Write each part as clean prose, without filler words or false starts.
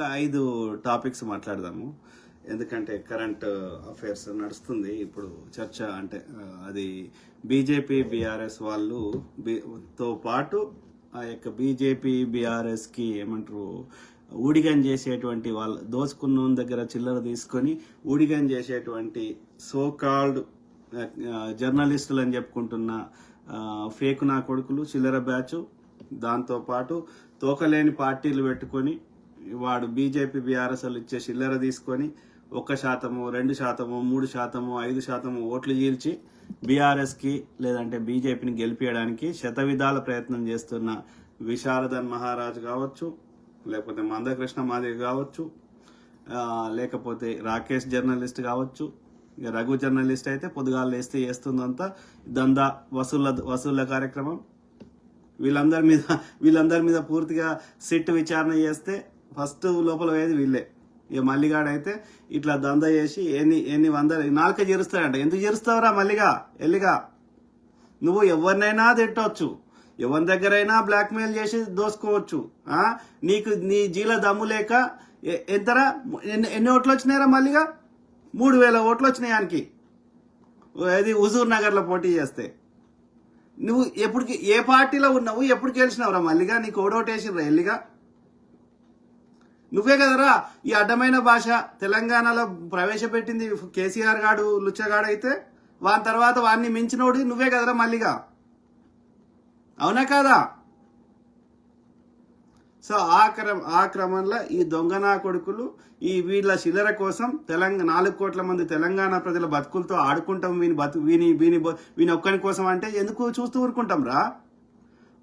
5 topics మాట్లాడదాము. ఎందుకంటే current affairs నడుస్తుంది ఇప్పుడు చర్చ. అంటే అది బీజేపీ బీఆర్ఎస్ వాళ్ళు తో పాటు ఆ యొక్క బీజేపీ బీఆర్ఎస్కి ఏమంటారు ఊడిగం చేసేటువంటి వాళ్ళు దోచుకున్న దగ్గర చిల్లర తీసుకొని ఊడిగం చేసేటువంటి సో కాల్డ్ జర్నలిస్టులు అని చెప్పుకుంటున్న ఫేక్ నా కొడుకులు చిల్లర బ్యాచ్, దాంతోపాటు తోకలేని పార్టీలు పెట్టుకొని వాడు బీజేపీ బీఆర్ఎస్ ఇచ్చే చిల్లర తీసుకొని 1%, 2%, 3%, 5% ఓట్లు చీల్చి బీఆర్ఎస్కి లేదంటే బీజేపీని గెలిపించడానికి శతవిధాల ప్రయత్నం చేస్తున్న విశారదన్ మహారాజ్ కావచ్చు, లేకపోతే మందకృష్ణ మాదిరి కావచ్చు, లేకపోతే రాకేష్ జర్నలిస్ట్ కావచ్చు, రఘు జర్నలిస్ట్ అయితే పొద్దుగాలు లేస్తే చేస్తుందంతా దందా వసూళ్ల కార్యక్రమం. వీళ్ళందరి మీద పూర్తిగా సిట్ విచారణ చేస్తే ఫస్ట్ లోపల పోయేది వీళ్ళే. ఇక మల్లిగాడైతే ఇట్లా దందా చేసి ఎన్ని వందలు నాలుక చేరుస్తాడంట. ఎందుకు చేరుస్తావురా మల్లిగా? ఎల్లిగా నువ్వు ఎవరినైనా తిట్టవచ్చు, ఎవరి దగ్గరైనా బ్లాక్మెయిల్ చేసి దోసుకోవచ్చు. నీకు నీ జీల దమ్ము లేక ఎంతరా ఎన్ని ఓట్లు వచ్చినాయిరా మల్లిగా? 3000 ఓట్లు వచ్చినాయి ఆయనకి. అది హుజూర్ నగర్లో పోటీ చేస్తే. నువ్వు ఎప్పటికి ఏ పార్టీలో ఉన్నావు, ఎప్పుడు గెలిచినావురా మల్లిగా? నీకు ఓడోటేసిర్రా ఎల్లిగా? నువ్వే కదరా ఈ అడ్డమైన భాష తెలంగాణలో ప్రవేశపెట్టింది కేసీఆర్ గాడు లుచ్చగాడు. అయితే వాని తర్వాత వాడిని మించినోడు నువ్వే కదరా మల్లిగా, అవునా కాదా? సో ఆ క్రమంలో ఈ దొంగనా కొడుకులు ఈ వీళ్ళ చిల్లర కోసం 4 కోట్ల మంది తెలంగాణ ప్రజల బతుకులతో ఆడుకుంటాం. వీని ఒక్కని కోసం అంటే ఎందుకు చూస్తూ ఊరుకుంటాం రా?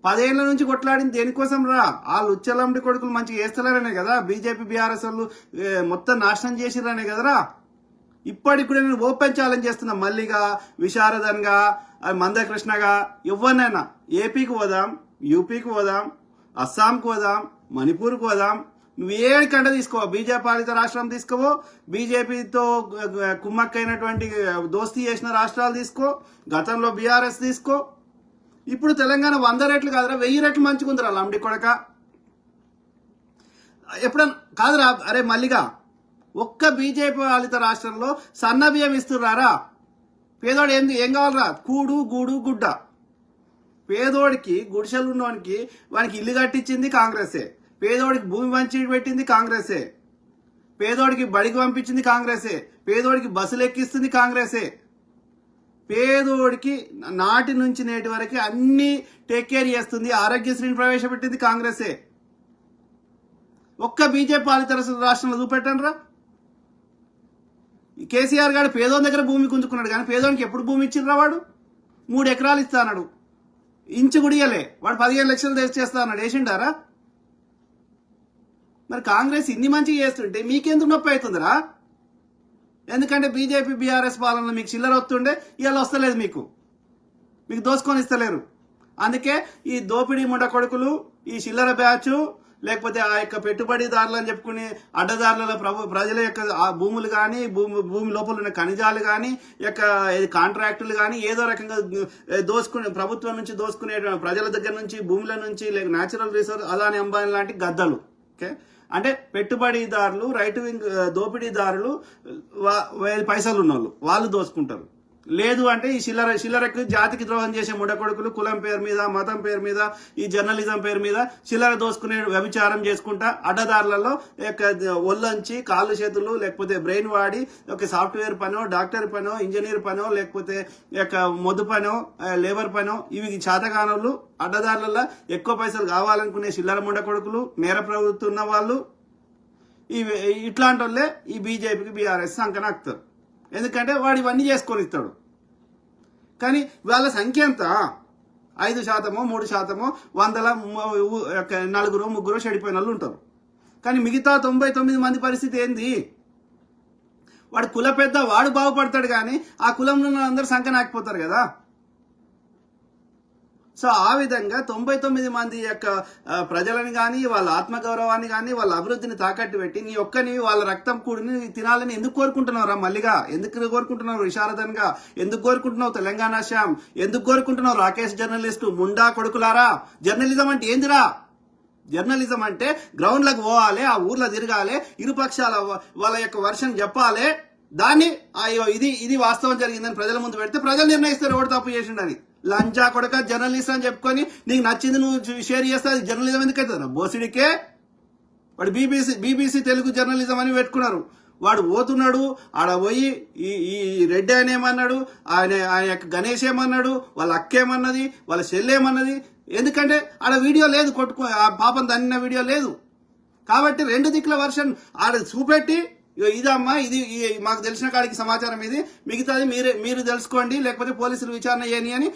10 ఏళ్ల నుంచి కొట్లాడింది దేనికోసం రా? ఆ లుచ్చలండి కొడుకులు మంచిగా చేస్తలేరనే కదా బీజేపీ బీఆర్ఎస్ వాళ్ళు మొత్తం నాశనం చేసిరనే కదరా. ఇప్పటికి కూడా నేను ఓపెన్ ఛాలెంజ్ చేస్తున్నా మల్లిగా, విశారదన్గా, మందకృష్ణగా, ఎవరినైనా ఏపీకి పోదాం, యూపీకి పోదాం, అస్సాంకి పోదాం, మణిపూర్కి పోదాం. నువ్వు ఏడికంటే తీసుకో, బీజేపీ పాలిత రాష్ట్రం తీసుకోవో, బీజేపీతో కుమ్మక్కైనటువంటి దోస్తీ చేసిన రాష్ట్రాలు తీసుకో, గతంలో బీఆర్ఎస్ తీసుకో. ఇప్పుడు తెలంగాణ 100 రెట్లు కాదురా, 1000 రెట్లు మంచిగుందిరా లంబడి కొడక. ఎప్పుడన్నా కాదురా అరే మల్లిగా, ఒక్క బీజేపీ పాలిత రాష్ట్రంలో సన్న బియ్యం ఇస్తున్నారా? పేదోడు ఏం కావాలరా? కూడు గూడు గుడ్డ. పేదోడికి గుడిసెలు ఉన్నవానికి వానికి ఇల్లు కట్టించింది కాంగ్రెసే, పేదోడికి భూమి పంచి పెట్టింది కాంగ్రెసే, పేదోడికి బడికి పంపించింది కాంగ్రెసే, పేదోడికి బస్సులు ఎక్కిస్తుంది కాంగ్రెసే, పేదోడికి నాటి నుంచి నేటి వరకు అన్ని టేక్ కేర్ చేస్తుంది, ఆరోగ్యశ్రీని ప్రవేశపెట్టింది కాంగ్రెసే. ఒక్క బీజేపీ పాలిత రాష్ట్రంలో చూపెట్టండి రా. కేసీఆర్ గారు పేదోని దగ్గర భూమి గుంజుకున్నాడు కానీ పేదోనికి ఎప్పుడు భూమి ఇచ్చిండ్రా? వాడు 3 ఎకరాలు ఇస్తా అన్నాడు, ఇంచు గుడియలే. వాడు 15 లక్షలు చేస్తా అన్నాడు, వేసిండారా? మరి కాంగ్రెస్ ఇన్ని మంచిగా చేస్తుంటే మీకెందుకు నొప్పి అవుతుందిరా? ఎందుకంటే బీజేపీ బీఆర్ఎస్ పాలనలో మీకు చిల్లర వస్తుండే, ఇవాళ వస్తలేదు, మీకు దోసుకొని ఇస్తలేరు. అందుకే ఈ దోపిడీ ముండ కొడుకులు, ఈ చిల్లర బ్యాచ్, లేకపోతే ఆ యొక్క పెట్టుబడిదారులు అని చెప్పుకునే అడ్డదారులలో ప్రజల యొక్క భూములు కానీ భూమి లోపల ఉన్న ఖనిజాలు కానీ యొక్క కాంట్రాక్టులు కానీ ఏదో రకంగా దోసుకునే, ప్రభుత్వం నుంచి దోసుకునే ప్రజల దగ్గర నుంచి భూముల నుంచి లేక న్యాచురల్ రిసోర్స్ అదాని అంబానీ లాంటి గద్దలు. ఓకే, అంటే పెట్టుబడిదారులు, రైట్ వింగ్ దోపిడీదారులు, పైసలు ఉన్న వాళ్ళు దోసుకుంటారు. లేదు అంటే ఈ చిల్లరకు జాతికి ద్రోహం చేసే ముడకొడుకులు కులం పేరు మీద, మతం పేరు మీద, ఈ జర్నలిజం పేరు మీద చిల్లర దోసుకునే వ్యభిచారం చేసుకుంటా అడ్డదారులలో ఒళ్ళంచి కాళ్ళు చేతులు లేకపోతే బ్రెయిన్ వాడి ఒక సాఫ్ట్వేర్ పనో, డాక్టర్ పనో, ఇంజనీర్ పనో, లేకపోతే మొద్దు పనో, లేబర్ పనో, ఇవి చేతగానులు అడ్డదారులలో ఎక్కువ పైసలు కావాలనుకునే చిల్లర ముడకొడుకులు, నేర ప్రవృత్తి ఉన్న వాళ్ళు, ఇట్లాంటి వాళ్ళే ఈ బీజేపీకి బీఆర్ఎస్ సంకనాక్తారు. ఎందుకంటే వాడు ఇవన్నీ చేసుకొని ఇస్తాడు. కానీ వాళ్ళ సంఖ్య ఎంత? 5%, 3%, 100 4 3 చెడిపోయిన వాళ్ళు ఉంటారు. కానీ మిగతా 99 మంది పరిస్థితి ఏంది? వాడు కుల పెద్ద, వాడు బాగుపడతాడు కానీ ఆ కులంలో అందరూ సంఖ్య నాకిపోతారు కదా. సో ఆ విధంగా 99 మంది యొక్క ప్రజలని కానీ, వాళ్ళ ఆత్మగౌరవాన్ని కానీ, వాళ్ళ అభివృద్ధిని తాకట్టు పెట్టి నీ ఒక్కని వాళ్ళ రక్తం కూడిని తినాలని ఎందుకు కోరుకుంటున్నావు మల్లిగా? ఎందుకు కోరుకుంటున్నావు విశారదన్గా? ఎందుకు కోరుకుంటున్నావు తెలంగాణ శ్యామ్? ఎందుకు కోరుకుంటున్నావు రాకేష్ జర్నలిస్టు? ముండా కొడుకులారా, జర్నలిజం అంటే ఏందిరా? జర్నలిజం అంటే గ్రౌండ్లకు పోవాలి, ఆ ఊర్లో తిరగాలి, ఇరుపక్షాల వాళ్ళ యొక్క వర్షన్ చెప్పాలి, దాన్ని అయ్యో ఇది వాస్తవం జరిగిందని ప్రజల ముందు పెడితే ప్రజలు నిర్ణయిస్తారు ఎవడు తప్పు చేసిండని. లంచా కొడక జర్నలిస్ట్ అని చెప్పుకొని నీకు నచ్చింది నువ్వు షేర్ చేస్తే అది జర్నలిజం ఎందుకు అవుతుంది? బోసిడికే వాడు బీబీసీ తెలుగు జర్నలిజం అని పెట్టుకున్నారు. వాడు పోతున్నాడు, ఆడ పోయి ఈ రెడ్డి ఆయన ఏమన్నాడు, ఆయన యొక్క గణేష్ ఏమన్నాడు, వాళ్ళ అక్క ఏమన్నది, వాళ్ళ చెల్లెమన్నది. ఎందుకంటే ఆడ వీడియో లేదు, ఆ పాపం దన్నిన వీడియో లేదు. కాబట్టి రెండు దిక్కుల వర్షన్ ఆడ చూపెట్టి ఇదమ్మా ఇది మాకు తెలిసిన కాడికి సమాచారం ఇది, మిగతాది మీరు తెలుసుకోండి, లేకపోతే పోలీసులు విచారణ చేయని అని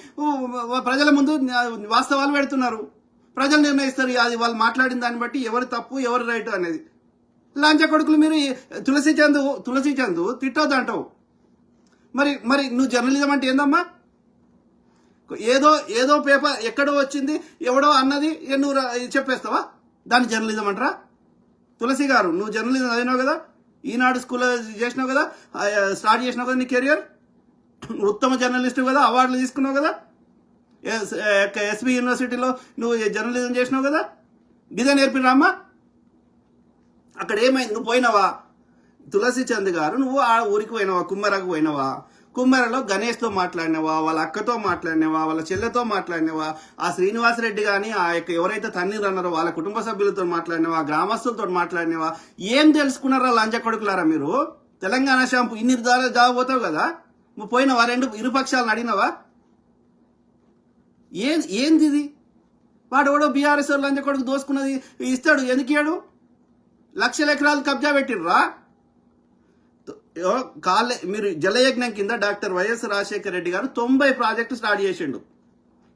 ప్రజల ముందు వాస్తవాలు పెడుతున్నారు. ప్రజలు నిర్ణయిస్తారు అది వాళ్ళు మాట్లాడిన దాన్ని బట్టి ఎవరు తప్పు ఎవరు రైట్ అనేది. లాంచ కొడుకులు మీరు తులసి చందు తిట్టొద్దు అంటావు. మరి నువ్వు జర్నలిజం అంటే ఏందమ్మా? ఏదో పేపర్ ఎక్కడో వచ్చింది ఎవడో అన్నది నువ్వు చెప్పేస్తావా? దాన్ని జర్నలిజం అంటారా? తులసి గారు నువ్వు జర్నలిజం చదివినావు కదా, ఈనాడు స్కూల్లో చేసినావు కదా, స్టార్ట్ చేసినావు కదా నీ కెరియర్, ఉత్తమ జర్నలిస్ట్ కదా, అవార్డులు తీసుకున్నావు కదా, ఎస్బీ యూనివర్సిటీలో నువ్వు జర్నలిజం చేసినావు కదా, ఇదే నేర్పినా అమ్మా? అక్కడ ఏమైంది? నువ్వు పోయినావా? తులసి చంద్ గారు నువ్వు ఆ ఊరికి పోయినావా? కుమ్మరకు పోయినావా? కుమ్మరలో గణేష్తో మాట్లాడినావా, వాళ్ళ అక్కతో మాట్లాడినావా, వాళ్ళ చెల్లెతో మాట్లాడినావా, ఆ శ్రీనివాసరెడ్డి కానీ ఆ యొక్క ఎవరైతే తన్నీరు అన్నారో వాళ్ళ కుటుంబ సభ్యులతో మాట్లాడినావా, గ్రామస్తులతో మాట్లాడినావా? ఏం తెలుసుకున్నారా లంచ కొడుకులారా మీరు? తెలంగాణ షాంపు ఇన్ని జాబ్ పోతావు కదా, నువ్వు పోయినావా? ఇరుపక్షాలను అడిగినావా? ఏంది ఇది? వాడు ఎవడో బీఆర్ఎస్ లంచ కొడుకు దోసుకున్నది ఇస్తాడు, ఎందుకు ఇయ్యాడు? లక్షల ఎకరాలు కబ్జా పెట్టిర్రా. మీరు జలయజ్ఞం కింద డాక్టర్ వైఎస్ రాజశేఖర రెడ్డి గారు 90 ప్రాజెక్టు స్టార్ట్ చేసిండు.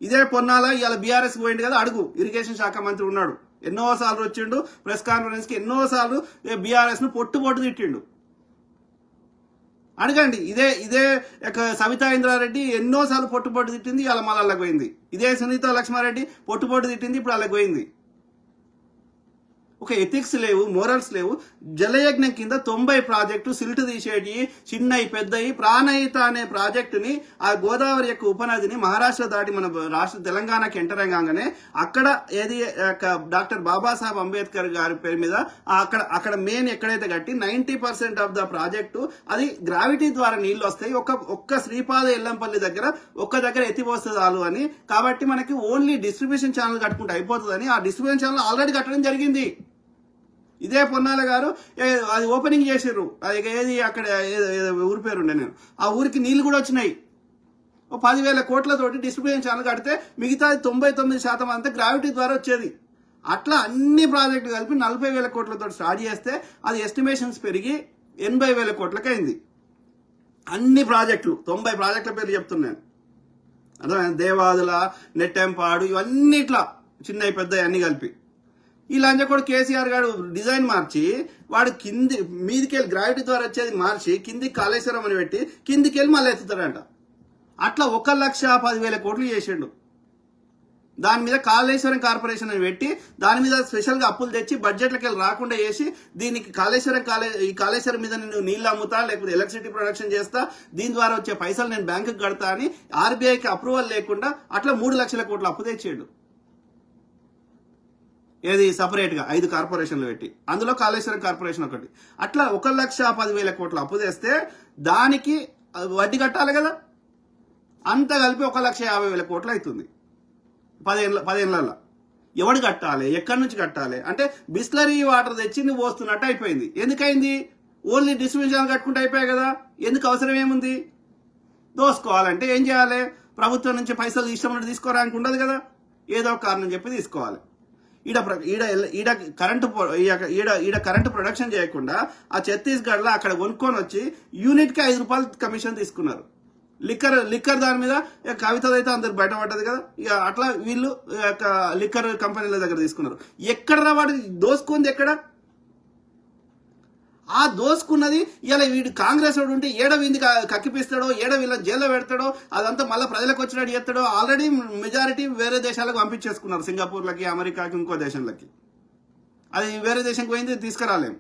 ఇదే పొన్నాల ఇవాళ బీఆర్ఎస్ పోయిండు కదా, అడుగు. ఇరిగేషన్ శాఖ మంత్రి ఉన్నాడు, ఎన్నోసార్లు వచ్చిండు ప్రెస్ కాన్ఫరెన్స్ కి, ఎన్నోసార్లు బీఆర్ఎస్ ను పొట్టు తిట్టిండు. అడగండి. ఇదే సవితా ఇంద్రారెడ్డి ఎన్నోసార్లు పొట్టు తిట్టింది, ఇవాళ మళ్ళీ అల్లకి పోయింది. ఇదే సునీత లక్ష్మారెడ్డి పొట్టు తిట్టింది, ఇప్పుడు అల్లకి పోయింది. ఒక ఎథిక్స్ లేవు, మోరల్స్ లేవు. జలయజ్ఞం కింద 90 ప్రాజెక్టు సిల్ట్ తీసేటి చిన్నవి పెద్దవి ప్రాణహిత అనే ప్రాజెక్టుని ఆ గోదావరి యొక్క ఉపనదిని మహారాష్ట్ర దాటి మన రాష్ట్ర తెలంగాణకి ఎంటర్ అయ్యాగానే అక్కడ ఏది డాక్టర్ బాబాసాహెబ్ అంబేద్కర్ గారి పేరు మీద అక్కడ మెయిన్ ఎక్కడైతే కట్టి 90% ఆఫ్ ద ప్రాజెక్టు అది గ్రావిటీ ద్వారా నీళ్లు వస్తాయి. ఒక్క శ్రీపాద ఎల్లంపల్లి దగ్గర దగ్గర ఎత్తిపోస్తుంది చాలు అని. కాబట్టి మనకి ఓన్లీ డిస్ట్రిబ్యూషన్ ఛానల్ కట్టుకుంటే అయిపోతుందని ఆ డిస్ట్రిబ్యూషన్ ఛానల్ ఆల్రెడీ కట్టడం జరిగింది. ఇదే పొన్నాల గారు అది ఓపెనింగ్ చేసారు. అది ఏది అక్కడ ఊరి పేరుండే, నేను ఆ ఊరికి నీళ్లు కూడా వచ్చినాయి. 10,000 కోట్లతోటి డిస్ట్రిబ్యూషన్ ఛానల్ కడితే మిగతా 99% అంతా గ్రావిటీ ద్వారా వచ్చేది. అట్లా అన్ని ప్రాజెక్టులు కలిపి 40,000 కోట్లతో స్టార్ట్ చేస్తే అది ఎస్టిమేషన్స్ పెరిగి 80,000 కోట్లకి అయింది. అన్ని ప్రాజెక్టులు 90 ప్రాజెక్టుల పేరు చెప్తున్నాను. అర్థమైంది? దేవాదుల, నెట్టెంపాడు, ఇవన్నీ ఇట్లా చిన్నవి పెద్దవి అన్ని కలిపి. ఈ లంచ కూడా కేసీఆర్ గారు డిజైన్ మార్చి వాడు మీదికెళ్ళి గ్రావిటీ ద్వారా వచ్చేది మార్చి కిందికి కాళేశ్వరం అని పెట్టి కిందికెళ్ళి మళ్ళీ ఎత్తుతాడంట. అట్లా 1,10,000 కోట్లు చేసిండు. దాని మీద కాళేశ్వరం కార్పొరేషన్ అని పెట్టి దాని మీద స్పెషల్గా అప్పులు తెచ్చి బడ్జెట్లకి వెళ్ళి రాకుండా చేసి దీనికి ఈ కాళేశ్వరం మీద నేను నీళ్ళు అమ్ముతా, లేకపోతే ఎలక్ట్రిసిటీ ప్రొడక్షన్ చేస్తా, దీని ద్వారా వచ్చే పైసలు నేను బ్యాంకుకి కడతా అని ఆర్బీఐకి అప్రూవల్ లేకుండా అట్లా 3 లక్షల కోట్లు అప్పు తెచ్చాడు. ఏది సపరేట్ గా 5 కార్పొరేషన్లు పెట్టి, అందులో కాళేశ్వరం కార్పొరేషన్ ఒకటి. అట్లా 1,10,000 కోట్లు అప్పు తెస్తే దానికి వడ్డీ కట్టాలి కదా, అంత కలిపి 1,50,000 కోట్లు అవుతుంది 10 ఏళ్లలో. ఎవడు కట్టాలి? ఎక్కడి నుంచి కట్టాలి? అంటే బిస్లరీ వాటర్ తెచ్చి నువ్వు పోస్తున్నట్టు అయిపోయింది. ఎందుకైంది? ఓన్లీ డిస్ట్రిబ్యూషన్ కట్టుకుంటే అయిపోయాయి కదా. ఎందుకు అవసరం ఏముంది? దోసుకోవాలంటే ఏం చేయాలి? ప్రభుత్వం నుంచి పైసలు ఇష్టం తీసుకోవడానికి ఉండదు కదా, ఏదో ఒక కారణం చెప్పి తీసుకోవాలి. ఈడ కరెంటు ప్రొడక్షన్ చేయకుండా ఆ ఛత్తీస్గఢ్ లో అక్కడ కొనుక్కొని వచ్చి యూనిట్ కి 5 రూపాయలు కమిషన్ తీసుకున్నారు. లిక్కర్ దాని మీద కవిత అయితే అందరు బయటపడ్డది కదా. ఇక అట్లా వీళ్ళు లిక్కర్ కంపెనీల దగ్గర తీసుకున్నారు. ఎక్కడ వాడు దోసుకుంది? ఎక్కడ ఆ దోసుకున్నది? ఇలా వీడు కాంగ్రెస్ వాడు ఉంటే వీంది కక్కిపిస్తాడో, వీళ్ళని జైల్లో పెడతాడో, అదంతా మళ్ళీ ప్రజలకు వచ్చినట్టు చేస్తాడో. ఆల్రెడీ మెజారిటీ వేరే దేశాలకు పంపించేసుకున్నారు, సింగపూర్లకి, అమెరికాకి, ఇంకో దేశాలకి. అది వేరే దేశంకి పోయింది, తీసుకురాలేము.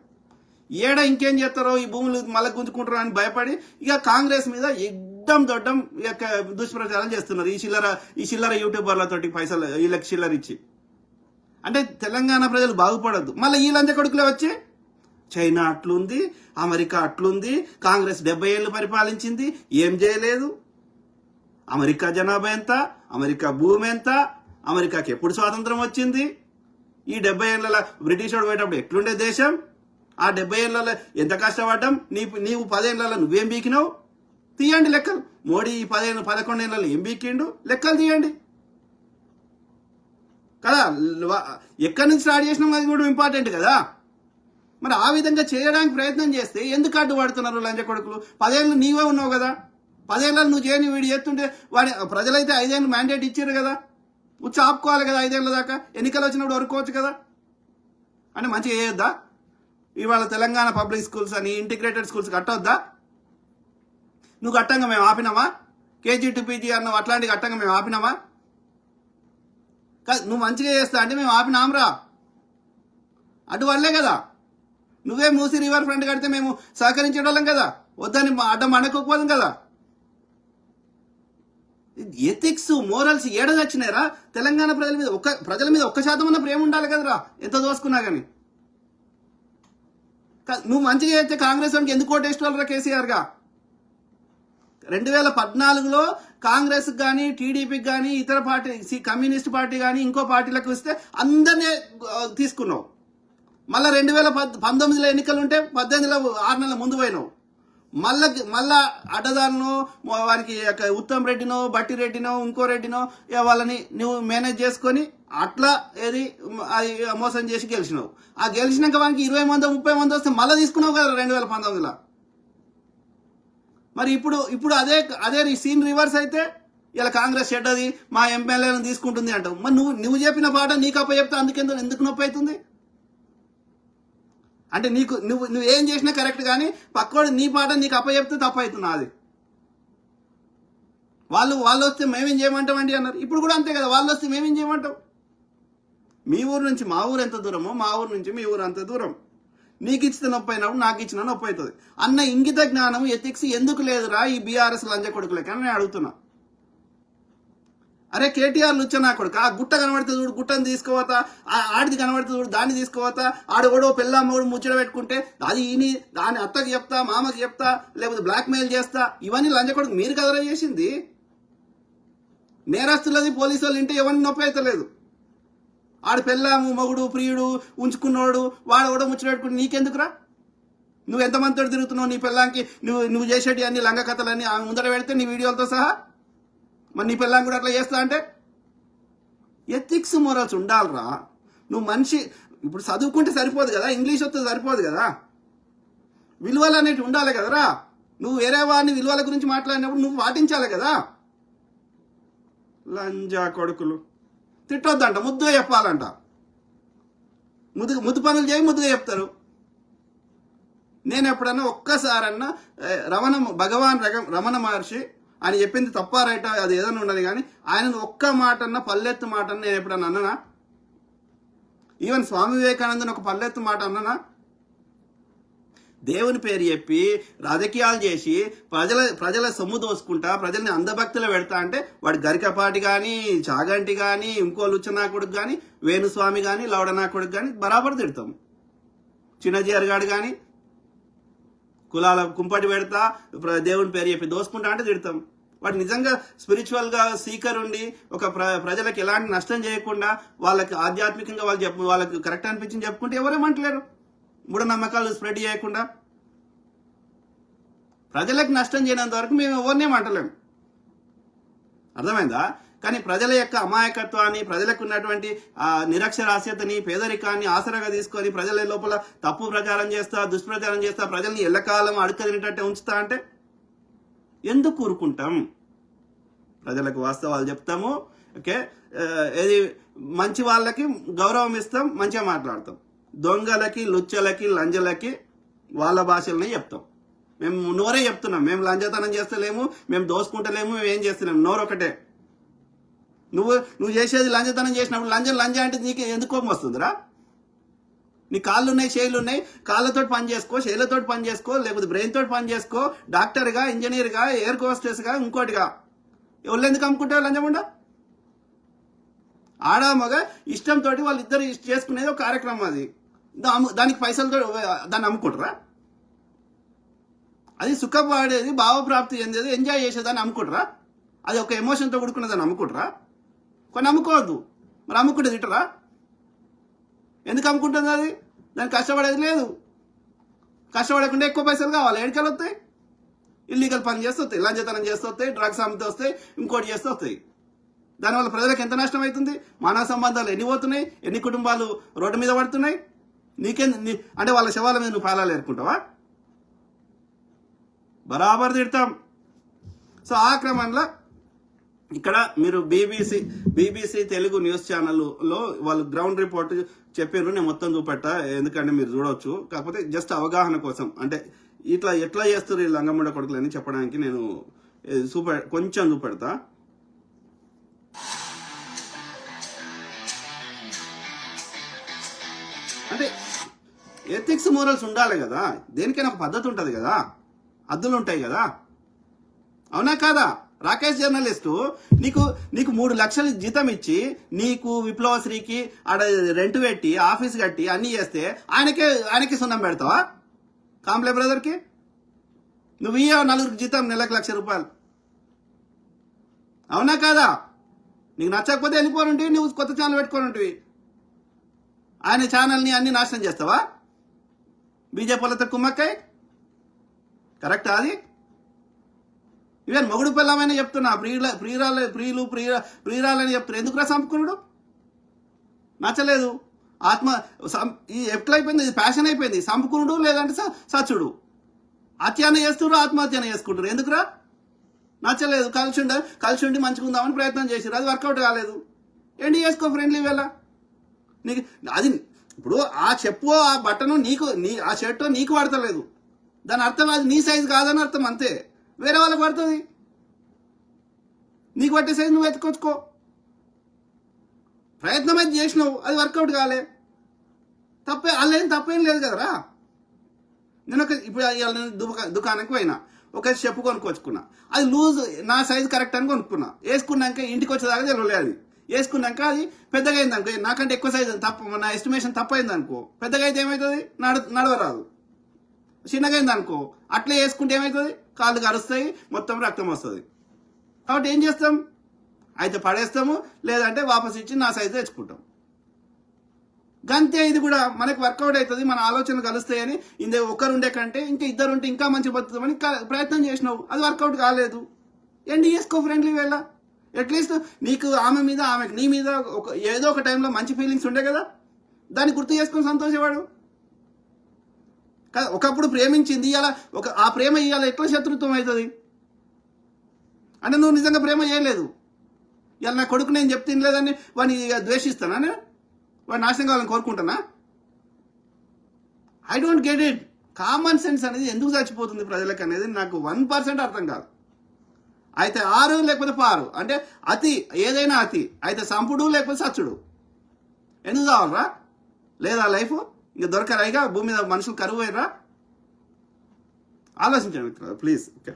ఇంకేం చేస్తారో, ఈ భూములు మళ్ళీ గుంజుకుంటారో అని భయపడి ఇక కాంగ్రెస్ మీద దొడ్డం దుష్ప్రచారం చేస్తున్నారు ఈ చిల్లర యూట్యూబర్లతోటి పైసలు వీళ్ళకి చిల్లర ఇచ్చి. అంటే తెలంగాణ ప్రజలు బాగుపడద్దు. మళ్ళీ ఈ లంచ కొడుకులే వచ్చి చైనా అట్లుంది, అమెరికా అట్లుంది, కాంగ్రెస్ 70 ఏళ్ళు పరిపాలించింది, ఏం చేయలేదు, అమెరికా జనాభా ఎంత, అమెరికా భూమి ఎంత, అమెరికాకి ఎప్పుడు స్వాతంత్రం వచ్చింది, ఈ 70 ఏళ్ళ బ్రిటిష్ వాడు పోయేటప్పుడు ఎట్లుండే దేశం, ఆ 70 ఏళ్ళలో ఎంత కష్టపడ్డాం, నీవు 10 ఏళ్ళలో నువ్వేం బీకినావు, తీయండి లెక్కలు. మోడీ ఈ 11 ఏళ్ళలో ఏం బీకిండు, లెక్కలు తీయండి కదా. ఎక్కడి నుంచి స్టార్ట్ చేసినాం అది కూడా ఇంపార్టెంట్ కదా. మరి ఆ విధంగా చేయడానికి ప్రయత్నం చేస్తే ఎందుకు అడ్డుపడుతున్నారు లంచ కొడుకులు? 10 ఏళ్ళు నీవే ఉన్నావు కదా, 10 ఏళ్ళలో నువ్వు చేయని వీడు చేస్తుంటే వాడి ప్రజలైతే 5 ఏళ్ళు మ్యాండేట్ ఇచ్చారు కదా, వచ్చి ఆపుకోవాలి కదా, 5 ఏళ్ళ దాకా ఎన్నికలు వచ్చినప్పుడు వరుకోవచ్చు కదా. అంటే మంచిగా చేయొద్దా? ఇవాళ తెలంగాణ పబ్లిక్ స్కూల్స్ అని ఇంటిగ్రేటెడ్ స్కూల్స్ కట్టొద్దా? నువ్వు కట్టంగా మేము ఆపినామా? కేజీ టు పీజీ అన్నావు, అట్లాంటి కట్టంగా మేము ఆపినామా? కాదు, నువ్వు మంచిగా చేస్తా అంటే మేము ఆపినాంరా, అటు వల్లే కదా. నువ్వే మూసి రివర్ ఫ్రంట్ కడితే మేము సహకరించేటోళ్ళం కదా, వద్దని అడ్డం అడగకపోదాం కదా. Ethics morals ఏడదచ్చినారా? తెలంగాణ ప్రజల మీద 1% అన్న ప్రేమ ఉండాలి కదరా, ఎంత దోసుకున్నా కానీ. నువ్వు మంచిగా చేస్తే కాంగ్రెస్ వానికి ఎందుకు ఓటేసుకోవాలరా కేసీఆర్గా? 2014లో కాంగ్రెస్ కానీ టీడీపీకి కానీ ఇతర పార్టీ కమ్యూనిస్ట్ పార్టీ కానీ ఇంకో పార్టీలకు ఇస్తే అందరినీ తీసుకున్నావు. మళ్ళీ 2019లో ఎన్నికలు ఉంటే 18లో 6 నెలల ముందు పోయినావు. మళ్ళా అడ్డదారునో వారికి ఉత్తమ్ రెడ్డినో బట్టి రెడ్డినో ఇంకో రెడ్డినో వాళ్ళని నువ్వు మేనేజ్ చేసుకొని అట్లా ఏది మోసం చేసి గెలిచినావు. ఆ గెలిచినాక వానికి 20 మంది 30 మంది వస్తే మళ్ళీ తీసుకున్నావు కదా 2019లో. మరి ఇప్పుడు అదే సీన్ రివర్స్ అయితే ఇలా కాంగ్రెస్ చెడ్డది మా ఎమ్మెల్యేలను తీసుకుంటుంది అంటావు. మరి నువ్వు చెప్పిన పాట నీకు అప్ప చెప్తే ఎందుకు నొప్పి అవుతుంది? అంటే నువ్వు ఏం చేసినా కరెక్ట్, కానీ పక్కోడు నీ పాట నీకు అప్ప చెప్తే తప్పు అవుతుంది. అది వాళ్ళు వస్తే మేమేం చేయమంటామండి అన్నారు. ఇప్పుడు కూడా అంతే కదా, వాళ్ళు వస్తే మేమేం చేయమంటాం? మీ ఊరు నుంచి మా ఊరు ఎంత దూరమో మా ఊరు నుంచి మీ ఊరు అంత దూరం. నీకు ఇచ్చిన నొప్పి అయినప్పుడు నాకు ఇచ్చిన నొప్పి అవుతుంది అన్న ఇంగిత జ్ఞానం ఎథిక్స్ ఎందుకు లేదురా ఈ బీఆర్ఎస్ లంచ కొడుకులకి అని నేను అడుగుతున్నా. అరే కేటీఆర్ లుచ్చ నా కొడుకు, ఆ గుట్ట కనబడితే చూడు, గుట్టను తీసుకోవతా, ఆడిది కనబడితే చూడు, దాన్ని తీసుకోవతా, ఆడోడో పెళ్ళమ్మోడు ముచ్చట పెట్టుకుంటే అది దాని అత్తకి చెప్తా, మామకి చెప్తా, లేకపోతే బ్లాక్ మెయిల్ చేస్తా, ఇవన్నీ లంచ కొడుకు మీరు కదరా చేసింది. నేరస్తులది పోలీసు వాళ్ళు ఇంటే ఎవరిని నొప్పి అయితే లేదు. ఆడు పెళ్ళాము మగుడు ప్రియుడు ఉంచుకున్నోడు వాడు కూడా ముచ్చట పెట్టుకుని నీకెందుకురా? నువ్వు ఎంతమందితో తిరుగుతున్నావు? నీ పెళ్ళాంకి నువ్వు చేసేటి అన్ని లంగ కథలన్నీ ఆమె ముందర పెడితే నీ వీడియోలతో సహా. మరి నీ పెళ్ళాం కూడా అట్లా చేస్తా అంటే ఎథిక్స్ మోరల్స్ ఉండాలిరా. నువ్వు మనిషి ఇప్పుడు చదువుకుంటే సరిపోదు కదా, ఇంగ్లీష్ వస్తే సరిపోదు కదా, విలువలు అనేవి ఉండాలి కదరా. నువ్వు వేరే వాడిని విలువల గురించి మాట్లాడినప్పుడు నువ్వు పాటించాలి కదా. లంజా కొడుకులు తిట్టొద్దంట, ముద్దుగా చెప్పాలంట. ముద్దు పనులు చేయి ముద్దుగా చెప్తారు. నేను ఎప్పుడన్నా ఒక్కసారన్నా భగవాన్ రమణ మహర్షి ఆయన చెప్పింది తప్ప రైట్ అది ఏదైనా ఉండదు, కానీ ఆయన ఒక్క మాట పల్లెత్తు మాట నేను ఎప్పుడన్నా అన్ననా? ఈవెన్ స్వామి వివేకానందని ఒక పల్లెత్తు మాట అన్ననా? దేవుని పేరు చెప్పి రాజకీయాలు చేసి ప్రజల సొమ్ము దోసుకుంటా ప్రజల్ని అందభక్తులు పెడతా అంటే వాడి గరికపాటి కానీ చాగంటి కానీ ఇంకో లుచ్చనాకుడికి కానీ వేణుస్వామి కానీ లౌడనాకుడికి కానీ బరాబర్ తిడతాం. చిన్నజీఆర్గాడు కానీ కులాల కుంపటి పెడతా దేవుని పేరు చెప్పి దోసుకుంటా అంటే తిడతాం. వాడు నిజంగా స్పిరిచువల్గా సీకర్ ఉండి ఒక ప్రజలకు ఎలాంటి నష్టం చేయకుండా వాళ్ళకి ఆధ్యాత్మికంగా వాళ్ళకి కరెక్ట్ అనిపించింది చెప్పుకుంటే ఎవరేమంటలేరు. మూఢనమ్మకాలు స్ప్రెడ్ చేయకుండా ప్రజలకు నష్టం చేయనంత వరకు మేము ఎవరినేమంటలేము. అర్థమైందా? కానీ ప్రజల యొక్క అమాయకత్వాన్ని, ప్రజలకు ఉన్నటువంటి నిరక్షరాస్యతని, పేదరికాన్ని ఆసరాగా తీసుకొని ప్రజల లోపల తప్పు ప్రచారం చేస్తా, దుష్ప్రచారం చేస్తా, ప్రజల్ని ఎల్లకాలం అడుక్కదినట్టే ఉంచుతా అంటే ఎందుకు ఊరుకుంటాం? ప్రజలకు వాస్తవాలు చెప్తాము. ఓకే, ఏది మంచి వాళ్ళకి గౌరవం ఇస్తాం, మంచిగా మాట్లాడతాం. దొంగలకి లుచ్చలకి లంజలకి వాళ్ళ భాషలనే చెప్తాం. మేము నోరే చెప్తున్నాం, మేము లంజతనం చేస్తలేము, మేము దోసుకుంటలేము, మేము ఏం చేస్తున్నాం, నోరు ఒకటే. నువ్వు చేసేది లంజతనం చేసినప్పుడు లంజ అంటే నీకు ఎందుకు కోపం వస్తుందిరా? నీ కాళ్ళు ఉన్నాయి, చేతులు ఉన్నాయి, కాళ్ళతోటి పని చేసుకో, చేతులతోటి పని చేసుకో, లేకపోతే బ్రెయిన్ తోటి పని చేసుకో, డాక్టర్గా, ఇంజనీర్గా, ఎయిర్ హోస్టెస్గా, ఇంకోటిగా. ఎవరు ఎందుకు అమ్ముకుంటావు లంజముండా? ఆడ మగ ఇష్టంతో వాళ్ళిద్దరు చేసుకునేది ఒక కార్యక్రమం. అది దానికి పైసలతో దాన్ని అమ్ముకుంటారా? అది సుఖపడేది, భావప్రాప్తి చెందేది, ఎంజాయ్ చేసేదాన్ని అమ్ముకుంటారా? అది ఒక ఎమోషన్తో కూడుకున్నదాన్ని అమ్ముకుంటారా? కొన్ని అమ్ముకోవద్దు. మరి అమ్ముకుంటే తిట్టరా? ఎందుకు అమ్ముకుంటుంది? అది దానికి కష్టపడేది లేదు. కష్టపడకుండా ఎక్కువ పైసలు కావాలి. ఎడికలు వస్తాయి? ఇల్లీగల్ పని చేస్తూ వస్తాయి, లంచతనం చేస్తూ వస్తాయి, డ్రగ్స్ అమ్ముతూ వస్తాయి, ఇంకోటి చేస్తూ వస్తాయి. దానివల్ల ప్రజలకు ఎంత నష్టం అవుతుంది? మానవ సంబంధాలు ఎన్ని పోతున్నాయి? ఎన్ని కుటుంబాలు రోడ్డు మీద పడుతున్నాయి? అంటే వాళ్ళ శవాల మీద నువ్వు పాలాలు ఏరుకుంటావా? బరాబర్ తిడతాం. సో ఆ క్రమంలో ఇక్కడ మీరు బీబీసీ తెలుగు న్యూస్ ఛానల్లో వాళ్ళు గ్రౌండ్ రిపోర్ట్ చెప్పారు. నేను మొత్తం చూపెట్టా, ఎందుకంటే మీరు చూడవచ్చు. కాకపోతే జస్ట్ అవగాహన కోసం, అంటే ఇట్లా ఎట్లా చేస్తారు ఈ లంగముండ కొడుకులు అని చెప్పడానికి నేను కొంచెం చూపెడతా. అంటే ఎథిక్స్ మోరల్స్ ఉండాలి కదా, దేనికైనా ఒక పద్ధతి ఉంటుంది కదా, హద్దులు ఉంటాయి కదా, అవునా కాదా? రాకేష్ జర్నలిస్టు నీకు 3 లక్షలు జీతం ఇచ్చి నీకు విప్లవశ్రీకి ఆడ రెంట్ పెట్టి ఆఫీస్ కట్టి అన్ని చేస్తే ఆయనకి సున్నం పెడతావా? కాంప్లే బ్రదర్కి నువ్వు ఇయ్య 4 జీతం నెలకు ₹1,00,000. అవునా కాదా? నీకు నచ్చకపోతే వెళ్ళిపోనుంటివి, నువ్వు కొత్త ఛానల్ పెట్టుకొని ఉంటివి. ఆయన ఛానల్ని అన్ని నాశనం చేస్తావా? బీజేపీ వాళ్ళతో కుమ్మక్కాయ్ కరెక్టా? అది ఈవెన్ మొగుడు పిల్లమైనా చెప్తున్నా, ప్రియురాలని చెప్తున్నా. ఎందుకురా చంపుకున్నాడు? నచ్చలేదు. ఎట్లయిపోయింది? ఇది ఫ్యాషన్ అయిపోయింది. చంపుకున్నాడు లేదంటే సచ్చుడు. హత్యాన చేస్తున్నారు, ఆత్మహత్యన చేసుకుంటారు. ఎందుకురా? నచ్చలేదు. కలిసి ఉండి మంచిగా ఉందామని ప్రయత్నం చేశారు, అది వర్కౌట్ కాలేదు. ఏంటి చేసుకో ఫ్రెండ్లీ వేళ. నీకు అది ఇప్పుడు ఆ చెప్పు, ఆ బట్టను ఆ షర్టు నీకు పడతలేదు, దాని అర్థం అది నీ సైజు కాదని అర్థం, అంతే. వేరే వాళ్ళకి పడుతుంది. నీకు పట్టే సైజు నువ్వు ఎత్తుకొచ్చుకో. ప్రయత్నం అయితే చేసినావు, అది వర్కౌట్ కాలే. తప్పేం లేదు కదరా. నేను ఇప్పుడు దుకాణానికి పోయినా, ఒక చెప్పు కొనుక్కొచ్చుకున్నా. అది లూజ్ నా సైజు కరెక్ట్ అని కొనుక్కున్నా. వేసుకున్నాక ఇంటికి వచ్చేదాకా తెలియలేదు. అది వేసుకున్నాక అది పెద్దగా అయింది అనుకో, నాకంటే ఎక్కువ సైజు నా ఎస్టిమేషన్ తప్పైంది అనుకో, పెద్దగా అయితే ఏమవుతుంది? నడవరాదు. చిన్నగా అయింది అనుకో, అట్లే వేసుకుంటే ఏమవుతుంది? కాళ్ళు కరుస్తాయి, మొత్తం రక్తం వస్తుంది. కాబట్టి ఏం చేస్తాం? అయితే పడేస్తాము, లేదంటే వాపస్ ఇచ్చి నా సైజు తెచ్చుకుంటాం. గంతే. ఇది కూడా మనకు వర్కౌట్ అవుతుంది, మన ఆలోచనలు కలుస్తాయని. ఒకరు ఉండే కంటే ఇంకా 2 ఉంటే ఇంకా మంచి బతుకుతామని ప్రయత్నం చేసినావు, అది వర్కౌట్ కాలేదు. ఏంటి చేసుకో ఫ్రెండ్లీ వేళ. అట్లీస్ట్ నీకు ఆమె మీద, ఆమెకు నీ మీద ఏదో ఒక టైంలో మంచి ఫీలింగ్స్ ఉండే కదా, దాన్ని గుర్తు చేసుకొని సంతోషపడు. ఒకప్పుడు ప్రేమించింది, ఇవాళ ఆ ప్రేమ ఇవాళ ఎట్లా శత్రుత్వం అవుతుంది? అంటే నువ్వు నిజంగా ప్రేమ చేయలేదు. ఇవాళ నా కొడుకు నేను చెప్తే లేదని వాడిని ద్వేషిస్తానా? నేను వాడు నాశనం కావాలని కోరుకుంటానా? I don't get it. Common sense అనేది ఎందుకు చచ్చిపోతుంది ప్రజలకు అనేది నాకు 1% అర్థం కాదు. అయితే 6 లేకపోతే 6, అంటే అతి, ఏదైనా అతి. అయితే సంపుడు లేకపోతే సచ్చుడు. ఎందుకు కావాలరా? లేదా లైఫ్ ఇంకా దొరకరాయిగా? భూమి మీద మనుషులు కరువు అయ్యారా? ఆలోచించండి మిత్రులు ప్లీజ్. ఓకే,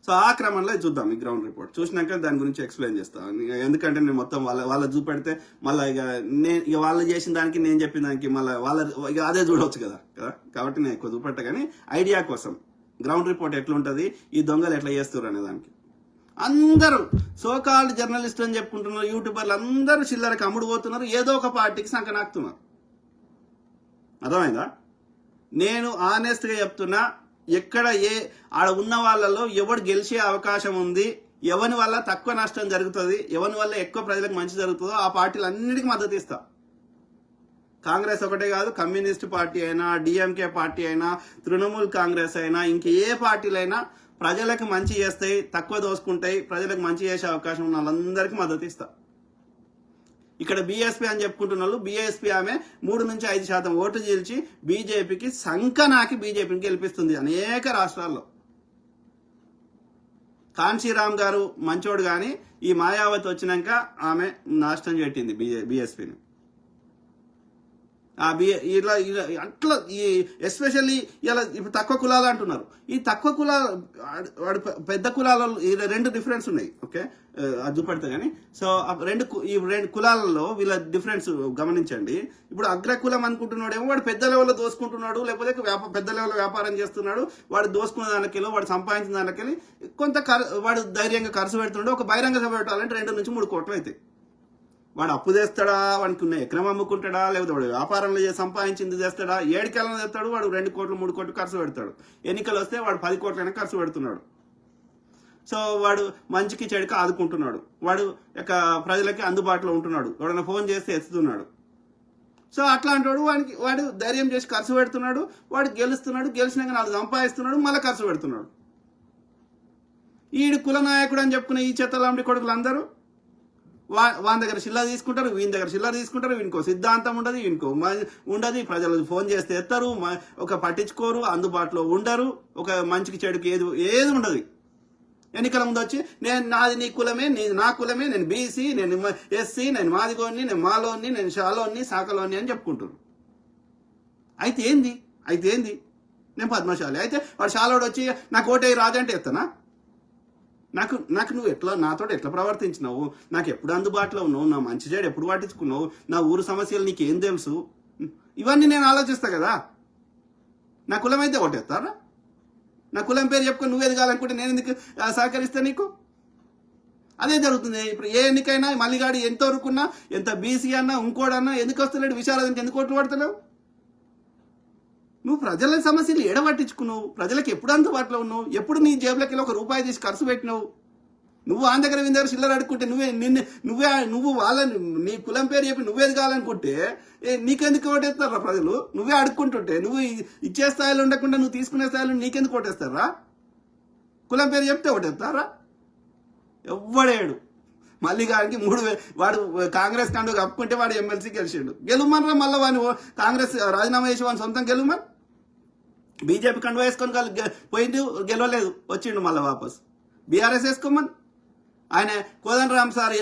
సో ఆ క్రమంలో చూద్దాం ఈ గ్రౌండ్ రిపోర్ట్. చూసినాక దాని గురించి ఎక్స్ప్లెయిన్ చేస్తాను. ఎందుకంటే నేను మొత్తం వాళ్ళ చూపెడితే మళ్ళీ ఇక వాళ్ళు చేసిన దానికి నేను చెప్పిన దానికి మళ్ళీ అదే చూడవచ్చు కదా. కాబట్టి నేను ఎక్కువ చూపెట్ట, కానీ ఐడియా కోసం గ్రౌండ్ రిపోర్ట్ ఎట్లుంటుంది, ఈ దొంగలు ఎట్లా చేస్తారు అనే దానికి. అందరూ సోకాల్డ్ జర్నలిస్ట్ అని చెప్పుకుంటున్నారు, యూట్యూబర్లు అందరూ చిల్లరకి అమ్ముడు పోతున్నారు, ఏదో ఒక పార్టీకి సంకనాకుతున్నారు. అర్థమైందా? నేను ఆనెస్ట్గా చెప్తున్నా, ఎక్కడ ఆడ ఉన్న వాళ్ళలో ఎవడు గెలిచే అవకాశం ఉంది, ఎవరి వల్ల తక్కువ నష్టం జరుగుతుంది, ఎవరి వల్ల ఎక్కువ ప్రజలకు మంచి జరుగుతుందో ఆ పార్టీలు అన్నిటికీ మద్దతు ఇస్తా. కాంగ్రెస్ ఒకటే కాదు, కమ్యూనిస్ట్ పార్టీ అయినా, డిఎంకే పార్టీ అయినా, తృణమూల్ కాంగ్రెస్ అయినా, ఇంక ఏ పార్టీలైనా ప్రజలకు మంచి చేస్తాయి, తక్కువ దోసుకుంటాయి, ప్రజలకు మంచి చేసే అవకాశం ఉన్న వాళ్ళందరికీ మద్దతు ఇస్తా. ఇక్కడ బీఎస్పీ అని చెప్పుకుంటున్న వాళ్ళు, బీఎస్పీ ఆమె 3 నుంచి 5% ఓటు చీల్చి బీజేపీకి సంకనాకి బీజేపీని గెలిపిస్తుంది అనేక రాష్ట్రాల్లో. కాన్షీరామ్ గారు మంచోడు, కానీ ఈ మాయావతి వచ్చినాక ఆమె నాశనం పెట్టింది బీఎస్పీని. ఇలా ఇలా అట్లా ఈ ఎస్పెషల్లీ ఇలా ఇప్పుడు తక్కువ కులాలు అంటున్నారు. ఈ తక్కువ కులాలు వాడు పెద్ద కులాలలో రెండు డిఫరెన్స్ ఉన్నాయి. ఓకే, అది చూపెడతా కానీ. సో ఈ రెండు కులాలలో వీళ్ళ డిఫరెన్స్ గమనించండి. ఇప్పుడు అగ్రకులం అనుకుంటున్నాడేమో వాడు పెద్ద లెవెల్లో దోసుకుంటున్నాడు, లేకపోతే పెద్ద లెవెల్లో వ్యాపారం చేస్తున్నాడు. వాడు దోసుకున్న దానికెళ్ళి వాడు సంపాదించిన దానికెళ్ళి కొంత వాడు ధైర్యంగా ఖర్చు పెడుతున్నాడు. ఒక బహిరంగ సభ పెట్టాలంటే 2 నుంచి 3 కోట్లు అవుతాయి. వాడు అప్పు చేస్తాడా, వాడికి ఉన్న ఎకరం అమ్ముకుంటాడా, లేకపోతే వాడు వ్యాపారంలో సంపాదించింది చేస్తాడా, 7 కాలంలో చేస్తాడు. వాడు 2 కోట్లు 3 కోట్లు ఖర్చు పెడతాడు. ఎన్నికలు వస్తే వాడు 10 కోట్లైనా ఖర్చు పెడుతున్నాడు. సో వాడు మంచికి చెడుకి ఆదుకుంటున్నాడు. వాడు ప్రజలకి అందుబాటులో ఉంటున్నాడు. ఎవడైనా ఫోన్ చేస్తే ఎత్తుతున్నాడు. సో అట్లాంటి వాడు ధైర్యం చేసి ఖర్చు పెడుతున్నాడు. వాడు గెలుస్తున్నాడు. గెలిచినాక 4 సంపాదిస్తున్నాడు, మళ్ళీ ఖర్చు పెడుతున్నాడు. ఈడు కుల నాయకుడు అని చెప్పుకునే ఈ చెత్తలాంటి కొడుకులు అందరూ వాని దగ్గర చిల్లర తీసుకుంటారు, వీని దగ్గర చిల్లర తీసుకుంటారు. వీనికో సిద్ధాంతం ఉండదు, వీనికో ఉండదు. ప్రజలు ఫోన్ చేస్తే ఎత్తారు, ఒక పట్టించుకోరు, అందుబాటులో ఉండరు. ఒక మంచికి చెడుకి ఏది ఉండదు. ఎన్నికల ముందు వచ్చి నాది నీ కులమే, నీది నా కులమే, నేను బీసీ, నేను ఎస్సీ, నేను మాదిగోని, నేను మాలోని, నేను షాలోని, సాకలోని అని చెప్పుకుంటారు. అయితే ఏంది నేను పద్మశాలి. అయితే వాడు షాలోడు వచ్చి నాకు ఓటే రాజంటే ఎత్తనా? నాకు నువ్వు నాతో ఎట్లా ప్రవర్తించినావు, నాకు ఎప్పుడు అందుబాటులో ఉన్నావు, నా మంచి చెడు ఎప్పుడు పట్టించుకున్నావు, నా ఊరు సమస్యలు నీకేం తెలుసు, ఇవన్నీ నేను ఆలోచిస్తా కదా. నా కులం అయితే ఓటేస్తారా? నా కులం పేరు చెప్పుకొని నువ్వు ఎదగాలనుకుంటే నేను ఎందుకు సహకరిస్తా నీకు? అదే జరుగుతుంది. ఇప్పుడు ఏ ఎన్నికైనా మల్లిగాడి ఎంత వరకున్నా, ఎంత బీసీ అన్నా ఇంకోడన్నా ఎందుకు వస్తలేడు, విశాలానికి ఎందుకు ఓట్లు పడతలేవు? నువ్వు ప్రజల సమస్యలు పట్టించుకున్నావు, ప్రజలకు ఎప్పుడు అందుబాటులో ఉన్నావు, ఎప్పుడు నీ జేబులకి ఒక రూపాయి తీసి ఖర్చు పెట్టినావు? నువ్వు ఆ దగ్గర వీని దగ్గర చిల్లర అడుక్కుంటే నువ్వు వాళ్ళని నీ కులం పేరు చెప్పి నువ్వే ఎదగాలనుకుంటే నీకెందుకు ఓటేస్తారా ప్రజలు? నువ్వే అడుక్కుంటుంటే నువ్వు ఇచ్చే స్థాయిలో ఉండకుండా నువ్వు తీసుకునే స్థాయిలో నీకెందుకు ఓటేస్తారా? కులం పేరు చెప్తే ఓటేస్తారా? ఎవ్వడేడు. మళ్ళీ గారికి 3,000 వాడు కాంగ్రెస్ కండు కప్పుకుంటే వాడు ఎమ్మెల్సీ గెలిచిండు. గెలుమనరా మళ్ళీ వాడిని కాంగ్రెస్ రాజీనామా చేసి వాడిని సొంతం గెలుమని బీజేపీ కండు వేసుకొని పోయిండు, గెలవలేదు, వచ్చిండు మళ్ళీ వాపస్ బీఆర్ఎస్ వేసుకోమని. ఆయన కోదండరామ్ సార్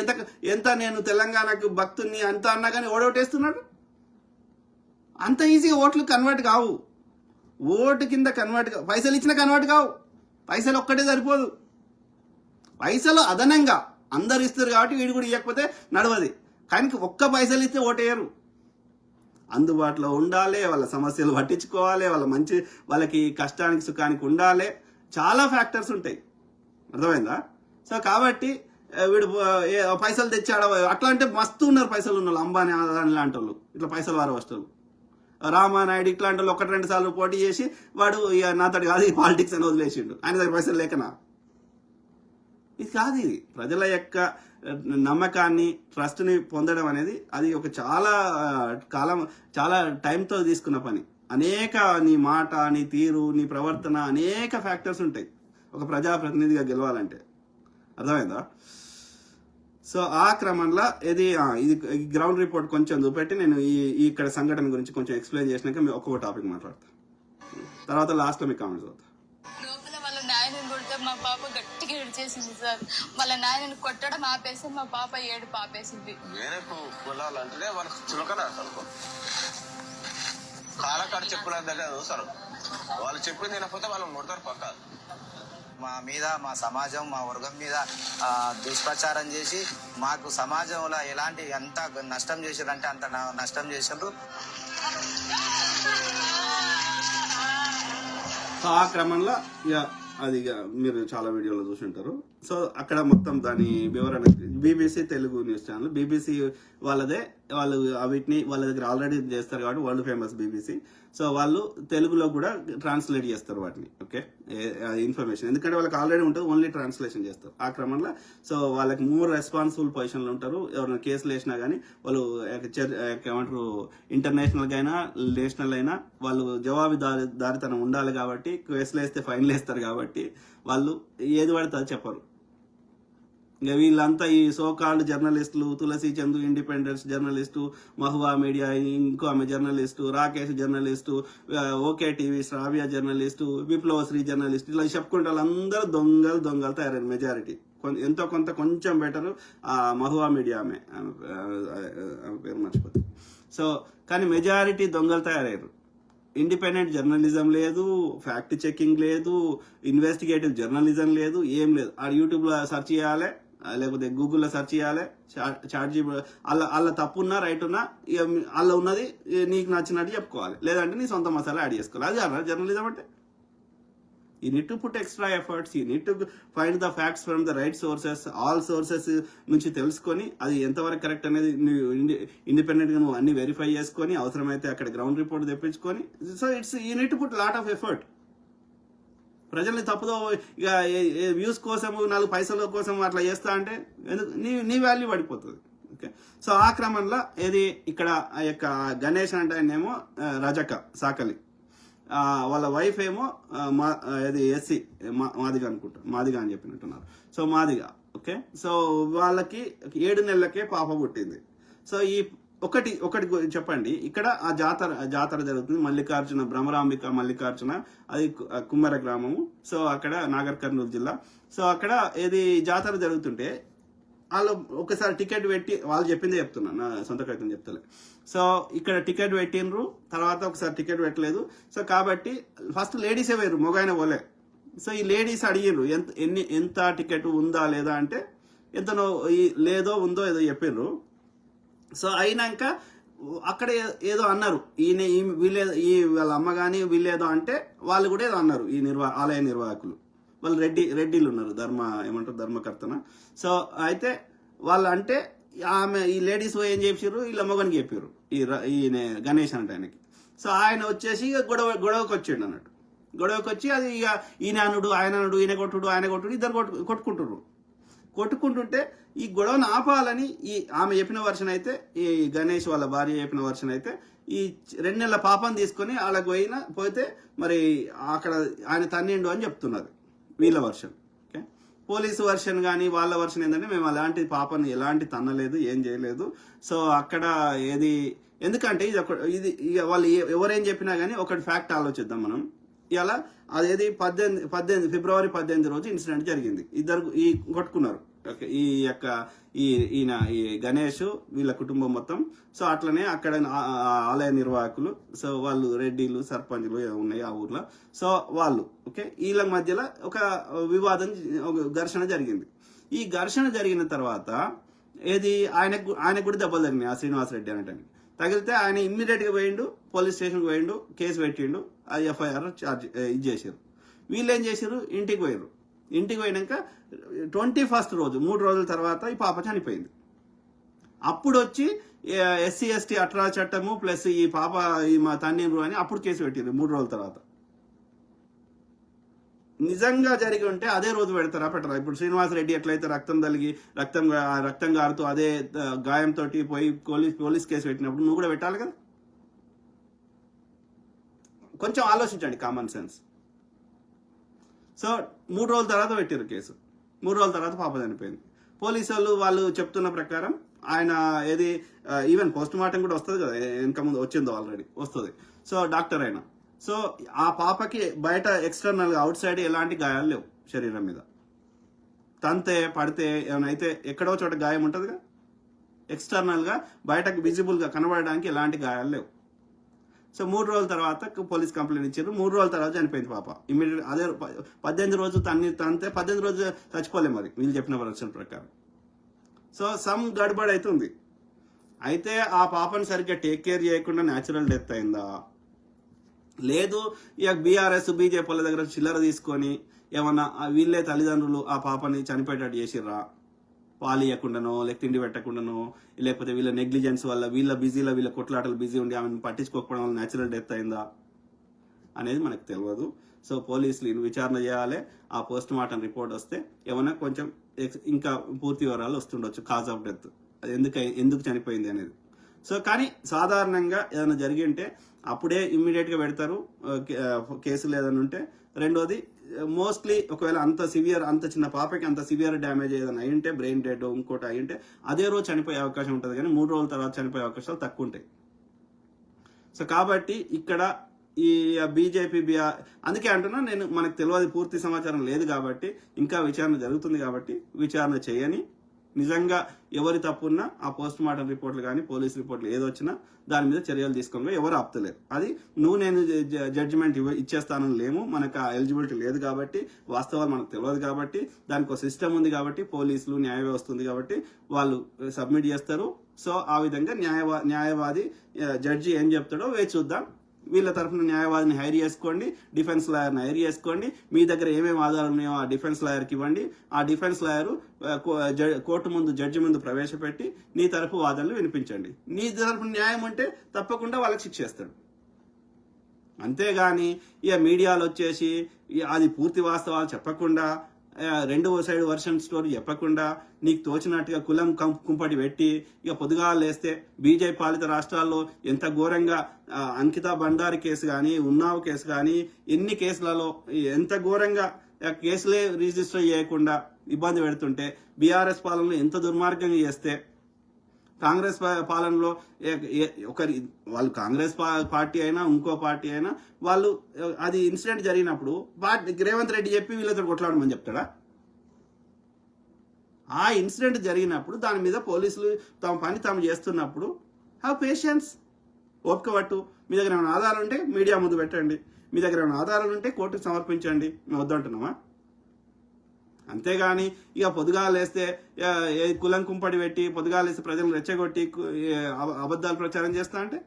ఎంత నేను తెలంగాణకు భక్తుని అంత అన్నా కానీ ఓడోటేస్తున్నాడు. అంత ఈజీగా ఓట్లు కన్వర్ట్ కావు. ఓటు కింద కన్వర్ట్ కావు. పైసలు ఇచ్చిన కన్వర్ట్ కావు. పైసలు ఒక్కటే సరిపోదు. పైసలు అదనంగా అందరు ఇస్తారు కాబట్టి వీడు కూడా ఇవ్వకపోతే నడవది. కానీ ఒక్క పైసలు ఇస్తే ఓటేయరు. అందుబాటులో ఉండాలి, వాళ్ళ సమస్యలు పట్టించుకోవాలి, వాళ్ళకి కష్టానికి సుఖానికి ఉండాలి. చాలా ఫ్యాక్టర్స్ ఉంటాయి, అర్థమైందా? సో కాబట్టి వీడు పైసలు తెచ్చాడు అట్లా అంటే మస్తు ఉన్నారు పైసలు ఉన్న వాళ్ళు, అంబానీ అదాని లాంటి వాళ్ళు, ఇట్లా పైసలు వారు వస్తారు. రామానాయుడు ఇట్లాంటి వాళ్ళు 1-2 సార్లు పోటీ చేసి వాడు నాతోటి కాదు ఈ పాలిటిక్స్ అని వదిలేసిండు. ఆయన దగ్గర పైసలు లేకనా? ఇది కాదు. ఇది ప్రజల యొక్క నమ్మకాన్ని, ట్రస్ట్ని పొందడం అనేది అది ఒక చాలా టైంతో తీసుకున్న పని. నీ మాట, నీ తీరు, నీ ప్రవర్తన, అనేక ఫ్యాక్టర్స్ ఉంటాయి ఒక ప్రజాప్రతినిధిగా గెలవాలంటే, అర్థమైందా? సో ఆ క్రమంలో ఇది గ్రౌండ్ రిపోర్ట్ కొంచెం చూపెట్టి నేను ఇక్కడ సంఘటన గురించి కొంచెం ఎక్స్ప్లెయిన్ చేసినాక ఒక్కొక్క టాపిక్ మాట్లాడతా. తర్వాత లాస్ట్లో మీకు కామెంట్స్ అవుతా. నాయనని కొడితే మా పాప గట్టిగా ఏడ్చేసింది సార్. వాళ్ళ నాయనని కొట్టడం ఆపేసి మా పాప ఏడుపు ఆపేసింది. వేరే కులాలంటేనే వాళ్ళకి చులకన అసలు. కాలకాడ చెప్పుల దగ్గర సార్ వాళ్ళు చెప్పింది తినకపోతే వాళ్ళని కొడతారు పక్క. మా మీద, మా సమాజం, మా వర్గం మీద దుష్ప్రచారం చేసి మాకు సమాజంలో ఎంత నష్టం చేశారంటే అంత నష్టం చేశారు. ఆ క్రమంలో అది మీరు చాలా వీడియోలో చూసి ఉంటారు. సో అక్కడ మొత్తం దాని వివరణ BBC Telugu news channel, BBC వాళ్ళదే, వాళ్ళు వీటిని వాళ్ళ దగ్గర ఆల్రెడీ చేస్తారు కాబట్టి వరల్డ్ ఫేమస్ బీబీసీ. సో వాళ్ళు తెలుగులో కూడా ట్రాన్స్లేట్ చేస్తారు వాటిని. ఓకే, ఇన్ఫర్మేషన్ ఎందుకంటే వాళ్ళకి ఆల్రెడీ ఉంటుంది, ఓన్లీ ట్రాన్స్లేషన్ చేస్తారు. ఆ క్రమంలో సో వాళ్ళకి మోర్ రెస్పాన్సిబుల్ పొజిషన్లో ఉంటారు. ఎవరైనా కేసులు వేసినా కానీ వాళ్ళు ఏమంటారు, ఇంటర్నేషనల్గా అయినా నేషనల్ అయినా వాళ్ళు జవాబుదారితనం ఉండాలి కాబట్టి, కేసులు వేస్తే ఫైన్లు వేస్తారు కాబట్టి వాళ్ళు ఏది పడితే అది చెప్పరు. ఇంకా వీళ్ళంతా ఈ సోకాల్డ్ జర్నలిస్టులు, Tulasi Chandu independence journalist, Mahua media ఇంకో ఆమె journalist, Rakesh journalist, okay TV Sravya journalist, Viplavasri journalist, ఇలా చెప్పుకుంటే వాళ్ళందరూ దొంగలు తయారైన మెజారిటీ. ఎంతో కొంత కొంచెం బెటరు ఆ మహువా మీడియా ఆమె పేరు మర్చిపోతుంది. సో కానీ మెజారిటీ దొంగలు తయారయ్యారు. ఇండిపెండెంట్ జర్నలిజం లేదు, ఫ్యాక్ట్ చెకింగ్ లేదు, ఇన్వెస్టిగేటివ్ జర్నలిజం లేదు, ఏం లేదు. ఆ యూట్యూబ్లో సెర్చ్ చేయాలి, లేకపోతే గూగుల్లో సెర్చ్ చేయాలి, చాట్ జీపీ అలా తప్పు ఉన్నా రైట్ ఉన్నా ఇక అలా ఉన్నది నీకు నచ్చినట్టు చెప్పుకోవాలి, లేదంటే నీ సొంత మసాలా యాడ్ చేసుకోవాలి. అది అలా జర్నలిజం అంటే. You need to put extra efforts. You need to find the facts from the right sources. All sources నుంచి తెలుసుకొని అది ఎంతవరకు కరెక్ట్ అనేది ఇండిపెండెంట్ గా నువ్వు అన్ని వెరిఫై చేసుకొని అవసరమైతే అక్కడ గ్రౌండ్ రిపోర్ట్ తెప్పించుకొని. So it's you need to put lot of effort. ప్రజల్ని తప్పుదో ఇక వ్యూస్ కోసం 4 పైసల కోసం అట్లా చేస్తా అంటే నీ వాల్యూ పడిపోతుంది. ఓకే, సో ఆ క్రమంలో ఏది ఇక్కడ ఆ యొక్క గణేష్ అంటే ఆయనేమో రజక సాకలి, వాళ్ళ వైఫ్ ఏమో ఇది ఎస్సీ మాదిగా అనుకుంటా, మాదిగా అని చెప్పినట్టున్నారు. సో మాదిగా. ఓకే, సో వాళ్ళకి 7 నెలలకే పాప పుట్టింది. సో ఈ ఒకటి చెప్పండి, ఇక్కడ ఆ జాతర జరుగుతుంది. మల్లికార్జున భ్రమరాంబిక మల్లికార్జున, అది కుమ్మర గ్రామము. సో అక్కడ నాగర్ కర్నూలు జిల్లా. సో అక్కడ ఏది జాతర జరుగుతుంటే వాళ్ళు ఒకసారి టికెట్ పెట్టి, వాళ్ళు చెప్పిందే చెప్తున్నా, నా సొంత కవితం చెప్తలే. సో ఇక్కడ టికెట్ పెట్టినరు, తర్వాత ఒకసారి టికెట్ పెట్టలేదు. సో కాబట్టి ఫస్ట్ లేడీసే వేరు, మొగైన పోలే. సో ఈ లేడీస్ అడిగిర్రు ఎంత టికెట్ ఉందా లేదా అంటే ఎంతనో లేదో ఉందో ఏదో చెప్పిర్రు. సో అయినాక అక్కడ ఏదో అన్నారు, వీళ్ళే వాళ్ళ అమ్మ కానీ వీళ్ళేదో అంటే వాళ్ళు కూడా ఏదో అన్నారు. ఈ ఆలయ నిర్వాహకులు వాళ్ళు రెడ్డిలు ఉన్నారు, ధర్మకర్తన. సో అయితే వాళ్ళు అంటే ఆమె ఈ లేడీస్ ఏం చెప్పారు, వీళ్ళ మగనికి చెప్పారు ఈయన గణేష్ అంటే ఆయనకి. సో ఆయన వచ్చేసి గొడవకి వచ్చాడు అన్నట్టు. గొడవకి వచ్చి అది ఇక ఈయన అనుడు ఆయన అనుడు, ఈయన కొట్టుడు ఇద్దరు కొట్టుకుంటుంటే ఈ గొడవను ఆపాలని ఆమె చెప్పిన వర్షన్ అయితే, ఈ గణేష్ వాళ్ళ భార్య చెప్పిన వర్షన్ అయితే, ఈ 2 నెలల పాపం తీసుకొని వాళ్ళకి పోతే మరి అక్కడ ఆయన తన్నిండు అని చెప్తున్నారు వీళ్ళ వర్షన్. ఓకే, పోలీసు వర్షన్ కానీ వాళ్ళ వర్షన్ ఏంటంటే మేము అలాంటి పాపని ఎలాంటి తన్నలేదు, ఏం చేయలేదు. సో అక్కడ ఏది ఎందుకంటే ఇది వాళ్ళు ఎవరేం చెప్పినా కానీ ఒకటి ఫ్యాక్ట్ ఆలోచిద్దాం మనం. ఇలా అదేది 18 ఫిబ్రవరి 18 రోజు ఇన్సిడెంట్ జరిగింది. ఇద్దరు కొట్టుకున్నారు. ఓకే, ఈయన ఈ గణేష్ వీళ్ళ కుటుంబం మొత్తం. సో అట్లనే అక్కడ ఆలయ నిర్వాహకులు, సో వాళ్ళు రెడ్డిలు సర్పంచ్లు ఉన్నాయి ఆ ఊర్లో. సో వాళ్ళు ఓకే, వీళ్ళ మధ్యలో ఒక వివాదం, ఒక ఘర్షణ జరిగింది. ఈ ఘర్షణ జరిగిన తర్వాత ఏది ఆయనకు కూడా దెబ్బలు జరిగినాయి. ఆ శ్రీనివాసరెడ్డి అనేటానికి తగిలితే ఆయన ఇమ్మీడియట్ గా పోయిండు, పోలీస్ స్టేషన్కి పోయిండు, కేసు పెట్టిండు, ఆ ఎఫ్ఐఆర్ ఇది చేశారు. వీళ్ళు ఏం చేశారు, ఇంటికి పోయారు. ఇంటికి పోయినాక 21st రోజు 3 రోజుల తర్వాత ఈ పాప చనిపోయింది. అప్పుడు వచ్చి SC/ST అట్రా చట్టము ప్లస్ ఈ పాప మా తండ్రి అని అప్పుడు కేసు పెట్టింది 3 రోజుల తర్వాత. నిజంగా జరిగి ఉంటే అదే రోజు పెట్టరా? ఇప్పుడు శ్రీనివాసరెడ్డి ఎట్లయితే రక్తం గారుతూ అదే గాయంతో పోయి పోలీస్ కేసు పెట్టినప్పుడు నువ్వు కూడా పెట్టాలి కదా. కొంచెం ఆలోచించండి, కామన్ సెన్స్. సో 3 రోజుల తర్వాత పెట్టారు కేసు. 3 రోజుల తర్వాత పాప చనిపోయింది. పోలీసు వాళ్ళు చెప్తున్న ప్రకారం ఆయన ఏది ఈవెన్ పోస్ట్ మార్టం కూడా వస్తుంది కదా, వెనక ముందు వచ్చిందో ఆల్రెడీ వస్తుంది. సో డాక్టర్ అయినా, సో ఆ పాపకి బయట ఎక్స్టర్నల్ గా అవుట్ సైడ్ ఎలాంటి గాయాలు లేవు శరీరం మీద. తంతే పడితే ఏమైనా అయితే ఎక్కడో చోట గాయం ఉంటుందిగా, ఎక్స్టర్నల్ గా బయటకు విజిబుల్ గా కనబడడానికి ఎలాంటి గాయాలు లేవు. సో 3 రోజుల తర్వాత పోలీస్ కంప్లైంట్ ఇచ్చారు. 3 రోజుల తర్వాత చనిపోయింది పాప. ఇమీడియట్ అదే 18 రోజు తంతే 18 రోజు చచ్చిపోలే మరి వీళ్ళు చెప్పిన వర్షన్ ప్రకారం. సో సమ్ గడబడ్ అవుతుంది. అయితే ఆ పాపని సరిగ్గా టేక్ కేర్ చేయకుండా న్యాచురల్ డెత్ అయిందా, లేదు ఇక బీఆర్ఎస్ బీజేపీ వాళ్ళ దగ్గర చిల్లర తీసుకొని ఏమన్నా వీళ్ళే తల్లిదండ్రులు ఆ పాపని చనిపోయేటట్టు చేసిర్రా, పాలు ఇవ్వకుండానో లేక తిండి పెట్టకుండానో, లేకపోతే వీళ్ళ నెగ్లిజెన్స్ వల్ల వీళ్ళ బిజీలో వీళ్ళ కొట్లాటలు బిజీ ఉండి ఆమెను పట్టించుకోకపోవడం వల్ల న్యాచురల్ డెత్ అయిందా అనేది మనకు తెలియదు. సో పోలీసులు విచారణ చేయాలి. ఆ పోస్ట్ మార్టం రిపోర్ట్ వస్తే ఏమైనా కొంచెం ఇంకా పూర్తి వివరాలు వస్తుండొచ్చు, కాజ్ ఆఫ్ డెత్ అది ఎందుకు చనిపోయింది అనేది. సో కానీ సాధారణంగా ఏదైనా జరిగి ఉంటే అప్పుడే ఇమ్మీడియట్ గా పెడతారు కేసులు ఏదైనా ఉంటే. రెండోది మోస్ట్లీ ఒకవేళ అంత చిన్న పాపకి అంత సివియర్ డ్యామేజ్ ఏదైనా అయ్యింటే, బ్రెయిన్ డెడ్ ఇంకోటి అయ్యింటే అదే రోజు చనిపోయే అవకాశం ఉంటుంది, కానీ 3 రోజుల తర్వాత చనిపోయే అవకాశాలు తక్కువ ఉంటాయి. సో కాబట్టి ఇక్కడ ఈ బీజేపీ అందుకే అంటున్నా నేను, మనకు తెలియదు, పూర్తి సమాచారం లేదు కాబట్టి, ఇంకా విచారణ జరుగుతుంది కాబట్టి విచారణ చేయని నిజంగా ఎవరి తప్పున్నా ఆ పోస్ట్ మార్టం రిపోర్ట్లు కానీ పోలీస్ రిపోర్ట్లు ఏదొచ్చినా దాని మీద చర్యలు తీసుకోగా ఎవరు ఆపుతలేరు. అది నేను జడ్జిమెంట్ ఇచ్చేస్తానని లేము, మనకు ఆ ఎలిజిబిలిటీ లేదు కాబట్టి, వాస్తవాలు మనకు తెలియదు కాబట్టి, దానికి ఒక సిస్టమ్ ఉంది కాబట్టి, పోలీసులు న్యాయ వ్యవస్థ ఉంది కాబట్టి వాళ్ళు సబ్మిట్ చేస్తారు. సో ఆ విధంగా న్యాయవాది జడ్జి ఏం చెప్తాడో వేచి చూద్దాం. వీళ్ళ తరఫున న్యాయవాదిని హైర్ చేసుకోండి, డిఫెన్స్ లాయర్ని హైర్ చేసుకోండి. మీ దగ్గర ఏమేమి ఆధారాలు ఉన్నాయో ఆ డిఫెన్స్ లాయర్కి ఇవ్వండి. ఆ డిఫెన్స్ లాయరు కోర్టు ముందు జడ్జి ముందు ప్రవేశపెట్టి నీ తరఫు వాదనలు వినిపించండి. నీ తరఫున న్యాయం అంటే తప్పకుండా వాళ్ళకి శిక్ష చేస్తాడు. అంతేగాని ఇక మీడియాలో వచ్చేసి అది పూర్తి వాస్తవాలు చెప్పకుండా, రెండవ సైడ్ వర్షన్ స్టోరీ చెప్పకుండా, నీకు తోచినట్టుగా కులం కుంపటి పెట్టి ఇక పొద్దుగా లేస్తే బీజేపీ పాలిత రాష్ట్రాల్లో ఎంత ఘోరంగా అంకితా బండారి కేసు కానీ, ఉన్నావ్ కేసు కానీ, ఎన్ని కేసులలో ఎంత ఘోరంగా కేసులే రిజిస్టర్ చేయకుండా ఇబ్బంది పెడుతుంటే, బీఆర్ఎస్ పాలనలో ఎంత దుర్మార్గంగా చేస్తే, కాంగ్రెస్ పాలనలో వాళ్ళు కాంగ్రెస్ పార్టీ అయినా ఇంకో పార్టీ అయినా వాళ్ళు అది ఇన్సిడెంట్ జరిగినప్పుడు రేవంత్ రెడ్డి చెప్పి వీళ్ళతో కొట్లాడమని చెప్తాడా? ఆ ఇన్సిడెంట్ జరిగినప్పుడు దాని మీద పోలీసులు తమ పని తాము చేస్తున్నప్పుడు హ్యావ్ పేషెన్స్, ఓపిక పట్టు. మీ దగ్గర ఏమైనా ఆధారాలు ఉంటే మీడియా ముందు పెట్టండి, మీ దగ్గర ఏమైనా ఆధారాలు ఉంటే కోర్టుకు సమర్పించండి. మేము వద్దంటున్నామా? అంతేగాని ఇక పొద్దుగాలు వేస్తే కులం కుంపడి పెట్టి పొద్దుగాలు వేస్తే ప్రజలను రెచ్చగొట్టి అబద్ధాలు ప్రచారం చేస్తా అంటే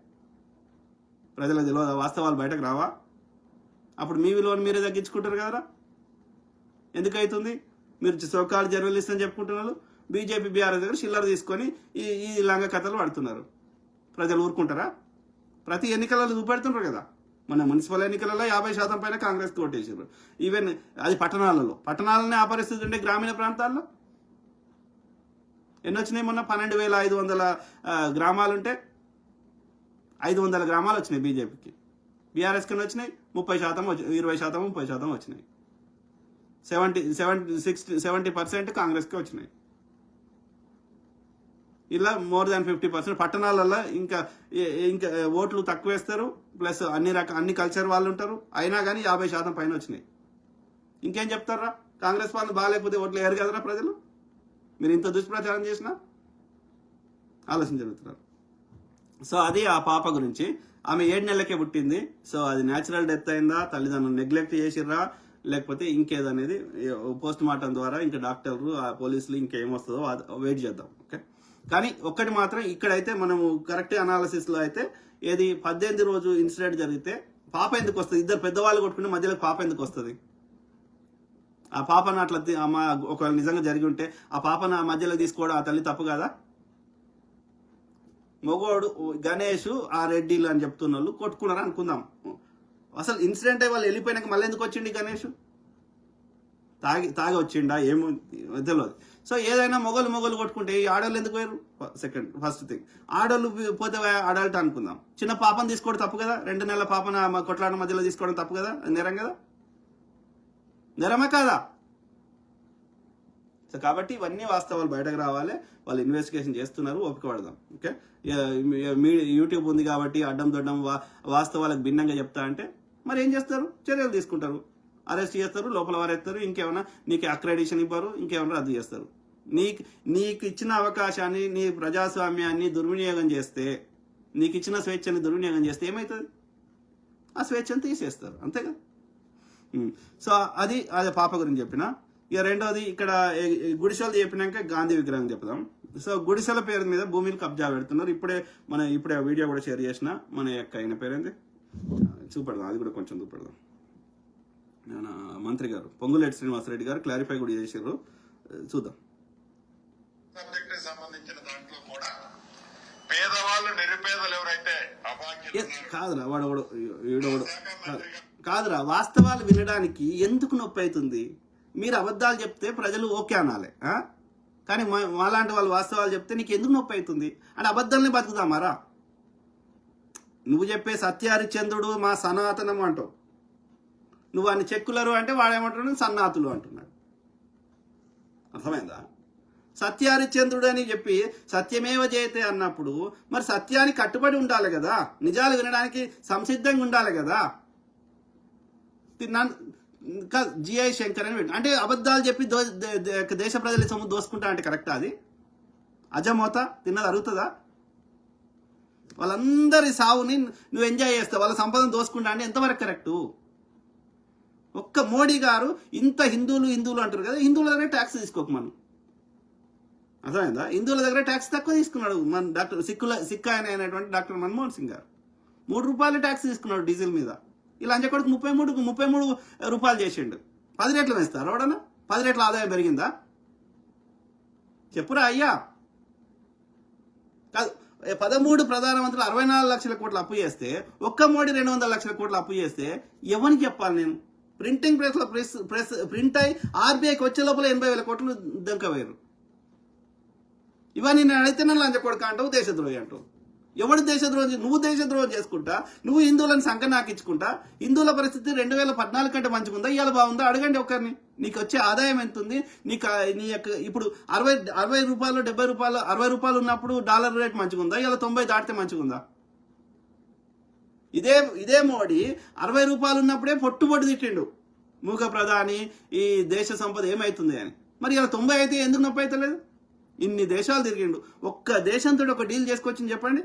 ప్రజలకు తెలియదు, వాస్తవాలు బయటకు రావా? అప్పుడు మీ విలువను మీరే తగ్గించుకుంటారు కదరా. ఎందుకైతుంది? మీరు సోకాలు జర్నలిస్ట్ అని చెప్పుకుంటున్నారు, బీజేపీ బీఆర్ఎస్ దగ్గర చిల్లర తీసుకొని ఈ లంగ కథలు పడుతున్నారు. ప్రజలు ఊరుకుంటారా? ప్రతి ఎన్నికలలో చూపెడుతుంటారు కదా. మన మున్సిపల్ ఎన్నికలలో 50% పైన కాంగ్రెస్ ఓటేసారు. ఈవెన్ అది పట్టణాలనే ఆ పరిస్థితి ఉండే. గ్రామీణ ప్రాంతాల్లో ఎన్ని వచ్చినాయి? మొన్న 12,500 గ్రామాలుంటే 500 గ్రామాలు వచ్చినాయి బీజేపీకి. బీఆర్ఎస్కి వచ్చినాయి 30%, 20%, 30% వచ్చినాయి. 70% కాంగ్రెస్కి వచ్చినాయి. ఇలా మోర్ దాన్ 50% పట్టణాలలో ఇంకా ఓట్లు తక్కువ వేస్తారు. ప్లస్ అన్ని కల్చర్ వాళ్ళు ఉంటారు. అయినా కానీ 50% పైన వచ్చినాయి. ఇంకేం చెప్తారా? కాంగ్రెస్ వాళ్ళు బాగాలేకపోతే ఓట్లు వేయరు కదరా ప్రజలు. మీరు ఇంత దుష్ప్రచారం చేసినా ఆలోచించగలుగుతున్నారు. సో అది ఆ పాప గురించి. ఆమె 7 నెలలకే పుట్టింది. సో అది న్యాచురల్ డెత్ అయిందా, తల్లిదండ్రులు నెగ్లెక్ట్ చేసిర్రా, లేకపోతే ఇంకేదనేది పోస్ట్ మార్టం ద్వారా ఇంకా డాక్టర్లు ఆ పోలీసులు ఇంకేమొస్తుందో వెయిట్ చేద్దాం. ఓకే, కానీ ఒక్కటి మాత్రం ఇక్కడైతే మనము కరెక్ట్ అనాలిసిస్లో అయితే ఏది 18 రోజు ఇన్సిడెంట్ జరిగితే పాప ఎందుకు వస్తుంది? ఇద్దరు పెద్దవాళ్ళు కొట్టుకుంటే మధ్యలో పాప ఎందుకు వస్తుంది? ఆ పాపను అట్లా ఒకవేళ నిజంగా జరిగి ఉంటే ఆ పాపను ఆ మధ్యలో తీసుకోవడం ఆ తల్లి తప్పు కదా? మొగోడు గణేష్ ఆ రెడ్డిలు అని చెప్తున్న వాళ్ళు కొట్టుకున్నారు అనుకుందాం. అసలు ఇన్సిడెంట్ అయ్యి వాళ్ళు వెళ్ళిపోయినాక మళ్ళీ ఎందుకు వచ్చిండి గణేష్? తాగి వచ్చిండా ఏమో తెలియదు. సో ఏదైనా మొగలు కొట్టుకుంటే ఈ ఆడవాళ్ళు ఎందుకు పోయారు? ఫస్ట్ థింగ్, ఆడవాళ్ళు పోతే అడల్ట్ అనుకుందాం. చిన్న పాపను తీసుకోవడం తప్పు కదా? 2 నెలల పాపను కొట్లాడ మధ్యలో తీసుకోవడం తప్పు కదా? నేరం కదా? నేరమా కాదా? సో కాబట్టి ఇవన్నీ వాస్తవాలు బయటకు రావాలి. వాళ్ళు ఇన్వెస్టిగేషన్ చేస్తున్నారు, ఓపిక పడదాం. ఓకే, యూట్యూబ్ ఉంది కాబట్టి అడ్డం దొడ్డం వాస్తవాలకు భిన్నంగా చెప్తా అంటే మరి ఏం చేస్తారు? చర్యలు తీసుకుంటారు, అరెస్ట్ చేస్తారు, లోపల వారేస్తారు, ఇంకేమైనా నీకు అక్రెడిషన్ ఇవ్వరు, ఇంకేమైనా రద్దు చేస్తారు. నీకు ఇచ్చిన అవకాశాన్ని, నీ ప్రజాస్వామ్యాన్ని దుర్వినియోగం చేస్తే, నీకు ఇచ్చిన స్వేచ్ఛని దుర్వినియోగం చేస్తే ఏమవుతుంది? ఆ స్వేచ్ఛను తీసేస్తారు, అంతేగా. సో అది పాప గురించి చెప్పిన. ఇక రెండోది ఇక్కడ గుడిసెలు చెప్పినాక గాంధీ విగ్రహం చెప్దాం. సో గుడిసెల పేరు మీద భూమిని కబ్జా పెడుతున్నారు. ఇప్పుడే ఆ వీడియో కూడా షేర్ చేసిన. మన యొక్క ఆయన పేరేంది చూపెడదాం, అది కూడా కొంచెం చూపెడదాం. మంత్రి గారు పొంగులేటి శ్రీనివాసరెడ్డి గారు క్లారిఫై కూడా చేసారు, చూద్దాం. సబ్జెక్ట్ సంబంధించిన దాంట్లో కూడా పేదవాళ్ళు నిరుపేదలు ఎవరైతే కాదురా కాదురా వాస్తవాలు వినడానికి ఎందుకు నొప్పి అవుతుంది? మీరు అబద్ధాలు చెప్తే ప్రజలు ఓకే అనాలి, కానీ మాలాంటి వాళ్ళు వాస్తవాలు చెప్తే నీకు ఎందుకు నొప్పి అవుతుంది? అంటే అబద్ధాలని బతుకుతామారా? నువ్వు చెప్పే సత్యహరిచంద్రుడు మా సనాతనం అంటావు, నువ్వు అన్ని చెక్కులరు అంటే వాడేమంటాడు సన్నాతులు అంటున్నాడు. అర్థమైందా? సత్యహరిచంద్రుడు అని చెప్పి సత్యమేవ జయతే అన్నప్పుడు మరి సత్యానికి కట్టుబడి ఉండాలి కదా, నిజాలు వినడానికి సంసిద్ధంగా ఉండాలి కదా. జిఐ శంకర్ అని అంటే అబద్ధాలు చెప్పి దేశ ప్రజల సొమ్ము దోసుకుంటా అంటే కరెక్టా? అది అజమోత తిన్నది అరుగుతుందా? వాళ్ళందరి సావుని నువ్వు ఎంజాయ్ చేస్తావు, వాళ్ళ సంపదను దోసుకుంటా అంటే ఎంతవరకు కరెక్టు? ఒక్క మోడీ గారు ఇంత హిందువులు అంటారు కదా, హిందువుల దగ్గర ట్యాక్స్ తీసుకోకు మనం, అర్థమైందా? హిందువుల దగ్గర ట్యాక్స్ తక్కువ తీసుకున్నాడు మన డాక్టర్ సిక్ అయినటువంటి డాక్టర్ మన్మోహన్ సింగ్ గారు. 3 రూపాయలు ట్యాక్స్ తీసుకున్నాడు డీజిల్ మీద. ఇలా అంచెకొడుకు 33 రూపాయలు చేసిండు. 10 రెట్లు వేస్తారు ఎవడన్నా? 10 రెట్ల ఆదాయం పెరిగిందా? చెప్పురా అయ్యా. కాదు, 13 ప్రధానమంత్రులు 64 లక్షల కోట్ల అప్పు చేస్తే, ఒక్క మోడీ 200 లక్షల కోట్ల అప్పు చేస్తే ఎవరికి చెప్పాలి నేను? ప్రింటింగ్ ప్రెస్ ప్రింట్ అయి ఆర్బీఐకి వచ్చే లోపల 80,000 కోట్లు దొంకవేరు. ఇవన్నీ నేను అడిగితే నన్ను లంచకొడుక అంటావు, దేశద్రోహి అంటావు. ఎవడు దేశద్రోహం? నువ్వు దేశద్రోహం చేసుకుంటా, నువ్వు హిందువులను సంఖ్య నాకించుకుంటా. హిందువుల పరిస్థితి 2014 కంటే మంచిగుందా, ఇవాళ బాగుందా? అడగండి ఒకరిని. నీకు వచ్చే ఆదాయం ఎంత ఉంది? నీ యొక్క ఇప్పుడు 60 రూపాయలు 70 రూపాయలు 60 రూపాయలు ఉన్నప్పుడు డాలర్ రేట్ మంచిగుందా, ఇవాళ 90 దాటితే మంచిగుందా? ఇదే మోడీ 60 రూపాయలు ఉన్నప్పుడే పొట్టు తిట్టిండు మూగ ప్రధాని, ఈ దేశ సంపద ఏమైతుంది అని. మరి ఇలా 90 అయితే ఎందుకు నొప్పి అవుతలేదు? ఇన్ని దేశాలు తిరిగిండు, ఒక్క దేశంతో ఒక డీల్ చేసుకొచ్చింది చెప్పండి.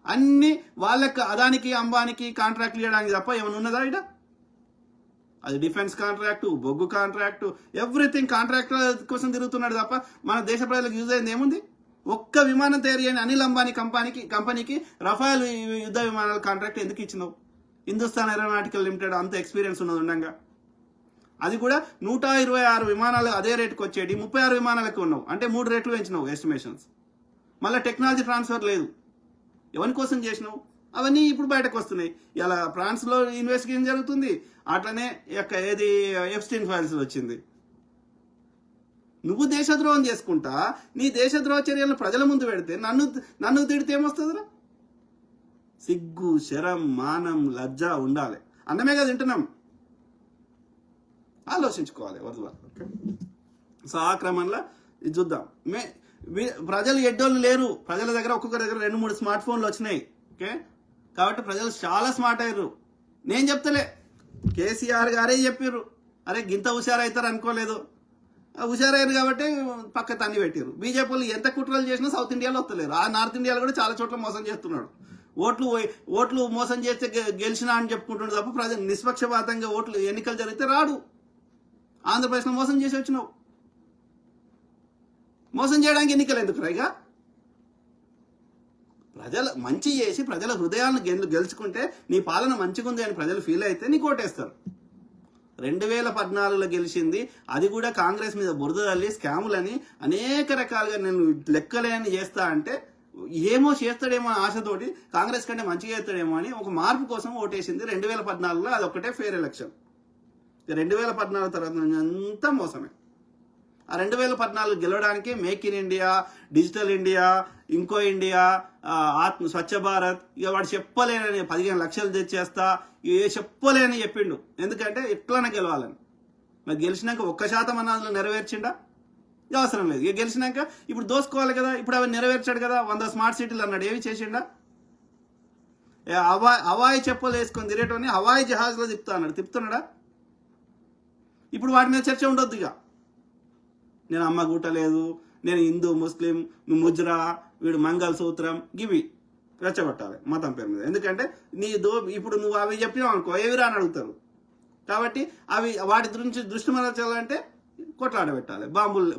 అన్ని వాళ్ళకి అదానికి అంబానికి కాంట్రాక్ట్లు ఇవ్వడానికి తప్ప ఏమైనా ఉన్నదా ఇట? అది డిఫెన్స్ కాంట్రాక్టు, బొగ్గు కాంట్రాక్టు, ఎవ్రీథింగ్ కాంట్రాక్ట్ కోసం తిరుగుతున్నాడు తప్ప మన దేశ ప్రజలకు యూజ్ అయింది ఏముంది? ఒక్క విమానం తయారీ అని అనిల్ అంబానీ కంపెనీకి రఫాయల్ యుద్ధ విమానాల కాంట్రాక్ట్ ఎందుకు ఇచ్చినావు? హిందుస్థాన్ ఏరోనాటికల్ లిమిటెడ్ అంత ఎక్స్పీరియన్స్ ఉన్నది ఉండగా, అది కూడా 126 విమానాలు అదే రేటుకి వచ్చేటి 36 విమానాలకు ఉన్నావు అంటే 3 రేట్లు పెంచినావు ఎస్టిమేషన్స్. మళ్ళీ టెక్నాలజీ ట్రాన్స్ఫర్ లేదు. ఎవరి కోసం చేసినావు? అవన్నీ ఇప్పుడు బయటకు వస్తున్నాయి. ఇలా ఫ్రాన్స్లో ఇన్వెస్టిగేషన్ జరుగుతుంది, అట్లనే ఏది ఎప్స్టీన్ ఫైల్స్ వచ్చింది. నువ్వు దేశద్రోహం చేసుకుంటా నీ దేశద్రోహ చర్యలను ప్రజల ముందు పెడితే నన్ను తిడితే ఏమొస్తుందిరా? సిగ్గు, శరం, మానం, లజ్జ ఉండాలి. అన్నమే కదా తింటున్నాం, ఆలోచించుకోవాలి వద్దు. సో ఆ క్రమంలో ఇది చూద్దాం. ప్రజలు ఎడ్డోళ్ళు లేరు, ప్రజల దగ్గర ఒక్కొక్కరి దగ్గర 2-3 స్మార్ట్ ఫోన్లు వచ్చినాయి. ఓకే, కాబట్టి ప్రజలు చాలా స్మార్ట్ అయ్యారు. నేను చెప్తలే, కేసీఆర్ గారే చెప్పారు. అరే గింత హుషారవుతారు అనుకోలేదు, హుషారయ్యారు కాబట్టి పక్క తన్ని పెట్టారు. బీజేపీ వాళ్ళు ఎంత కుట్రలు చేసినా సౌత్ ఇండియాలో వస్తలేరు, ఆ నార్త్ ఇండియాలో కూడా చాలా చోట్ల మోసం చేస్తున్నాడు. ఓట్లు మోసం చేస్తే గెలిచినా అని చెప్పుకుంటున్నాడు తప్ప ప్రజలు నిష్పక్షపాతంగా ఎన్నికలు జరిగితే రాడు. ఆంధ్రప్రదేశ్లో మోసం చేసి వచ్చినావు. మోసం చేయడానికి ఎన్నికలు ఎందుకు రైగా? ప్రజలు మంచి చేసి ప్రజల హృదయాలను గెలుచుకుంటే నీ పాలన మంచిగుంది అని ప్రజలు ఫీల్ అయితే నీకు ఓటేస్తారు. 2014లో గెలిచింది, అది కూడా కాంగ్రెస్ మీద బురద తల్లి స్కాములని అనేక రకాలుగా నేను లెక్కలేని చేస్తా అంటే ఏమో చేస్తాడేమో ఆశతోటి కాంగ్రెస్ కంటే మంచిగా చేస్తాడేమో అని ఒక మార్పు కోసం ఓటేసింది 2014లో. అది ఒక్కటే ఫెయిర్ ఎలక్షన్. 2014 తర్వాత అంతా మోసమే. ఆ 2014 గెలవడానికి make in India, digital India, ఇంకో ఇండియా, స్వచ్ఛ భారత్, ఇక వాడు చెప్పలేనని 15 లక్షలు తెచ్చేస్తా చెప్పలేని చెప్పిండు. ఎందుకంటే ఎట్లనే గెలవాలని. మరి గెలిచినాక 1% అన్న అందులో నెరవేర్చిండా? అవసరం లేదు. ఇక గెలిచినాక ఇప్పుడు దోసుకోవాలి కదా, ఇప్పుడు అవి నెరవేర్చాడు కదా. 100 స్మార్ట్ సిటీలు అన్నాడు, ఏవి చేసిండా? హవాయి చెప్పులు వేసుకొని తిరిగేటోని హవాయి జహాజ్లో తిప్పుతున్నాడా? ఇప్పుడు వాటి మీద చర్చ ఉండొద్దు. ఇక నేను అమ్మ గుట్టలేదు, నేను హిందూ, ముస్లిం, నువ్వు ముజ్రా, వీడు మంగళ సూత్రం, గివి రెచ్చగొట్టాలి మతం పేరు మీద. ఎందుకంటే ఇప్పుడు నువ్వు అవి చెప్పినావు అనుకో, ఏవిరా అని అడుగుతారు. కాబట్టి వాటి గురించి దృష్టి మరచాలంటే కొట్లాడ పెట్టాలి,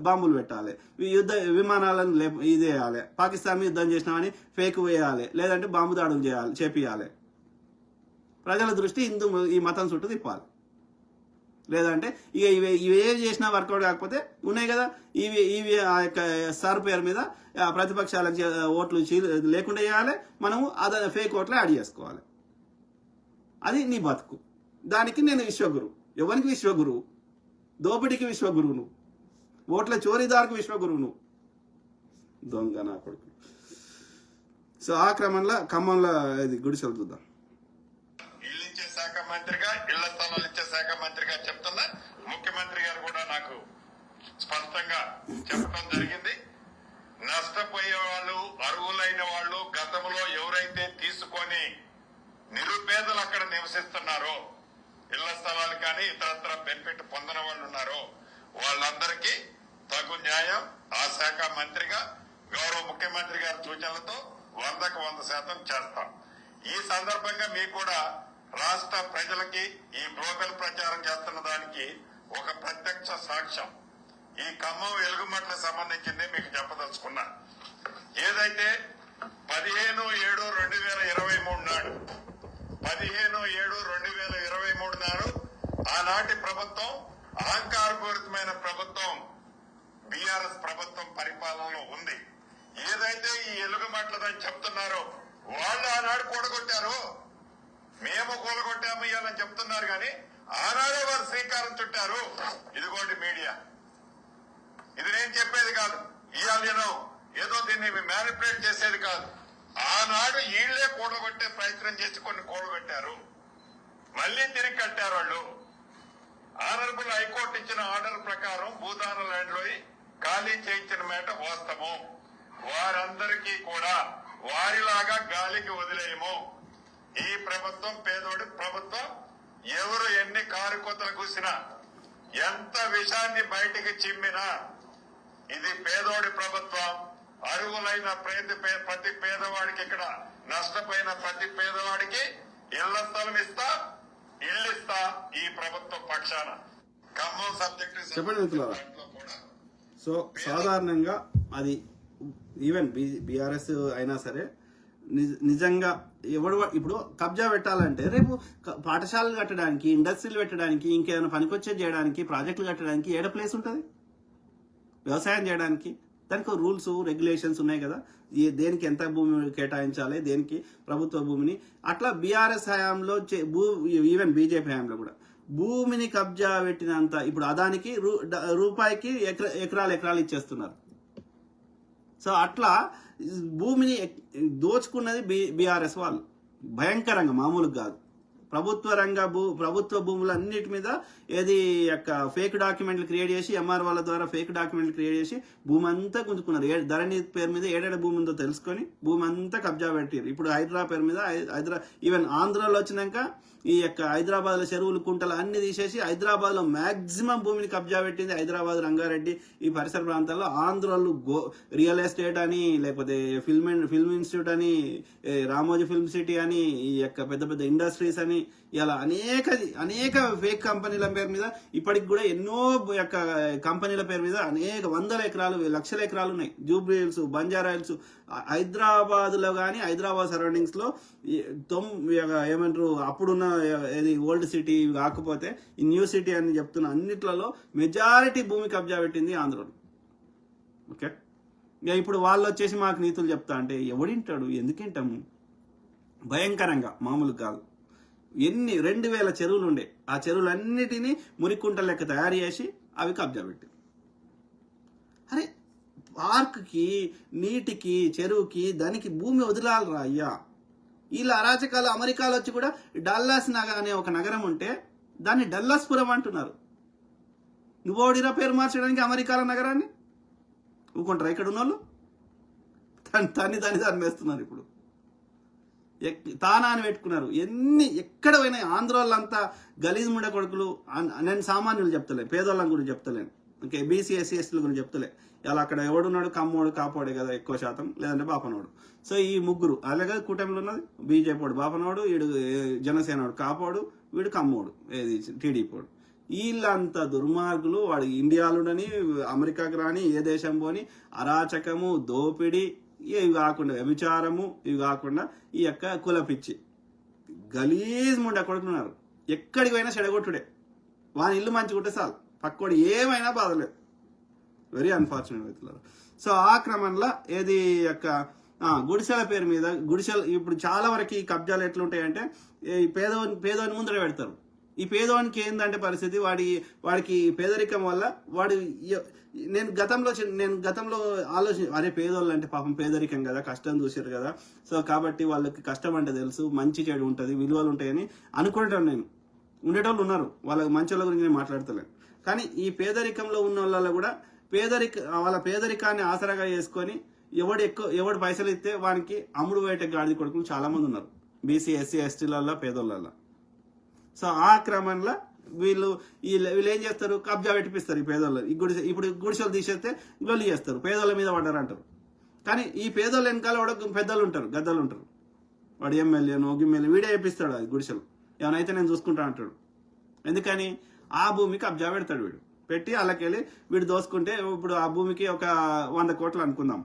బాంబులు పెట్టాలి, యుద్ధ విమానాలను ఇది వేయాలి, పాకిస్తాన్ యుద్ధం చేసినామని ఫేక్ వేయాలి, లేదంటే బాంబు దాడులు చేపియాలి. ప్రజల దృష్టి ఈ మతం చుట్టూ తిప్పాలి. లేదంటే ఇక ఇవేం చేసినా వర్కౌట్ కాకపోతే ఉన్నాయి కదా, ఇవి ఆ యొక్క సార్ పేరు మీద ప్రతిపక్షాలకు ఓట్లు లేకుండా చేయాలి, మనము అదే ఫేక్ ఓట్లు యాడ్ చేసుకోవాలి. అది నీ బతుకు. దానికి నేను విశ్వగురు. ఎవరికి విశ్వగురువు? దోపిడికి విశ్వగురువును, ఓట్ల చోరీదారుకు విశ్వగురువును, దొంగ నా కొడుకు. సో ఆ క్రమంలో ఖమ్మంలో ఇది గుడిసెలు చూద్దాం. ఇల్లు ఇచ్చే శాఖ మంత్రిగా, ఇళ్ల స్థలాలు ఇచ్చే శాఖ మంత్రిగా చెప్తున్నా. ముఖ్యమంత్రి గారు కూడా నాకు స్పష్టంగా చెప్పడం జరిగింది. నష్టపోయే వాళ్ళు, అర్హులైన వాళ్ళు, గతంలో ఎవరైతే తీసుకొని నిరుపేదలు అక్కడ నివసిస్తున్నారో, ఇళ్ల స్థలాలు కానీ ఇతరత్ర బెనిఫిట్ పొందిన వాళ్ళు ఉన్నారో వాళ్ళందరికీ తగు న్యాయం ఆ శాఖ మంత్రిగా గౌరవ ముఖ్యమంత్రి గారి సూచనలతో 100కు 100% చేస్తాం. ఈ సందర్భంగా మీకు కూడా రాష్ట్ర ప్రజలకి ఈ గ్లోబల్ ప్రచారం చేస్తున్న దానికి ఒక ప్రత్యక్ష సాక్ష్యం ఈ ఖమ్మం వెలుగుమట్లకు సంబంధించింది మీకు చెప్పదలుచుకున్నా. ఏదైతే 15/7/2023 నాడు 15/7/2023 నాడు ఆనాటి ప్రభుత్వం అహంకారపూరితమైన ప్రభుత్వం బీఆర్ఎస్ ప్రభుత్వం పరిపాలనలో ఉంది. ఏదైతే ఈ ఎలుగుమట్లదని చెప్తున్నారో వాళ్ళు ఆనాడు కూడగొట్టారు, మేము కూలగొట్టాము ఇవ్వాలని చెప్తున్నారు కానీ ఆనాడే వారు శ్రీకారం చుట్టారు. ఇదిగోండి మీడియా, ఇది నేను చెప్పేది కాదు, ఇవాళ ఏదో దీన్ని మ్యానిపులేట్ చేసేది కాదు. ఆనాడు వీళ్లే కూడగొట్టే ప్రయత్నం చేసి కొన్ని కూడగొట్టారు, మళ్లీ తిరిగి కట్టారు వాళ్ళు. ఆనరబుల్ హైకోర్టు ఇచ్చిన ఆర్డర్ ప్రకారం భూదాన ల్యాండ్ లో ఖాళీ చేయించిన మాట వాస్తవం. వారందరికీ కూడా వారిలాగా గాలికి వదిలేయము. ఈ ప్రభుత్వం పేదోడి ప్రభుత్వం. ఎవరు ఎన్ని కారుకొత్తలు కూసినా, ఎంత విషాన్ని బయటికి చిమ్మినా ఇది పేదోడి ప్రభుత్వం. అరువులైన ప్రతి పేదవాడికి, ఇక్కడ నష్టపోయిన ప్రతి పేదవాడికి ఇళ్ల స్థలం ఇస్తా, ఇల్లు ఇస్తా ఈ ప్రభుత్వ పక్షాన. ఖమ్మం సబ్జెక్టు చెప్పండి మిత్రులారా. సో సాధారణంగా అది ఈవెన్ బీఆర్ఎస్ అయినా సరే నిజంగా ఎవడు ఇప్పుడు కబ్జా పెట్టాలంటే రేపు పాఠశాలలు కట్టడానికి, ఇండస్ట్రీలు పెట్టడానికి, ఇంకేమైనా పనికొచ్చే చేయడానికి, ప్రాజెక్టులు కట్టడానికి ఏడ ప్లేస్ ఉంటుంది? వ్యవసాయం చేయడానికి దానికి రూల్స్ రెగ్యులేషన్స్ ఉన్నాయి కదా, దేనికి ఎంత భూమి కేటాయించాలి, దేనికి ప్రభుత్వ భూమిని. అట్లా బీఆర్ఎస్ హయాంలో ఈవెన్ బీజేపీ హయాంలో కూడా భూమిని కబ్జా పెట్టినంత ఇప్పుడు అదానికి రూపాయికి ఎకరాలు ఇచ్చేస్తున్నారు. సో అట్లా భూమిని దోచుకున్నది బీఆర్ఎస్ వాళ్ళు భయంకరంగా, మామూలుగా కాదు. ప్రభుత్వ భూములన్నిటి మీద ఏది యొక్క ఫేక్ డాక్యుమెంట్లు క్రియేట్ చేసి, ఎంఆర్ వాళ్ళ ద్వారా ఫేక్ డాక్యుమెంట్లు క్రియేట్ చేసి భూమి అంతా గుంజుకున్నారు. ధరణి పేరు మీద ఏడేడ భూమి ఉందో తెలుసుకొని భూమి అంతా కబ్జా పెట్టారు. ఇప్పుడు హైదరాబాద్ పేరు మీద ఈవెన్ ఆంధ్రాలో వచ్చినాక ఈ యొక్క హైదరాబాద్ లో చెరువులు, కుంటలు అన్ని తీసేసి హైదరాబాద్ లో మాక్సిమం భూమిని కబ్జా పెట్టింది హైదరాబాద్, రంగారెడ్డి ఈ పరిసర ప్రాంతాల్లో. ఆంధ్రాలో రియల్ ఎస్టేట్ అని, లేకపోతే ఫిల్మ్ ఇన్స్టిట్యూట్ అని, రామోజీ ఫిల్మ్ సిటీ అని, ఈ యొక్క పెద్ద పెద్ద ఇండస్ట్రీస్ అని, ఇలా అనేక ఫేక్ కంపెనీల పేరు మీద ఇప్పటికి కూడా ఎన్నో యొక్క కంపెనీల పేరు మీద అనేక వందల ఎకరాలు, లక్షల ఎకరాలు ఉన్నాయి. Jubilee hills, Banjara hills, Hyderabad లో కానీ హైదరాబాద్ సరౌండింగ్స్ లో ఏమంటారు అప్పుడున్న ఏది ఓల్డ్ సిటీ కాకపోతే ఈ న్యూ సిటీ అని చెప్తున్న అన్నిట్లలో మెజారిటీ భూమి కబ్జా పెట్టింది ఆంధ్రలో. ఓకే, ఇక ఇప్పుడు వాళ్ళు వచ్చేసి మాకు నీతులు చెప్తా అంటే ఎవడింటాడు? ఎందుకింటాము? భయంకరంగా, మామూలు కాదు. 2000 చెరువులు ఉండే, ఆ చెరువులన్నిటినీ మురికుంటల లెక్క తయారు చేసి అవి కబ్జా పెట్టి, అరే పార్క్కి, నీటికి, చెరువుకి దానికి భూమి వదిలాలరా అయ్యా. వీళ్ళ అరాచకాలు అమెరికాలో వచ్చి కూడా డల్లాస్ అనే ఒక నగరం ఉంటే దాన్ని డల్లాస్పురం అంటున్నారు. నువ్వోడిరా పేరు మార్చడానికి అమెరికాల నగరాన్ని? ఊకుంటారా ఇక్కడ ఉన్న వాళ్ళు? దాన్ని వేస్తున్నారు. ఇప్పుడు తానా అని పెట్టుకున్నారు. ఎక్కడ పోయినా ఆంధ్ర వాళ్ళంతా గలీజ్ ముండ కొడుకులు. నేను సామాన్యులు చెప్తలే, పేదోళ్ళ గురించి చెప్తలేను, ఓకే, బీసీ ఎస్సీ ఎస్టీల గురించి చెప్తలే. ఇలా అక్కడ ఎవడున్నాడు? కమ్మోడు కాపోడే కదా ఎక్కువ శాతం, లేదంటే బాపనోడు. సో ఈ ముగ్గురు అలాగే కూటమిలో ఉన్నది. బీజేపీ బాపనోడు, వీడు జనసేనోడు కాపోడు, వీడు కమ్మోడు ఏది టీడీపీడు. వీళ్ళంతా దుర్మార్గులు. వాడు ఇండియాలోని, అమెరికాకి రాని, ఏ దేశం పోని అరాచకము, దోపిడి, ఇవి కాకుండా వ్యభిచారము, ఇవి కాకుండా ఈ యొక్క కులపిచ్చి గలీజ్ ముండ కొడుకున్నారు. ఎక్కడికి పోయినా చెడగొట్టుడే. వాని ఇల్లు మంచిగా ఉంటే చాలు, పక్కోడు ఏమైనా బాధలేదు. వెరీ అన్ఫార్చునేట్ అవుతున్నారు. సో ఆ క్రమంలో ఏది యొక్క గుడిసెల పేరు మీద గుడిసెలు ఇప్పుడు చాలా వరకు ఈ కబ్జాలు ఎట్లుంటాయంటే ఈ పేదోని ముందర పెడతారు. ఈ పేదవానికి ఏందంటే పరిస్థితి, వాడికి పేదరికం వల్ల నేను గతంలో అరే పేదోళ్ళు అంటే పాపం పేదరికం కదా, కష్టం చూసారు కదా, సో కాబట్టి వాళ్ళకి కష్టం అంటే తెలుసు, మంచి చెడు ఉంటుంది, విలువలు ఉంటాయని అనుకుంటాను నేను. ఉండేటోళ్ళు ఉన్నారు, వాళ్ళకి మంచి వాళ్ళ గురించి నేను మాట్లాడతలేను. కానీ ఈ పేదరికంలో ఉన్న వాళ్ళ కూడా వాళ్ళ పేదరికాన్ని ఆసరాగా చేసుకొని ఎవడు పైసలు ఇస్తే వానికి అమ్ముడు బయట గాడిద కొడుకులు చాలా మంది ఉన్నారు బీసీ ఎస్సీ ఎస్టీలలో, పేదోళ్ళల్లో. సో ఆ క్రమంలో వీళ్ళు ఏం చేస్తారు, కబ్జా పెట్టిపిస్తారు ఈ పేదోళ్ళు. ఇప్పుడు గుడిసెలు తీసేస్తే గొల్లి చేస్తారు, పేదోళ్ళ మీద పడ్డారు అంటారు. కానీ ఈ పేదోళ్ళు వెనకాల కూడా పెద్దలు ఉంటారు, గద్దలు ఉంటారు. వాడు ఎమ్మెల్యేనో గిమ్మెల్యే వీడే వేపిస్తాడు అది గుడిసెలు, ఏమైనా నేను చూసుకుంటా అంటాడు. ఎందుకని ఆ భూమికి కబ్జా పెడతాడు వీడు, పెట్టి అలాకెళ్ళి వీడు దోసుకుంటే ఇప్పుడు ఆ భూమికి ఒక 100 కోట్లు అనుకుందాం,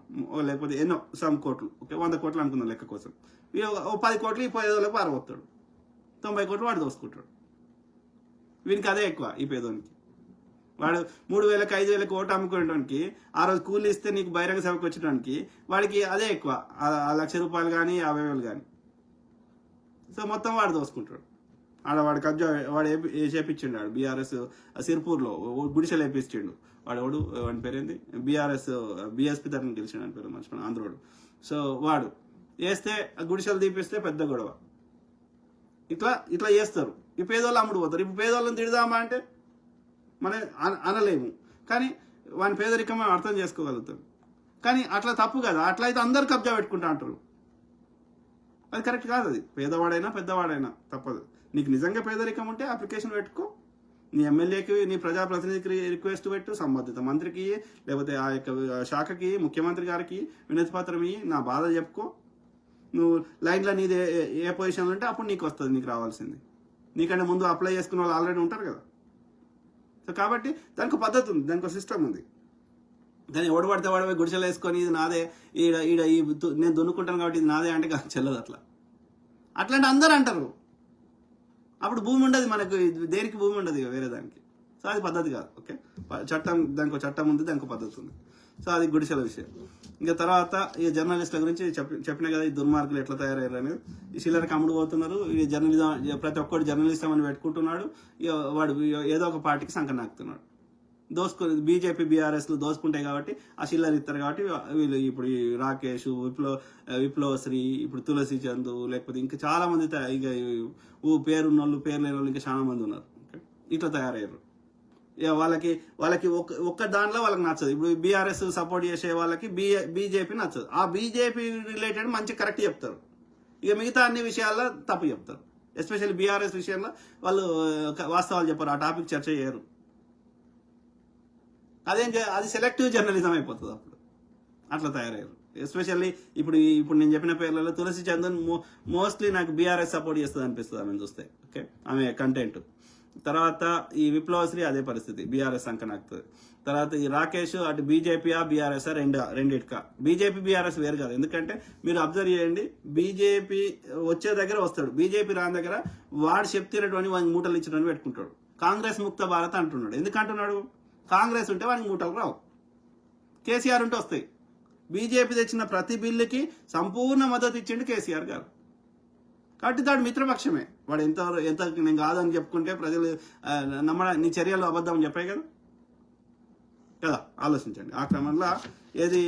లేకపోతే ఎన్నో సమ్ కోట్లు, ఓకే 100 కోట్లు అనుకుందాం లెక్క కోసం. 10 కోట్లు ఈ పేదోళ్ళకి పారబోతాడు, 90 కోట్లు వాడు దోసుకుంటాడు. వీనికి అదే ఎక్కువ ఈ పేదోనికి. వాడు 3,000 5,000 ఓటు అమ్ముకునేటానికి, ఆ రోజు కూలి ఇస్తే నీకు బహిరంగ సభకు వచ్చేటానికి వాడికి అదే ఎక్కువ, 1,00,000 రూపాయలు కానీ 50,000 కానీ. సో మొత్తం వాడు దోసుకుంటాడు. వాడు కబ్జా వాడు చేపించిండు. వాడు బీఆర్ఎస్ సిర్పూర్లో గుడిసెలు వేపించిండు. వాడు వాడి పేరేంది, బీఎస్పీ తరఫున గెలిచిండు అని పేరు మర్చిపోయాను, ఆంధ్రోడు. సో వాడు వేస్తే గుడిసెలు తీపిస్తే పెద్ద గొడవ. ఇట్లా చేస్తారు. ఈ పేదోళ్ళు అమ్ముడు పోతారు. ఇప్పుడు పేదోళ్ళని తిడదామా అంటే మనం అనలేము, కానీ వాని పేదరికం మనం అర్థం చేసుకోగలుగుతాం. కానీ అట్లా తప్పు కదా, అట్లా అయితే అందరు కబ్జా పెట్టుకుంటా అంటారు. అది కరెక్ట్ కాదు. అది పేదవాడైనా పెద్దవాడైనా తప్పదు. నీకు నిజంగా పేదరికం ఉంటే అప్లికేషన్ పెట్టుకో, నీ ఎమ్మెల్యేకి నీ ప్రజాప్రతినిధికి రిక్వెస్ట్ పెట్టు, సంబంధిత మంత్రికి లేకపోతే ఆ యొక్క శాఖకి ముఖ్యమంత్రి గారికి వినతి పత్రం ఇయ్యి, నా బాధ చెప్పుకో. నువ్వు లైన్లో నీది ఏ పొజిషన్లో ఉంటే అప్పుడు నీకు వస్తుంది, నీకు రావాల్సింది. నీకంటే ముందు అప్లై చేసుకున్న వాళ్ళు ఆల్రెడీ ఉంటారు కదా. సో కాబట్టి దానికి పద్ధతి ఉంది, దానికి సిస్టమ్ ఉంది. కానీ ఎవడు పడితే వాడు గుడిసెలు వేసుకొని ఇది నాదే, నేను దున్నుకుంటాను కాబట్టి ఇది నాదే అంటే చెల్లదు. అట్లాంటి అందరూ అంటారు. అప్పుడు భూమి ఉండదు మనకు, దేనికి భూమి ఉండదు వేరే దానికి. సో అది పద్ధతి కాదు. ఓకే, చట్టం దానికి చట్టం ఉంది, దానికి పద్ధతి ఉంది. సో అది గుడిసెల విషయం. ఇంకా తర్వాత ఈ జర్నలిస్టుల గురించి చెప్పినా కదా, ఈ దుర్మార్గులు ఎట్లా తయారయ్యారు అనేది. ఈ చిల్లరకి అమ్ముడు పోతున్నారు. ఈ జర్నలిజం ప్రతి ఒక్కటి జర్నలిస్టం అని పెట్టుకుంటున్నాడు. వాడు ఏదో ఒక పార్టీకి సంకన నాకుతున్నాడు. బీజేపీ బీఆర్ఎస్లు దోసుకుంటాయి కాబట్టి ఆ చిల్లర ఇస్తారు కాబట్టి వీళ్ళు ఇప్పుడు ఈ రాకేష్, విప్లవశ్రీ, ఇప్పుడు తులసి చందు, లేకపోతే ఇంకా చాలా మంది ఇక పేరున్న వాళ్ళు పేరు లేని వాళ్ళు ఇంకా చాలా మంది ఉన్నారు. ఇట్లా తయారయ్యారు. వాళ్ళకి ఒక్క దాంట్లో వాళ్ళకి నచ్చదు. ఇప్పుడు బీఆర్ఎస్ సపోర్ట్ చేసే వాళ్ళకి బీజేపీ నచ్చదు. ఆ బీజేపీ రిలేటెడ్ మంచి కరెక్ట్ చెప్తారు, ఇక మిగతా అన్ని విషయాల్లో తప్పు చెప్తారు. ఎస్పెషల్లీ బీఆర్ఎస్ విషయంలో వాళ్ళు వాస్తవాలు చెప్పారు, ఆ టాపిక్ చర్చ చేయరు. అది సెలెక్టివ్ జర్నలిజం అయిపోతుంది అప్పుడు. అట్లా తయారయ్యారు. ఎస్పెషల్లీ ఇప్పుడు నేను చెప్పిన పేర్లలో తులసి చందన్ మోస్ట్లీ నాకు బీఆర్ఎస్ సపోర్ట్ చేస్తుంది అనిపిస్తుంది ఆమెను చూస్తే. ఓకే, ఆమె కంటెంట్. తర్వాత ఈ విప్లవశ్రీ అదే పరిస్థితి, బీఆర్ఎస్ సంకనాకుతుంది. తర్వాత ఈ రాకేష్ అటు బీజేపీయా బీఆర్ఎస్ రెండిటికా. బీజేపీ బీఆర్ఎస్ వేరు కాదు. ఎందుకంటే మీరు అబ్జర్వ్ చేయండి, బీజేపీ వచ్చే దగ్గర వస్తాడు, బీజేపీ రాని దగ్గర వాడు చెప్తున్నటువంటి వాడికి మూటలు ఇచ్చినట్టు పెట్టుకుంటాడు. కాంగ్రెస్ ముక్త భారత్ అంటున్నాడు. ఎందుకంటున్నాడు? కాంగ్రెస్ ఉంటే వాడికి మూటలు రావు, కేసీఆర్ ఉంటే వస్తాయి. బీజేపీ తెచ్చిన ప్రతి బిల్లుకి సంపూర్ణ మద్దతు ఇచ్చిండు కేసీఆర్ గారు. కాబట్టి దాడు మిత్రపక్షమే. వాడు ఎంత నేను కాదని చెప్పుకుంటే ప్రజలు నీ చర్యలు అబద్ధం చెప్పాయి కదా. ఆలోచించండి. ఆ క్రమంలో ఏది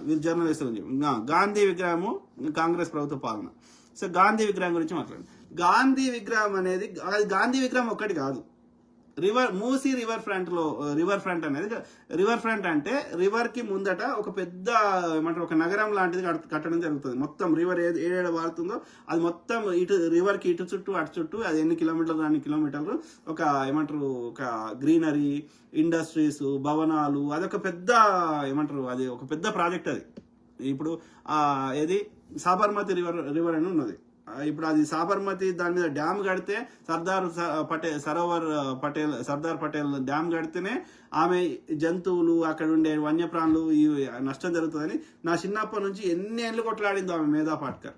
వీళ్ళు జర్నలిస్టులు గాంధీ విగ్రహము కాంగ్రెస్ ప్రభుత్వ పాలన. సో గాంధీ విగ్రహం గురించి మాట్లాడండి. గాంధీ విగ్రహం అనేది గాంధీ విగ్రహం ఒక్కటి కాదు. మూసీ రివర్ ఫ్రంట్ అనేది, రివర్ ఫ్రంట్ అంటే రివర్ కి ముందట ఒక పెద్ద ఏమంటారు ఒక నగరం లాంటిది కట్టడం జరుగుతుంది. మొత్తం రివర్ ఏడ వాడుతుందో అది మొత్తం ఇటు రివర్ కి ఇటు చుట్టూ అటు చుట్టూ అది ఎన్ని కిలోమీటర్లు ఒక ఏమంటారు ఒక గ్రీనరీ, ఇండస్ట్రీస్, భవనాలు, అదొక పెద్ద ఏమంటారు అది ఒక పెద్ద ప్రాజెక్ట్. అది ఇప్పుడు ఏది సాబర్మతి రివర్ అని ఉన్నది. ఇప్పుడు అది సాబర్మతి దాని మీద డ్యామ్ కడితే సర్దార్ పటేల్ డ్యామ్ కడితేనే ఆమె జంతువులు అక్కడ ఉండే వన్యప్రాణులు నష్టం జరుగుతుందని నా చిన్నప్పటి నుంచి ఎన్ని ఏళ్ళు కొట్లాడిందో ఆమె మేధా పాట్కర్.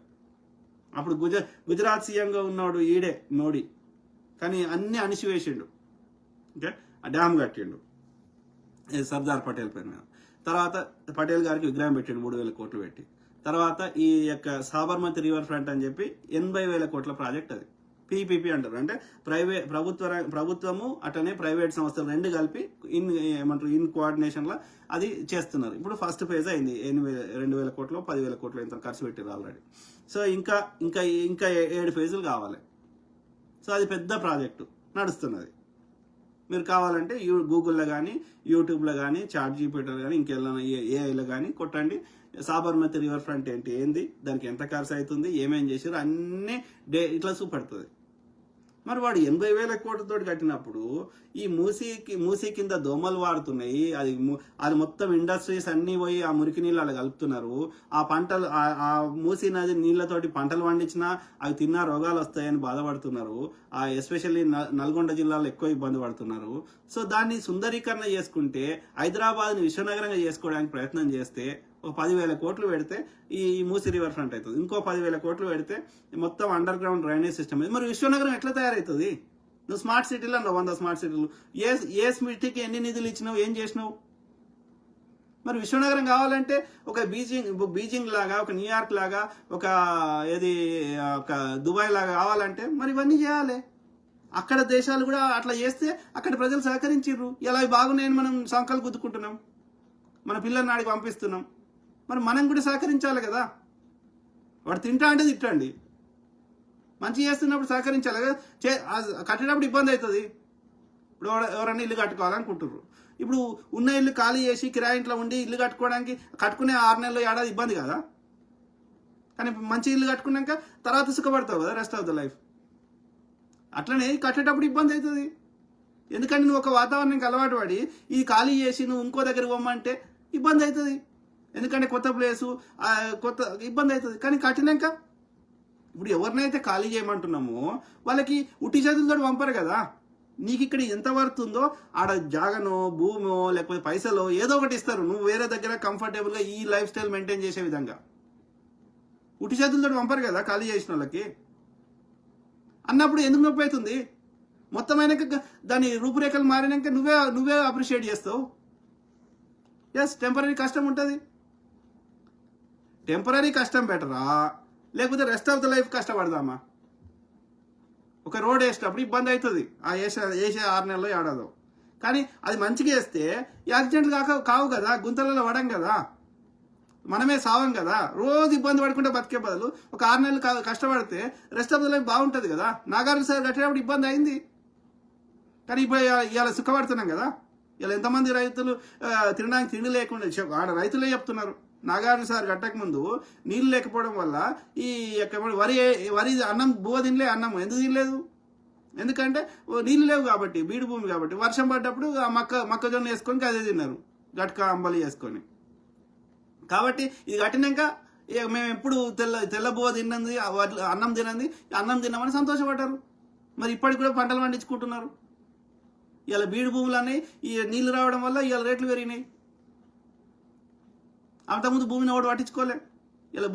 అప్పుడు గుజరాత్ సీఎంగా ఉన్నాడు ఈడే మోడీ, కానీ అన్ని అణిచివేసిండు. ఓకే, ఆ డ్యామ్ కట్టిండు సర్దార్ పటేల్ పేరు మీద. తర్వాత పటేల్ గారికి విగ్రహం పెట్టిండు 3,000 కోట్లు పెట్టి. తర్వాత ఈ యొక్క సాబర్మతి రివర్ ఫ్రంట్ అని చెప్పి 80,000 కోట్ల ప్రాజెక్ట్. అది పీపీపీ అంటారు. అంటే ప్రభుత్వము అటనే ప్రైవేట్ సంస్థలు రెండు కలిపి ఇన్ కోఆర్డినేషన్ లా అది చేస్తున్నారు. ఇప్పుడు ఫస్ట్ ఫేజ్ అయింది. 2,000 కోట్లు 10,000 కోట్లు ఇంత ఖర్చు పెట్టారు ఆల్రెడీ. సో ఇంకా 7 ఫేజులు కావాలి. సో అది పెద్ద ప్రాజెక్టు నడుస్తున్నది. మీరు కావాలంటే గూగుల్లో కానీ యూట్యూబ్లో కానీ ChatGPTలో కానీ ఇంకెలా ఏఐలో కానీ కొట్టండి, సాబర్మతి రివర్ ఫ్రంట్ ఏంది, దానికి ఎంత ఖర్చు అవుతుంది, ఏమేం చేసారు అన్నీ ఇట్లా చూపెడుతుంది. మరి వాడు 80,000 కోట్లతో కట్టినప్పుడు ఈ మూసీ కింద దోమలు వాడుతున్నాయి, అది మొత్తం ఇండస్ట్రీస్ అన్నీ పోయి ఆ మురికి నీళ్ళు అలా కలుపుతున్నారు. ఆ పంటలు ఆ మూసీ నది నీళ్లతోటి పంటలు పండించినా అవి తిన్నా రోగాలు వస్తాయని బాధపడుతున్నారు. ఎస్పెషల్లీ నల్గొండ జిల్లాలో ఎక్కువ ఇబ్బంది పడుతున్నారు. సో దాన్ని సుందరీకరణ చేసుకుంటే హైదరాబాద్ని విశ్వనగరంగా చేసుకోవడానికి ప్రయత్నం చేస్తే ఒక 10,000 కోట్లు పెడితే ఈ మూసీ రివర్ ఫ్రంట్ అవుతుంది. ఇంకో 10,000 కోట్లు పెడితే మొత్తం అండర్ గ్రౌండ్ డ్రైనేజ్ సిస్టమ్. మరి విశ్వనగరం ఎట్లా తయారవుతుంది? నువ్వు స్మార్ట్ సిటీలో అన్నావు 100 స్మార్ట్ సిటీలు. ఏ సిటీకి ఎన్ని నిధులు ఇచ్చినావు, ఏం చేసినావు? మరి విశ్వనగరం కావాలంటే ఒక బీజింగ్ లాగా, ఒక న్యూయార్క్ లాగా, ఒక దుబాయ్ లాగా కావాలంటే మరి ఇవన్నీ చేయాలి. అక్కడ దేశాలు కూడా అట్లా చేస్తే అక్కడ ప్రజలు సహకరించారు. ఇలా బాగున్నాయని మనం సంకలు గుద్దుకుంటున్నాం, మన పిల్లల్ని ఆడికి పంపిస్తున్నాం. మరి మనం కూడా సహకరించాలి కదా. వాడు తింటా అంటే తిట్టండి, మంచి చేస్తున్నప్పుడు సహకరించాలి కదా. కట్టేటప్పుడు ఇబ్బంది అవుతుంది. ఇప్పుడు ఎవరన్నా ఇల్లు కట్టుకోవాలనుకుంటున్నారు. ఇప్పుడు ఉన్న ఇల్లు ఖాళీ చేసి కిరాయి ఇంట్లో ఉండి ఇల్లు కట్టుకునే 6 నెలలు ఏడాది ఇబ్బంది కదా. కానీ మంచి ఇల్లు కట్టుకున్నాక తర్వాత సుఖపడతావు కదా రెస్ట్ ఆఫ్ ద లైఫ్. అట్లనే కట్టేటప్పుడు ఇబ్బంది అవుతుంది. ఎందుకంటే నువ్వు ఒక వాతావరణానికి అలవాటు పడి ఇది ఖాళీ చేసి నువ్వు ఇంకో దగ్గర పోమ్మంటే ఇబ్బంది అవుతుంది. ఎందుకంటే కొత్త ప్లేసు, కొత్త ఇబ్బంది అవుతుంది. కానీ కట్టినాక ఇప్పుడు ఎవరినైతే ఖాళీ చేయమంటున్నామో వాళ్ళకి ఉట్టి చేతులతో పంపరు కదా. నీకు ఇక్కడ ఎంత పడుతుందో ఆడ జాగనో, భూమో, లేకపోతే పైసలో ఏదో ఒకటి ఇస్తారు. నువ్వు వేరే దగ్గర కంఫర్టబుల్గా ఈ లైఫ్ స్టైల్ మెయింటైన్ చేసే విధంగా ఉట్టి చేతులతో పంపరు కదా ఖాళీ చేసిన వాళ్ళకి. అన్నప్పుడు ఎందుకు నొప్పి అవుతుంది? మొత్తం అయినాక దాని రూపురేఖలు మారినాక నువ్వే అప్రిషియేట్ చేస్తావు. ఎస్, టెంపరీ కష్టం ఉంటుంది. టెంపరీ కష్టం బెటరా, లేకపోతే రెస్ట్ ఆఫ్ ద లైఫ్ కష్టపడదామా? ఒక రోడ్ వేసేటప్పుడు ఇబ్బంది అవుతుంది, వేసే 6 నెలల్లో ఏడాదో. కానీ అది మంచిగా వేస్తే యాక్సిడెంట్లు కావు కదా, గుంతలలో పడం కదా, మనమే సావం కదా. రోజు ఇబ్బంది పడుకుంటే బతికే బదులు ఒక 6 నెలలు కష్టపడితే రెస్ట్ ఆఫ్ ద లైఫ్ బాగుంటుంది కదా. నాగార్జున సార్ కట్టేటప్పుడు ఇబ్బంది అయింది, కానీ ఇప్పుడు ఇవాళ సుఖపడుతున్నాం కదా. ఇలా ఎంతమంది రైతులు తినడానికి తిండి లేకుండా ఆడ రైతులే చెప్తున్నారు. నాగార్జున సార్ కట్టక ముందు నీళ్ళు లేకపోవడం వల్ల ఈ వరి అన్నం బువ్వ తినలే, అన్నం ఎందుకు తినలేదు? ఎందుకంటే నీళ్ళు లేవు కాబట్టి, బీడు భూమి కాబట్టి. వర్షం పడ్డప్పుడు ఆ మొక్కజొన్న వేసుకొని అదే తిన్నారు, గట్క అంబలి వేసుకొని. కాబట్టి ఇది కట్టినాక మేము ఎప్పుడు తెల్ల బువ్వ తిన్నది, అన్నం తిన్నామని సంతోషపడ్డారు. మరి ఇప్పటికి కూడా పంటలు పండించుకుంటున్నారు. ఇలా బీడు భూములన్నీ ఈ నీళ్లు రావడం వల్ల ఇవాళ రేట్లు పెరిగినాయి. అంతకుముందు భూమిని ఒకటి పట్టించుకోలే. ఇలా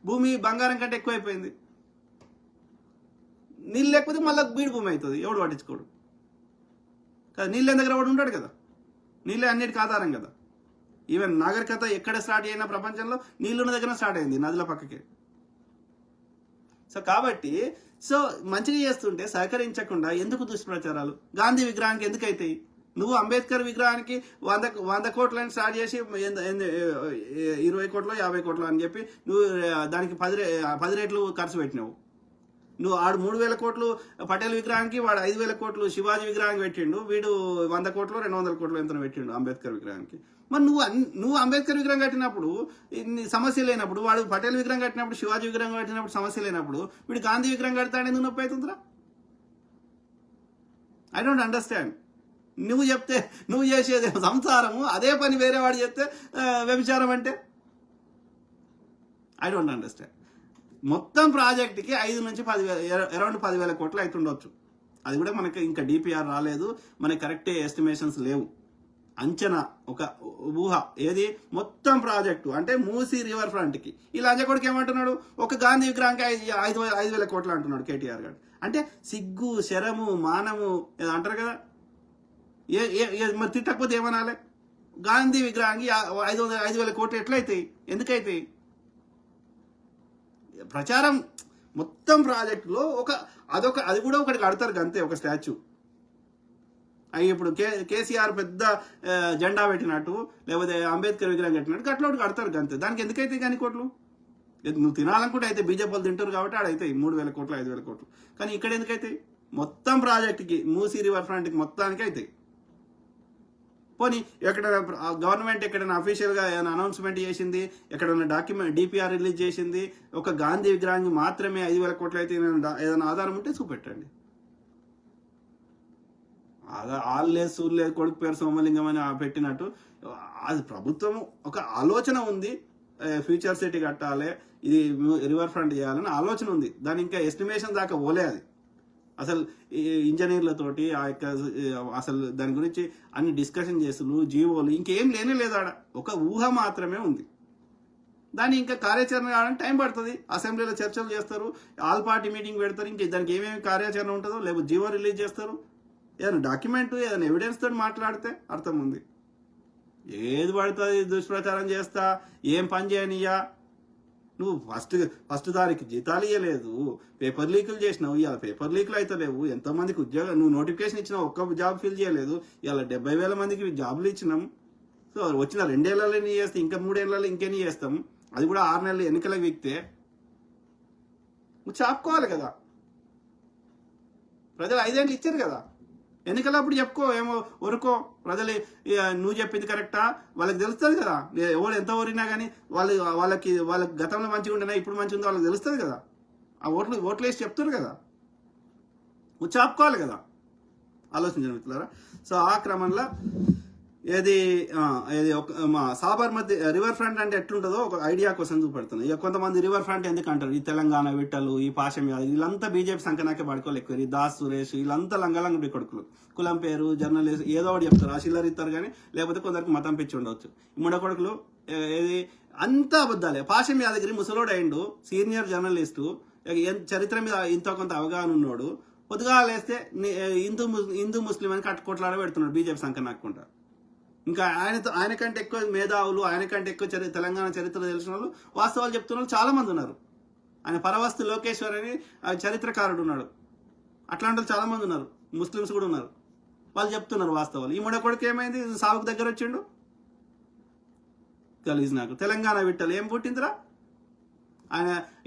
భూమి బంగారం కంటే ఎక్కువైపోయింది. నీళ్ళు లేకపోతే మళ్ళీ బీడు భూమి అవుతుంది, ఎవడు పట్టించుకోడు కదా. నీళ్ళ దగ్గర ఎవడు ఉంటాడు కదా. నీళ్ళే అన్నిటికీ ఆధారం కదా. ఈవెన్ నాగరికత ఎక్కడ స్టార్ట్ అయినా ప్రపంచంలో నీళ్ళున్న దగ్గర స్టార్ట్ అయింది, నదుల పక్కకే. సో కాబట్టి మంచిగా చేస్తుంటే సహకరించకుండా ఎందుకు దుష్ప్రచారాలు? గాంధీ విగ్రహానికి ఎందుకు అవుతాయి? నువ్వు అంబేద్కర్ విగ్రహానికి 100 కోట్లని స్టార్ట్ చేసి 20 కోట్లు 50 కోట్లు అని చెప్పి నువ్వు దానికి 10 రెట్లు ఖర్చు పెట్టినావు. నువ్వు ఆడు 3,000 కోట్లు పటేల్ విగ్రహానికి, వాడు 5,000 కోట్లు శివాజీ విగ్రహానికి పెట్టిండు. వీడు 100 కోట్లు 200 కోట్లు ఎంత పెట్టిండు అంబేద్కర్ విగ్రహానికి. మరి నువ్వు అంబేద్కర్ విగ్రహం కట్టినప్పుడు సమస్య లేనప్పుడు, వాడు పటేల్ విగ్రహం కట్టినప్పుడు, శివాజీ విగ్రహం కట్టినప్పుడు సమస్య లేనప్పుడు, వీడు గాంధీ విగ్రహం కడతాడు ఎందుకు నొప్పి అవుతుందిరా? I don't understand. నువ్వు చేసేది సంసారము, అదే పని వేరే వాడు చేస్తే వ్యభిచారం అంటే ఐ డోంట్ అండర్స్టాండ్. మొత్తం ప్రాజెక్ట్కి 5 నుంచి 10,000 అరౌండ్ 10,000 కోట్లు అవుతుండొచ్చు. అది కూడా మనకి ఇంకా డిపిఆర్ రాలేదు, మనకి కరెక్ట్ ఎస్టిమేషన్స్ లేవు. అంచనా, ఒక ఊహ. ఏది మొత్తం ప్రాజెక్టు అంటే మూసీ రివర్ ఫ్రంట్కి. ఈ లంజకొడుకు ఏమంటున్నాడు? ఒక గాంధీ విగ్రహానికి 5,000 కోట్లు అంటున్నాడు కేటీఆర్ గారు. అంటే సిగ్గు, శరము, మానము అంటారు కదా. మరి తిట్టకపోతే ఏమనాలి? గాంధీ విగ్రహానికి 5,000 కోట్లు ఎట్లయితాయి? ఎందుకైతాయి? ప్రచారం మొత్తం ప్రాజెక్టులో అది కూడా ఒకటి కడతారు అంతే, ఒక స్టాచ్యూ. అవి ఇప్పుడు కేసీఆర్ పెద్ద జెండా పెట్టినట్టు, లేకపోతే అంబేద్కర్ విగ్రహం కట్టినట్టు అట్లా ఒకటి కడతారు అంతే. దానికి ఎందుకైతే కానీ కోట్లు? నువ్వు తినాలనుకుంటే అయితే బీజేపీ వాళ్ళు తింటారు కాబట్టి ఆడైతాయి 3,000 కోట్లు 5,000 కోట్లు. కానీ ఇక్కడ ఎందుకైతాయి? మొత్తం ప్రాజెక్టుకి, మూసీ రివర్ ఫ్రంట్కి మొత్తానికి అవుతాయి. పోనీ ఎక్కడైనా గవర్నమెంట్ ఎక్కడైనా అఫీషియల్గా ఏమైనా అనౌన్స్మెంట్ చేసింది, ఎక్కడైనా డిపిఆర్ రిలీజ్ చేసింది, ఒక గాంధీ విగ్రహానికి మాత్రమే 5,000 కోట్లు అయితే ఏదైనా ఆధారం ఉంటే చూపెట్టండి. అదే ఆళ్ళే సూర్లే కొడుకు పేరు సోమలింగం అని పెట్టినట్టు అది ప్రభుత్వం ఒక ఆలోచన ఉంది, ఫ్యూచర్ సిటీ కట్టాలి, ఇది రివర్ ఫ్రంట్ చేయాలని ఆలోచన ఉంది. దాని ఇంకా ఎస్టిమేషన్ దాకా పోలే. అది అసలు ఇంజనీర్లతోటి ఆ యొక్క అసలు దాని గురించి అన్ని డిస్కషన్ చేసులు జీవోలు ఇంకేం లేనే లేదు. ఆడ ఒక ఊహ మాత్రమే ఉంది. దాన్ని ఇంకా కార్యాచరణ కావడానికి టైం పడుతుంది. అసెంబ్లీలో చర్చలు చేస్తారు, ఆల్ పార్టీ మీటింగ్ పెడతారు, ఇంకా దానికి ఏమేమి కార్యాచరణ ఉంటుందో, లేకపోతే జీవో రిలీజ్ చేస్తారు. ఏదైనా డాక్యుమెంట్ ఏదైనా ఎవిడెన్స్ తోటి మాట్లాడితే అర్థం ఉంది. ఏది పడుతుంది దుష్ప్రచారం చేస్తా, ఏం పని చేయనియ్యా, నువ్వు ఫస్ట్ దానికి జీతాలు ఇవ్వలేదు, పేపర్ లీకులు చేసినావు, ఇవాళ పేపర్ లీకులు అయితే లేవు, ఎంతోమందికి ఉద్యోగం నువ్వు నోటిఫికేషన్ ఇచ్చినావు, ఒక్క జాబ్ ఫిల్ చేయలేదు, ఇవాళ 70,000 మందికి జాబులు ఇచ్చినాం. సో వచ్చిన 2 ఏళ్ళలో నీ చేస్తే ఇంకా 3 ఏళ్ళలో ఇంకేనీ చేస్తాం, అది కూడా 6 నెలలు ఎన్నికలకు వీక్తే నువ్వు చాపుకోవాలి కదా. ప్రజలు 5 ఏళ్ళు ఇచ్చారు కదా, ఎన్నికలప్పుడు చెప్పుకో, ఏమో ఒరుకో. ప్రజలు నువ్వు చెప్పింది కరెక్టా వాళ్ళకి తెలుస్తుంది కదా. ఎవరు ఎంత ఓరినా కానీ వాళ్ళకి గతంలో మంచిగా ఉండేనా ఇప్పుడు మంచిగా ఉందో వాళ్ళకి తెలుస్తుంది కదా. ఆ ఓట్లు వేసి చెప్తారు కదా, నువ్వు చాపుకోవాలి కదా. ఆలోచించండి మిత్రులారా. సో ఆ క్రమంలో ఏది మా సాబర్మతి రివర్ ఫ్రంట్ అంటే ఎట్లుంటుందో ఒక ఐడియా కోసం చూపెడుతున్నాయి. ఇక కొంతమంది రివర్ ఫ్రంట్ ఎందుకు అంటారు, ఈ తెలంగాణ విట్టలు, ఈ పాశం యాదవ్, వీళ్ళంతా బీజేపీ సంకనాకే పడుకోవాలి ఎక్కువ. ఈ దాస్ సురేష్ వీళ్ళంతా లంగలంగుడి కొడుకులు, కులం పేరు జర్నలిస్ట్ ఏదో ఒకటి చెప్తారు, ఆ చిల్లర ఇస్తారు కానీ, లేకపోతే కొందరికి మతం పిచ్చి ఉండవచ్చు. ఈ ముడ కొడుకులు ఏది అంతా అబద్ధాలే. పాశం యాదగిరి ముసలోడు అయిండు, సీనియర్ జర్నలిస్టు, చరిత్ర మీద ఇంత కొంత అవగాహన ఉన్నోడు, పొద్దుగా లేస్తే హిందూ ముస్లిం అని కొట్లాడ పెడుతున్నాడు బీజేపీ సంకనాకుంటా. ఇంకా ఆయనకంటే ఎక్కువ మేధావులు, ఆయనకంటే ఎక్కువ తెలంగాణ చరిత్ర తెలిసిన వాళ్ళు, వాస్తవాలు చెప్తున్న వాళ్ళు చాలా మంది ఉన్నారు. ఆయన పరవస్తు లోకేశ్వర్ అని చరిత్రకారుడు ఉన్నాడు, అట్లాంటి వాళ్ళు చాలా మంది ఉన్నారు, ముస్లిమ్స్ కూడా ఉన్నారు, వాళ్ళు చెప్తున్నారు వాస్తవాలు. ఈ మూడో కొడుకు ఏమైంది, సాగుకు దగ్గర వచ్చిండు. గలీజ్ నాకు తెలంగాణ విట్టలు ఏం పుట్టిందిరా.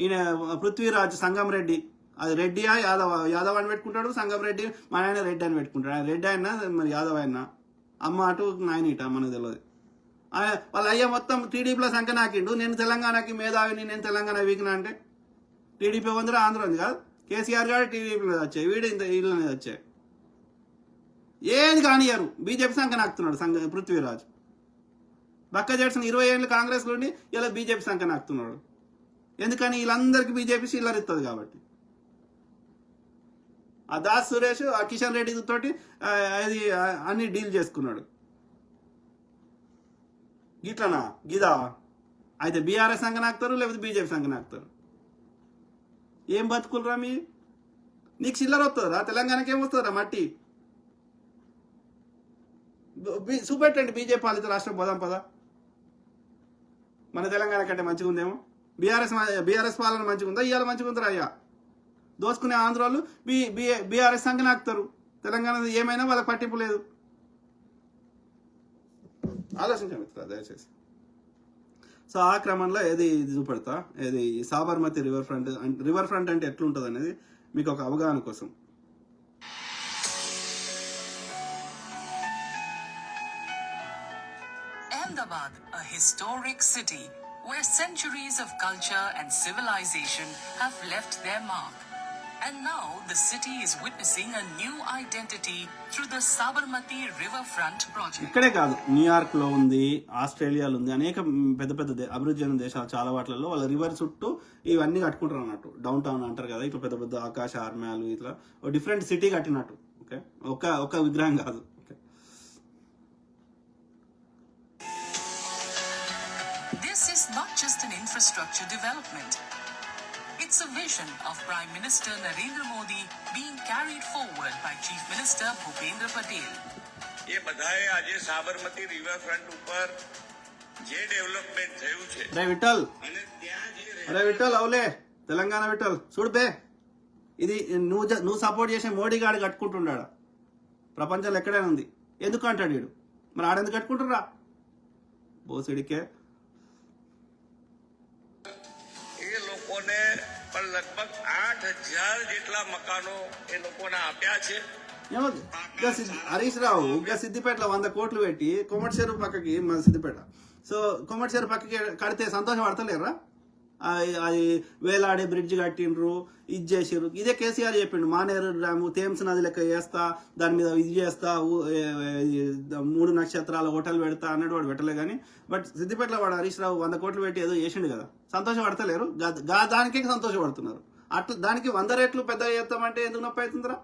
ఈయన పృథ్వీరాజ్ సంగం రెడ్డి, అది రెడ్డియా యాదవ్ అని పెట్టుకుంటాడు, సంగం రెడ్డి మన ఆయన రెడ్డి అని పెట్టుకుంటాడు. ఆయన రెడ్డి అయినా మరి యాదవ్ అయినా, అమ్మ అటు నాయన ఇట మనకు తెలియదు. వాళ్ళ అయ్య మొత్తం టీడీపీలో సంఖ్య నాకిండు, నేను తెలంగాణకి మేధావిని, నేను తెలంగాణ వీకినా అంటే టీడీపీ ఉందిరా ఆంధ్ర ఉంది కాదు. కేసీఆర్ గారు టీడీపీలో వచ్చాయి, వీడు ఇంత వీళ్ళనే వచ్చాయి. ఏది కానియారు, బీజేపీ సంఖ్య నాకుతున్నాడు పృథ్వీరాజ్. బక్క జడ్సన్ 20 ఏళ్ళు కాంగ్రెస్లో ఉండి ఇలా బీజేపీ సంఖ్య నాకుతున్నాడు. ఎందుకని వీళ్ళందరికీ బీజేపీ చిల్లర ఇస్తుంది కాబట్టి. ఆ దాస్ సురేష్ ఆ కిషన్ రెడ్డి తోటి అది అన్ని డీల్ చేసుకున్నాడు. గిట్లనా గిదా అయితే బీఆర్ఎస్ సంఘ నాకుతారు, లేకపోతే బీజేపీ సంఘ నాకుతారు. ఏం బతుకులరా మీ, నీకు చిల్లర వస్తుందిరా, తెలంగాణకి ఏం వస్తుందిరా మట్టి. చూపెట్టండి బీజేపీ పాలిత రాష్ట్రం పోదాం పదా, మన తెలంగాణ కంటే మంచిగా ఉందేమో. బీఆర్ఎస్ పాలన మంచిగా ఉందా, ఇవాళ మంచిగా ఉందిరా అయ్యా. దోసుకునే ఆంధ్రాలు బీఆర్ఎస్ సంఖ్య నాకుతారు, తెలంగాణ ఏమైనా వాళ్ళకి పట్టింపు లేదు. ఆలోచించండి మిత్రులు దయచేసి. సో ఆ క్రమంలో ఏది చూపెడతా, ఏది సాబర్మతి రివర్ ఫ్రంట్ అంటే ఎట్లుంటుంది అనేది మీకు ఒక అవగాహన కోసం. Ahmedabad, a historic city where centuries of culture and civilization have left their mark. And now the city is witnessing a new identity through the Sabarmati Riverfront project. ఇక్కడే కాదు, న్యూయార్క్ లో ఉంది, ఆస్ట్రేలియాలో ఉంది, అనేక పెద్ద పెద్ద అభివృద్ధి చెందిన దేశాలు చాలా వాటిలలో వాళ్ళ రివర్ చుట్టూ ఇవన్నీ కట్టుకుంటారు అన్నట్టు. డౌన్ టౌన్ అంటారు కదా, ఇట్లా పెద్ద పెద్ద ఆకాశ ఆర్మ్యాలు, ఇట్లా డిఫరెంట్ సిటీ కట్టినట్టు. ఓకే, ఒక విగ్రహం కాదు. This is not just an infrastructure development. It's a vision of Prime Minister Narendra Modi being carried forward by Chief Minister Bhupendra Patel. એ બધાએ આજે સાબરમતી રિવરફ્રન્ટ ઉપર જે ડેવલપમેન્ટ થયું છે రే విఠల్, અને ત્યાં જે అరే విఠల్ అవులే తెలంగాణ విఠల్ చూడుపే, ఇది నువ్వు సపోర్ట్ చేసే మోడీ గాడు కట్టుకుంటున్నాడు. ప్రపంచంలో ఎక్కడైనా ఉంది, ఎందుకు అంటాడు వీడు. మరి ఆడెందుకు కట్టుకుంటురా బోసిడికే. એ લોકોને પણ લગભગ 8,000 જેટલા મકાનો એ લોકોને આપ્યા છે. ఏమో హరీష్ రావు ఇంకా సిద్దిపేటలో 100 కోట్లు పెట్టి కొమటి చెరువు పక్కకి, మన సిద్దిపేట, సో కొమటి చెరువు పక్కకి కడితే సంతోషం పడతలేరా? అది వేలాడే బ్రిడ్జ్ కట్టిండ్రు, ఇది చేసిర్రు. ఇదే కేసీఆర్ చెప్పిండు, మానేరు డ్యాము థేమ్స్ నది లెక్క చేస్తా, దాని మీద ఇది చేస్తా, 3 నక్షత్రాల హోటల్ పెడతా అన్నట్టు వాడు పెట్టలే. కానీ బట్ సిద్దిపేటలో వాడు హరీష్ రావు 100 కోట్లు పెట్టి ఏదో చేసిండు కదా, సంతోషపడతలేరు, దానికే సంతోషపడుతున్నారు. అట్లా దానికి 100 రెట్లు పెద్దగా చేస్తామంటే ఎందుకు నొప్పి అవుతుందిరా?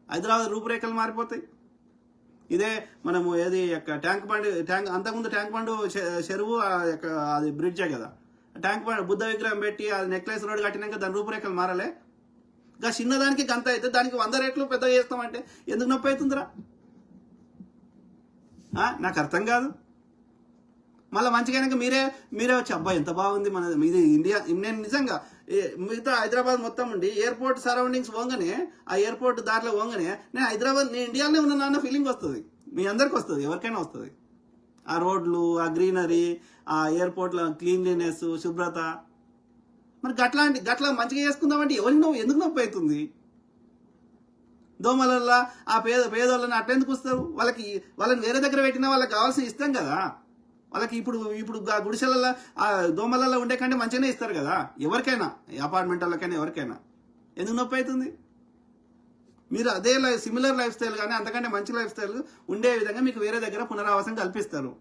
హైదరాబాద్ రూపురేఖలు మారిపోతాయి. ఇదే మనము ఏది ట్యాంక్ అంతకుముందు ట్యాంక్ బండ్ చెరువు అది బ్రిడ్జే కదా, ట్యాంక్ బండ్ బుద్ధ విగ్రహం పెట్టి అది నెక్లెస్ రోడ్ కట్టినాక దాని రూపురేఖలు మారలే. ఇంకా చిన్నదానికి గంత అయితే దానికి 100 రెట్లు పెద్దగా చేస్తామంటే ఎందుకు నొప్పి అవుతుందిరా? నాకు అర్థం కాదు. మళ్ళీ మంచిగా మీరే వచ్చి అబ్బాయి ఎంత బాగుంది మన ఇది ఇండియా. నేను నిజంగా మిగతా హైదరాబాద్ మొత్తం ఉండి ఎయిర్పోర్ట్ సరౌండింగ్స్ పోగానే, ఆ ఎయిర్పోర్ట్ దారిలో పోగానే నేను ఇండియాలోనే ఉన్నాను అన్న ఫీలింగ్ వస్తుంది. మీ అందరికి వస్తుంది, ఎవరికైనా వస్తుంది. ఆ రోడ్లు, ఆ గ్రీనరీ, ఆ ఎయిర్పోర్ట్లో క్లీన్లీనెస్, శుభ్రత. మరి గట్లా మంచిగా చేసుకుందామంటే ఎందుకు నొప్పి అవుతుంది? దోమలల్లా ఆ పేదోళ్ళని అట్లెందుకు వస్తారు? వాళ్ళని వేరే దగ్గర పెట్టినా వాళ్ళకి కావాల్సిన ఇస్తాం కదా. వాళ్ళకి ఇప్పుడు గుడిసెలలో ఆ దోమలలో ఉండే కంటే మంచిగానే ఇస్తారు కదా ఎవరికైనా, అపార్ట్మెంట్ వాళ్ళకైనా ఎవరికైనా. ఎందుకు నొప్పి అవుతుంది? మీరు అదే సిమిలర్ లైఫ్ స్టైల్ కానీ అంతకంటే మంచి లైఫ్ స్టైల్ ఉండే విధంగా మీకు వేరే దగ్గర పునరావాసం కల్పిస్తారు.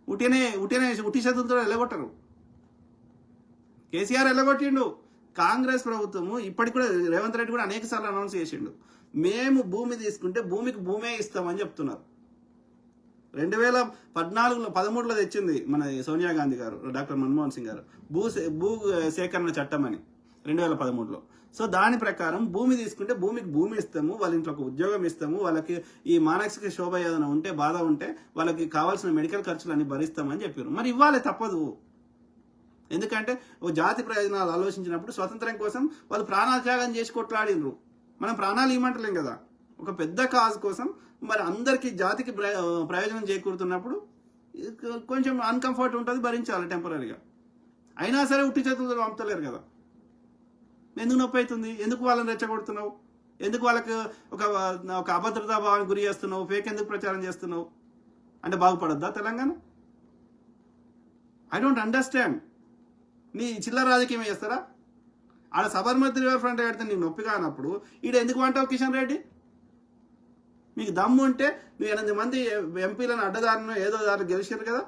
ఉట్టి చేతులతో వెళ్ళగొట్టరు. కేసీఆర్ వెళ్ళగొట్టిండు. కాంగ్రెస్ ప్రభుత్వము ఇప్పటికి కూడా రేవంత్ రెడ్డి కూడా అనేక సార్లు అనౌన్స్ చేసిండు, మేము భూమి తీసుకుంటే భూమే ఇస్తామని చెప్తున్నారు. 2013లో తెచ్చింది మన సోనియా గాంధీ గారు, డాక్టర్ మన్మోహన్ సింగ్ గారు భూ సేకరణ చట్టం అని 2013లో. సో దాని ప్రకారం భూమి తీసుకుంటే భూమి ఇస్తాము, వాళ్ళ ఇంట్లో ఒక ఉద్యోగం ఇస్తాము, వాళ్ళకి ఈ మానసిక శోభ ఏదైనా ఉంటే, బాధ ఉంటే వాళ్ళకి కావాల్సిన మెడికల్ ఖర్చులన్నీ భరిస్తామని చెప్పారు. మరి ఇవ్వాలి, తప్పదు. ఎందుకంటే ఓ జాతి ప్రయోజనాలు ఆలోచించినప్పుడు స్వతంత్రం కోసం వాళ్ళు ప్రాణాలు త్యాగం చేసి కొట్లాడినరు. మనం ప్రాణాలు ఇవ్వమంటలేం కదా, ఒక పెద్ద కాజ్ కోసం. మరి అందరికీ జాతికి ప్రయోజనం చేకూరుతున్నప్పుడు కొంచెం అన్కంఫర్ట్ ఉంటుంది, భరించాలి టెంపరీగా. అయినా సరే ఉట్టి చేతులతో పంపుతలేరు కదా. ఎందుకు నొప్పి అవుతుంది? ఎందుకు వాళ్ళని రెచ్చగొడుతున్నావు? ఎందుకు వాళ్ళకి ఒక అభద్రతా భావానికి గురి చేస్తున్నావు? ఫేక్ ఎందుకు ప్రచారం చేస్తున్నావు? అంటే బాగుపడద్దా తెలంగాణ? I don't understand. నీ చిల్లర రాజకీయం చేస్తారా? ఆడ సబర్మతి రివర్ ఫ్రంట్ పెడితే నీకు నొప్పి కానప్పుడు ఈడ ఎందుకు అంటావు కిషన్ రెడ్డి? మీకు దమ్ము ఉంటే నువ్వు 8 మంది ఎంపీలను అడ్డదారిని ఏదో దారి గెలిచారు కదా,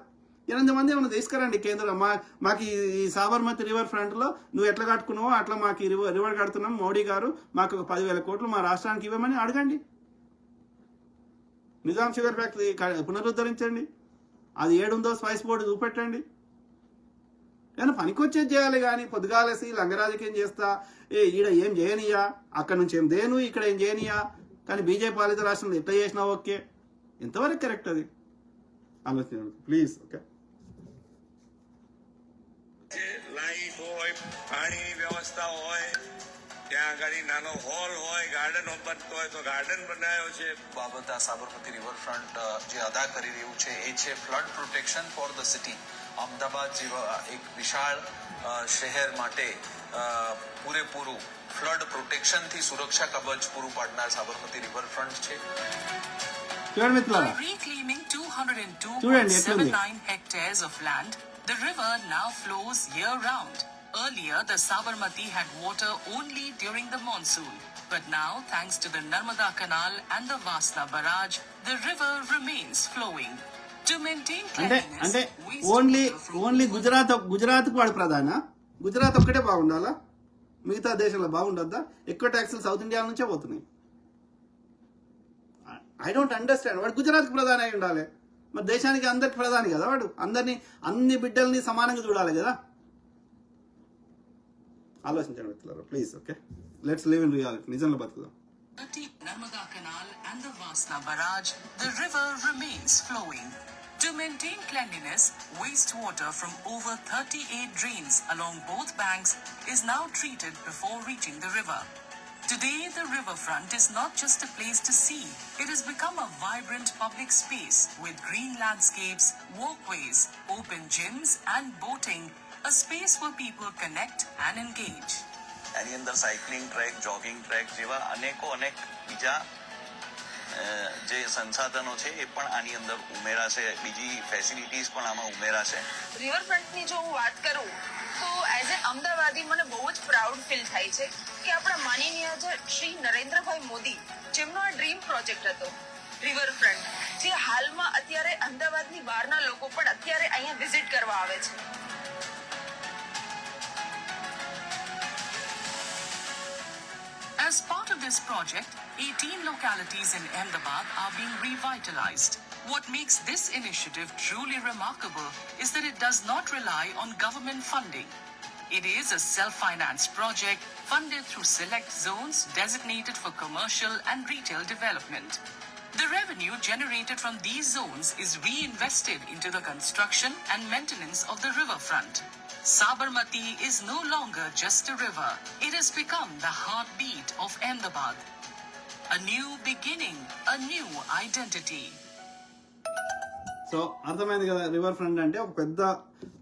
8 మంది ఏమైనా తీసుకురండి కేంద్రం. మాకు ఈ సాబర్మతి రివర్ ఫ్రంట్లో నువ్వు ఎట్లా కట్టుకున్నావో అట్లా మాకు ఈ రివర్ కడుతున్నాం, మోడీ గారు మాకు 10,000 కోట్లు మా రాష్ట్రానికి ఇవ్వమని అడగండి. నిజాం షుగర్ ఫ్యాక్టరీ పునరుద్ధరించండి, అది ఏడుందో స్పైస్ బోర్డు చూపెట్టండి. కానీ పనికొచ్చేది చేయాలి. కానీ పొద్దుగాలేసి లంగరాజకీయం చేస్తా, ఈడ ఏం చేయనియా, అక్కడ నుంచి ఏం దేను, ఇక్కడ ఏం చేయనియా. కానీ బీజేపీ పాలిత రాష్ట్రంలో ఎట్లా చేసినా ఓకే, ఎంతవరకు కరెక్ట్ అది ఆలోచన ప్లీజ్. ఓకే, લાઈટ હોય, પાણીની વ્યવસ્થા હોય, ત્યાં આગળ નાનો હોલ હોય, ગાર્ડન બનતો હોય તો ગાર્ડન બનાવ્યો છે. બાબત આ સાબરમતી રિવરફ્રન્ટ જે અદા કરી રહ્યું છે એ છે flood protection for the city. Ahmedabad જેવા એક વિશાળ શહેર માટે પૂરેપૂરું ફ્લડ પ્રોટેક્શનથી સુરક્ષા કવચ પૂરું પાડનાર સાબરમતી રિવરફ્રન્ટ છે. మిత్రులారా, Reclaiming చూడండి 202.79 hectares of land, the river now flows year-round. Earlier, the Sabarmati had water only during the monsoon. But now, thanks to the Narmada Canal and the Vasna Barrage, the river remains flowing. To maintain cleanliness, అంటే only Gujarat వాడు ప్రధాన, గుజరాత్ ఒక్కటే బాగుండాలా, మిగతా దేశంలో బాగుండద్దా? ఎక్కువ ట్యాక్సులు south India నుంచే పోతున్నాయి. I don't understand. వాడు గుజరాత్కి ప్రధాని అయి ఉండాలి, మరి దేశానికి అందరికి ప్రధాని కదా వాడు. అన్ని బిడ్డల్ని సమానంగా చూడాలి కదా. ఆలోచించండి మిత్రులారా please. Okay, let's live in reality. నిజంలో బతుకుదాం. Narmada Canal and the Vasna Barrage, the river remains flowing. To maintain cleanliness, wastewater from over 38 drains along both banks is now treated before reaching the river. Today, the riverfront is not just a place to see. It has become a vibrant public space with green landscapes, walkways, open gyms and boating, a space where people connect and engage. એની અંદર cycling track, jogging track જેવા અનેક બીજા જે સંસાધનો છે એ પણ આની અંદર ઉમેરાશે, બીજી ફેસિલિટીઝ પણ આમાં ઉમેરાશે. રિવરફ્રન્ટની જો હું વાત કરું તો એઝ એ અમદાવાદી મને બહુ જ પ્રાઉડ ફીલ થાય છે કે આપણા માનનીય શ્રી નરેન્દ્રભાઈ મોદી, જેમનો આ ડ્રીમ પ્રોજેક્ટ હતો રિવરફ્રન્ટ, જે હાલમાં અત્યારે અમદાવાદની બહારના લોકો પણ અત્યારે અહીંયા વિઝિટ કરવા આવે છે. As part of this project, 18 localities in Ahmedabad are being revitalized. What makes this initiative truly remarkable is that it does not rely on government funding. It is a self-financed project funded through select zones designated for commercial and retail development. The revenue generated from these zones is reinvested into the construction and maintenance of the riverfront. Sabarmati is no longer just a river. It has become the heartbeat of Ahmedabad. A new beginning, a new identity. So అర్థమైంది కదా, river front అంటే ఒక పెద్ద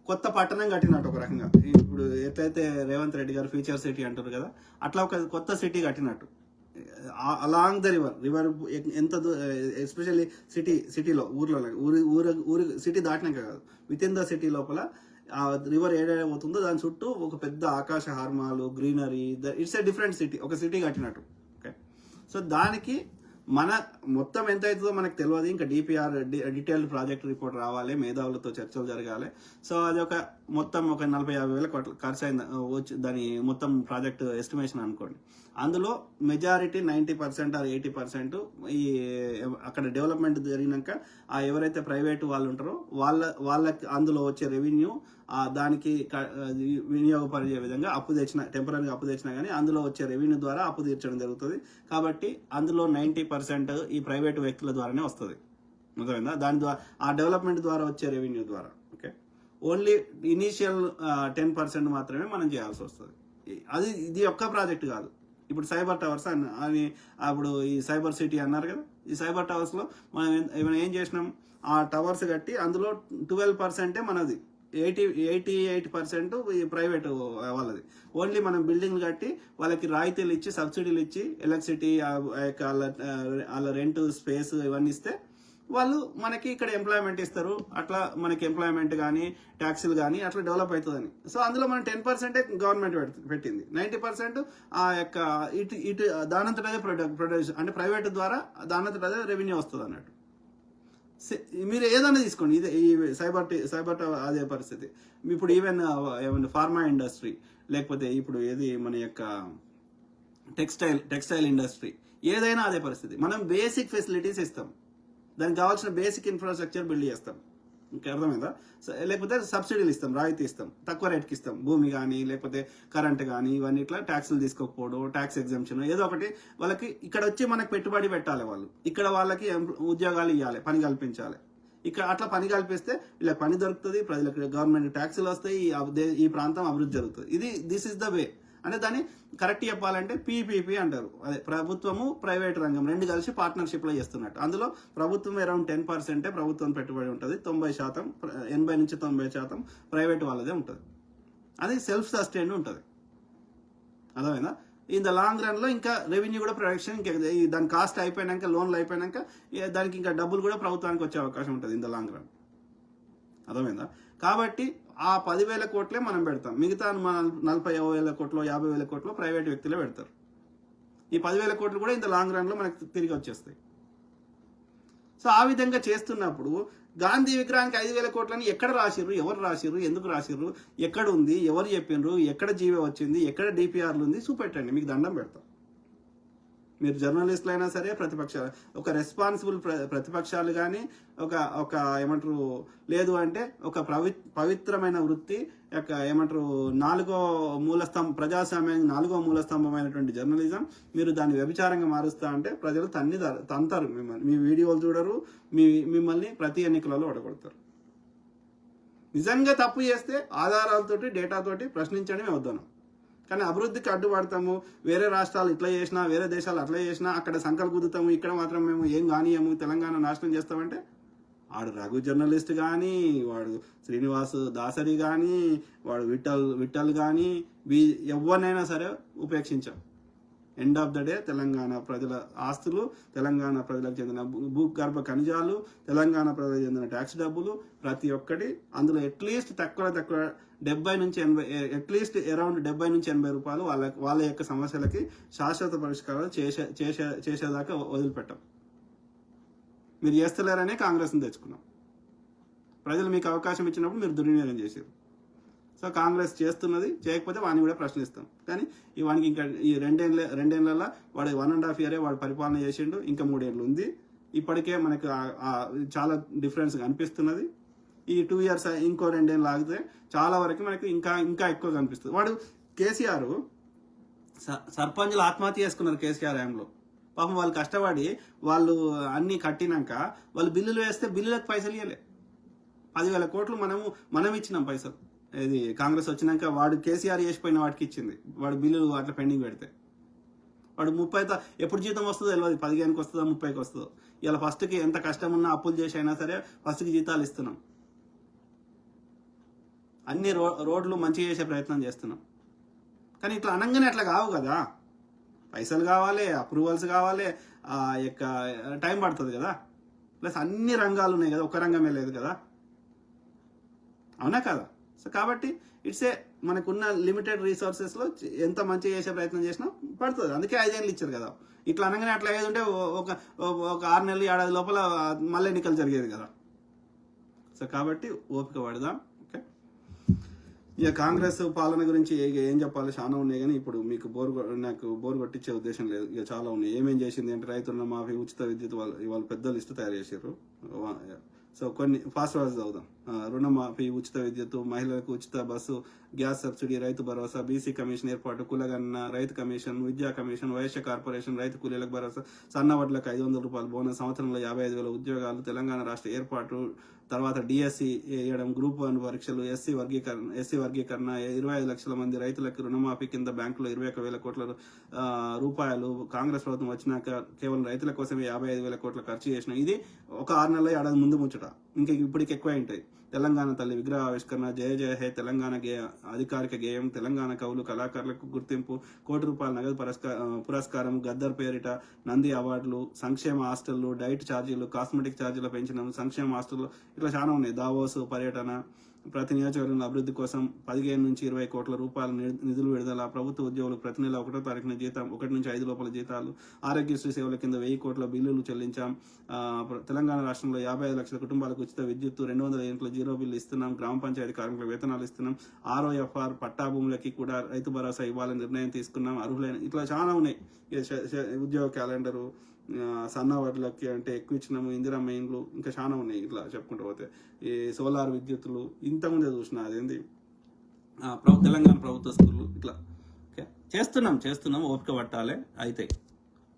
కొత్త పట్టణం కట్టినట్టు ఒక రకంగా. ఇప్పుడు ఎట్లయితే రేవంత్ రెడ్డి గారు ఫ్యూచర్ సిటీ అంటారు కదా, అట్లా ఒక కొత్త సిటీ కట్టినట్టు అలాంగ్ ద రివర్ ఎంత ఎస్పెషల్లీ సిటీలో ఊరు సిటీ దాటినాక కాదు, విత్ ఇన్ ద సిటీ లోపల ఆ రివర్ ఏడైపోతుందో దాని చుట్టూ ఒక పెద్ద ఆకాశ హార్మాలు, greenery, it's a different city, ఒక సిటీ కట్టినట్టు. ఓకే, సో దానికి మన మొత్తం ఎంత అవుతుందో మనకు తెలియదు. ఇంకా డిపిఆర్ డీటెయిల్డ్ ప్రాజెక్ట్ రిపోర్ట్ రావాలి, మేధావులతో చర్చలు జరగాలి. సో అది ఒక మొత్తం ఒక 40-50 వేల ఖర్చు అయింది వచ్చి దాని మొత్తం ప్రాజెక్ట్ ఎస్టిమేషన్ అనుకోండి. అందులో మెజారిటీ 90% ఆర్ 80% ఈ అక్కడ డెవలప్మెంట్ జరిగినాక ఆ ఎవరైతే ప్రైవేట్ వాళ్ళు ఉంటారో వాళ్ళకి అందులో వచ్చే రెవెన్యూ దానికి వినియోగపరిచే విధంగా అప్పు తెచ్చిన, టెంపరీగా అప్పు తెచ్చినా కానీ అందులో వచ్చే రెవెన్యూ ద్వారా అప్పు తీర్చడం జరుగుతుంది. కాబట్టి అందులో 90% ఈ ప్రైవేటు వ్యక్తుల ద్వారానే వస్తుంది. అర్థమైందా? దాని ద్వారా ఆ డెవలప్మెంట్ ద్వారా వచ్చే రెవెన్యూ ద్వారా. ఓకే, ఓన్లీ ఇనీషియల్ 10% మాత్రమే మనం చేయాల్సి వస్తుంది. ఇది ఒక్క ప్రాజెక్ట్ కాదు. ఇప్పుడు సైబర్ టవర్స్ అని అప్పుడు ఈ సైబర్ సిటీ అన్నారు కదా, ఈ సైబర్ టవర్స్లో మనం ఏం చేసినాం, ఆ టవర్స్ కట్టి అందులో 12% మనది, 88% ఈ ప్రైవేట్ వాళ్ళది. ఓన్లీ మనం బిల్డింగ్లు కట్టి వాళ్ళకి రాయితీలు ఇచ్చి, సబ్సిడీలు ఇచ్చి, ఎలక్ట్రిసిటీ వాళ్ళ రెంట్, స్పేస్ ఇవన్నీ ఇస్తే వాళ్ళు మనకి ఇక్కడ ఎంప్లాయ్మెంట్ ఇస్తారు. అట్లా మనకి ఎంప్లాయ్మెంట్ కానీ ట్యాక్సులు కానీ అట్లా డెవలప్ అవుతుందని. సో అందులో మనం 10% గవర్నమెంట్ పెట్టింది, 90% ఆ యొక్క ఇటు దానంతట అదే ప్రొడ్యూస్ అంటే ప్రైవేట్ ద్వారా దానంతట అదే రెవెన్యూ వస్తుంది అన్నట్టు. మీరు ఏదైనా తీసుకోండి, ఇదే ఈ సైబర్ అదే పరిస్థితి. ఇప్పుడు ఈవెన్ ఏమన్నా ఫార్మా ఇండస్ట్రీ, లేకపోతే ఇప్పుడు ఏది మన యొక్క టెక్స్టైల్ ఇండస్ట్రీ, ఏదైనా అదే పరిస్థితి. మనం బేసిక్ ఫెసిలిటీస్ ఇస్తాం, దానికి కావాల్సిన బేసిక్ ఇన్ఫ్రాస్ట్రక్చర్ బిల్డ్ చేస్తాం. ఇంకా అర్థమైందా? లేకపోతే సబ్సిడీలు ఇస్తాం, రాయితీ ఇస్తాం, తక్కువ రేట్కి ఇస్తాం. భూమి కానీ లేకపోతే కరెంట్ కానీ ఇవన్నీ ఇట్లా ట్యాక్సులు తీసుకోకపోవడం, ట్యాక్స్ ఎగ్జంప్షన్, ఏదో ఒకటి వాళ్ళకి ఇక్కడ వచ్చి మనకి పెట్టుబడి పెట్టాలి. వాళ్ళు ఇక్కడ వాళ్ళకి ఉద్యోగాలు ఇవ్వాలి, పని కల్పించాలి. ఇక్కడ అట్లా పని కల్పిస్తే వీళ్ళకి పని దొరుకుతుంది, ప్రజలకు గవర్నమెంట్ ట్యాక్సులు వస్తాయి, ఈ ప్రాంతం అభివృద్ధి జరుగుతుంది. This is the way. అంటే దాన్ని కరెక్ట్ చెప్పాలంటే PPP అంటారు. అదే ప్రభుత్వము ప్రైవేట్ రంగం రెండు కలిసి పార్ట్నర్షిప్లో చేస్తున్నట్టు. అందులో ప్రభుత్వం అరౌండ్ 10% ప్రభుత్వం పెట్టుబడి ఉంటుంది, 90%, 80 నుంచి 90% ప్రైవేట్ వాళ్ళదే ఉంటుంది. అది సెల్ఫ్ సస్టైన్ ఉంటుంది. అర్థమైందా? ఇన్ ద లాంగ్ రన్ లో ఇంకా రెవెన్యూ కూడా ప్రొడక్షన్, ఇంకా దాని కాస్ట్ అయిపోయినాక, లోన్లు అయిపోయినాక దానికి ఇంకా డబ్బులు కూడా ప్రభుత్వానికి వచ్చే అవకాశం ఉంటుంది ఇన్ ద లాంగ్ రన్. అర్థమైందా? కాబట్టి ఆ 10,000 కోట్లే మనం పెడతాం, మిగతా 40,000 కోట్లు, 50,000 కోట్లు ప్రైవేట్ వ్యక్తులే పెడతారు. ఈ 10,000 కోట్లు కూడా ఇంత లాంగ్ రన్ లో మనకు తిరిగి వచ్చేస్తాయి. సో ఆ విధంగా చేస్తున్నప్పుడు గాంధీ విగ్రహానికి 5,000 కోట్లని ఎక్కడ రాసిర్రు, ఎవరు రాసిర్రు, ఎందుకు రాసిర్రు, ఎక్కడ ఉంది, ఎవరు చెప్పిండ్రు, ఎక్కడ జీవో వచ్చింది, ఎక్కడ డిపిఆర్లు ఉంది చూపెట్టండి, మీకు దండం పెడతాం. మీరు జర్నలిస్టులు అయినా సరే, ప్రతిపక్షాలు, ఒక రెస్పాన్సిబుల్ ప్రతిపక్షాలు కానీ ఒక ఏమంటారు, లేదు అంటే ఒక పవిత్రమైన వృత్తి యొక్క ఏమంటారు 4వ మూలస్తంభం, ప్రజాస్వామ్యానికి 4వ మూలస్తంభమైనటువంటి జర్నలిజం, మీరు దాన్ని వ్యభిచారంగా మారుస్తా అంటే ప్రజలు తంతారు మిమ్మల్ని. మీ వీడియోలు చూడరు, మిమ్మల్ని ప్రతి ఎన్నికలలో ఓడగొడతారు. నిజంగా తప్పు చేస్తే ఆధారాలతోటి, డేటాతోటి ప్రశ్నించండి, మేము వద్దాను. కానీ అభివృద్ధికి అడ్డుపడతాము, వేరే రాష్ట్రాలు ఇట్లా చేసినా, వేరే దేశాలు అట్లా చేసినా, అక్కడ సంకలు కుదుతాము, ఇక్కడ మాత్రం మేము ఏం కానియము, తెలంగాణ నాశనం చేస్తామంటే వాడు రఘు జర్నలిస్ట్ కానీ, వాడు శ్రీనివాస్ దాసరి కానీ, వాడు విఠల్ కానీ, ఎవరినైనా సరే ఉపేక్షించాం. End of the day Telangana ప్రజల ఆస్తులు, తెలంగాణ ప్రజలకు చెందిన భూగర్భ ఖనిజాలు, తెలంగాణ ప్రజలకు చెందిన ట్యాక్స్ డబ్బులు ప్రతి ఒక్కటి అందులో అట్లీస్ట్ తక్కువ 70 నుంచి 80, అట్లీస్ట్ అరౌండ్ 70 నుంచి 80 రూపాయలు వాళ్ళ యొక్క సమస్యలకి శాశ్వత పరిష్కారాలు చేసేదాకా వదిలిపెట్టాం. మీరు చేస్తలేరనే కాంగ్రెస్ని తెచ్చుకున్నాం. ప్రజలు మీకు అవకాశం ఇచ్చినప్పుడు మీరు దుర్వినియోగం చేశారు. సో కాంగ్రెస్ చేస్తున్నది, చేయకపోతే వాడిని కూడా ప్రశ్నిస్తాం. కానీ వానికి ఇంకా ఈ రెండేళ్లలో వాడు 1.5 year వాడు పరిపాలన చేసిండు, ఇంకా 3 ఏళ్ళు ఉంది. ఇప్పటికే మనకు చాలా డిఫరెన్స్ కనిపిస్తున్నది. ఈ 2 years ఇంకో 2 ఏళ్ళు ఆగితే చాలా వరకు మనకు ఇంకా ఎక్కువ కనిపిస్తుంది. వాడు కేసీఆర్ సర్పంచులు ఆత్మహత్య చేసుకున్నారు కేసీఆర్ హయాంలో. పాపం వాళ్ళు కష్టపడి వాళ్ళు అన్ని కట్టినాక వాళ్ళు బిల్లులు వేస్తే బిల్లులకు పైసలు ఇవ్వలే. 10,000 కోట్లు మనం ఇచ్చినాం పైసలు. ఇది కాంగ్రెస్ వచ్చినాక వాడు కేసీఆర్ చేసిపోయిన వాటికి ఇచ్చింది. వాడు బిల్లులు అట్లా పెండింగ్ పెడితే వాడు 30 ఎప్పుడు జీతం వస్తుందో తెలియదు, 15కి వస్తుందో 30కి వస్తుందో. ఇలా ఫస్ట్కి ఎంత కష్టం ఉన్నా అప్పులు చేసి అయినా సరే ఫస్ట్కి జీతాలు ఇస్తున్నాం. అన్ని రోడ్లు మంచిగా చేసే ప్రయత్నం చేస్తున్నాం. కానీ ఇట్లా అనగానే అట్లా కావు కదా. పైసలు కావాలి, అప్రూవల్స్ కావాలి, యొక్క టైం పడుతుంది కదా. ప్లస్ అన్ని రంగాలు ఉన్నాయి కదా, ఒక రంగమే లేదు కదా, అవునా కదా. సో కాబట్టి మనకున్న లిమిటెడ్ రిసోర్సెస్లో ఎంత మంచిగా చేసే ప్రయత్నం చేసినా పడుతుంది. అందుకే 5 ఏళ్ళు ఇచ్చారు కదా. ఇట్లా అనగానే అట్లా అయ్యేది ఉంటే ఒక 6 నెలలు 7 లోపల మళ్ళీ ఎన్నికలు జరిగేది కదా. సో కాబట్టి ఓపిక పడదాం. ఓకే, ఇక కాంగ్రెస్ పాలన గురించి ఏం చెప్పాలి చాలా ఉన్నాయి. కానీ ఇప్పుడు మీకు నాకు బోర్ కొట్టించే ఉద్దేశం లేదు. ఇక చాలా ఉన్నాయి. ఏమేం చేసింది అంటే రైతు రుణమాఫీ, ఉచిత విద్యుత్, వాళ్ళు పెద్ద లిస్టు తయారు చేశారు. సో కొన్ని ఫాస్ట్ చదువుదాం. రుణమాఫీ, ఉచిత విద్యుత్, మహిళలకు ఉచిత bus, gas subsidy, Rythu Bharosa, BC commission ఏర్పాటు, కులగన్న, రైతు కమిషన్, విద్యా కమిషన్, వైశ్య కార్పొరేషన్, రైతు కూలీలకు భరోసా, సన్నవడ్లకు 500 రూపాయలు బోనస్, సంవత్సరంలో 55,000 ఉద్యోగాలు, తెలంగాణ రాష్ట్ర ఏర్పాటు, తర్వాత డిఎస్సి వేయడం, గ్రూప్ 1 పరీక్షలు, ఎస్సీ వర్గీకరణ, 25 లక్షల మంది రైతులకు రుణమాఫీ కింద బ్యాంకులో 21,000 కోట్ల రూపాయలు. కాంగ్రెస్ ప్రభుత్వం వచ్చినాక కేవలం రైతుల కోసమే 55,000 కోట్ల ఖర్చు చేసిన. ఇది ఒక 6 నెలల ఏడాది ముందు ముచ్చట. ఇంకా ఇప్పటికి ఎక్కువ ఉంటాయి. తెలంగాణ తల్లి విగ్రహ ఆవిష్కరణ, జయ జయ హే తెలంగాణ అధికారిక గేయం, తెలంగాణ కవులు కళాకారులకు గుర్తింపు, ₹1 నగదు పురస్కారం, గద్దర్ పేరిట నంది అవార్డులు, సంక్షేమ హాస్టళ్లు, డైట్ ఛార్జీలు, కాస్మెటిక్ ఛార్జీల పెంచడం, సంక్షేమ హాస్టళ్లు, ఇట్లా చాలా ఉన్నాయి. దావోస్ పర్యటన, ప్రతి నియోజకవర్గంలో అభివృద్ధి కోసం 15 నుంచి 20 కోట్ల రూపాయల నిధులు విడుదల, ప్రభుత్వ ఉద్యోగులు ప్రతి నెల 1వ తారీఖున జీతం, 1 నుంచి 5 లోపల జీతాలు, ఆరోగ్యశ్రీ సేవల కింద 1000 కోట్ల బిల్లులు చెల్లించాం. తెలంగాణ రాష్ట్రంలో 55 లక్షల కుటుంబాలకు ఉచిత విద్యుత్, 200 యూనిట్ల జీరో బిల్లు ఇస్తున్నాం. గ్రామ పంచాయతీ కార్మికుల వేతనాలు ఇస్తున్నాం. ROFR పట్టా భూములకి కూడా రైతు భరోసా ఇవ్వాలని నిర్ణయం తీసుకున్నాం. అర్హులైన ఇట్లా చాలా ఉన్నాయి. ఉద్యోగ క్యాలెండరు, సన్నవాళ్ళకి అంటే ఎక్కువ ఇచ్చినాము, ఇందిరమ్మ ఇండ్లు, ఇంకా చాలా ఉన్నాయి. ఇట్లా చెప్పుకుంటూ పోతే ఈ సోలార్ విద్యుత్తులు ఇంతకుముందే చూసిన, అదేంది తెలంగాణ ప్రభుత్వ స్కూళ్ళు, ఇట్లా చేస్తున్నాం. ఓపిక పట్టాలి. అయితే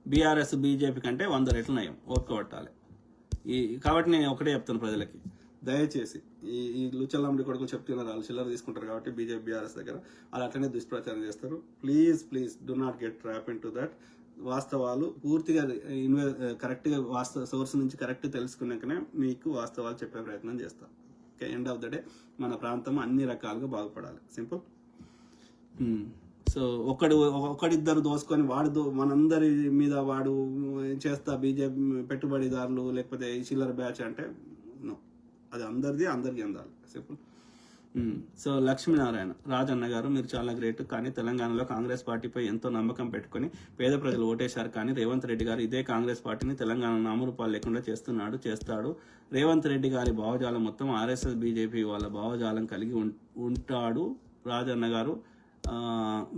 బీఆర్ఎస్ బీజేపీ కంటే 100 రెట్లు నయం. ఓపిక పట్టాలి. కాబట్టి నేను ఒకటే చెప్తాను ప్రజలకి, దయచేసి ఈ లుచ్చలమ్మడి కొడుకులు చెప్తున్నారు, వాళ్ళు చిల్లర తీసుకుంటారు కాబట్టి బీజేపీ బీఆర్ఎస్ దగ్గర వాళ్ళు అట్లనే దుష్ప్రచారం చేస్తారు. Please do not get trap in to that. వాస్తవాలు పూర్తిగా కరెక్ట్గా సోర్స్ నుంచి కరెక్ట్ తెలుసుకున్నాకనే మీకు వాస్తవాలు చెప్పే ప్రయత్నం చేస్తాం. Okay, end of the day మన ప్రాంతం అన్ని రకాలుగా బాగుపడాలి. సింపుల్. సో ఒకడిద్దరు దోసుకొని మనందరి మీద వాడు చేస్తా బీజేపీ పెట్టుబడిదారులు లేకపోతే చిల్లర బ్యాచ్ అంటే నో, అది అందరికీ అందాలి. సింపుల్. సో లక్ష్మీనారాయణ రాజన్న గారు, మీరు చాలా గ్రేట్. కానీ తెలంగాణలో కాంగ్రెస్ పార్టీపై ఎంతో నమ్మకం పెట్టుకుని పేద ప్రజలు ఓటేశారు. కానీ రేవంత్ రెడ్డి గారు ఇదే కాంగ్రెస్ పార్టీని తెలంగాణ నామరూపాలు లేకుండా చేస్తాడు. రేవంత్ రెడ్డి గారి భావజాలం మొత్తం RSS బీజేపీ వాళ్ళ భావజాలం కలిగి ఉంటాడు. రాజన్న గారు,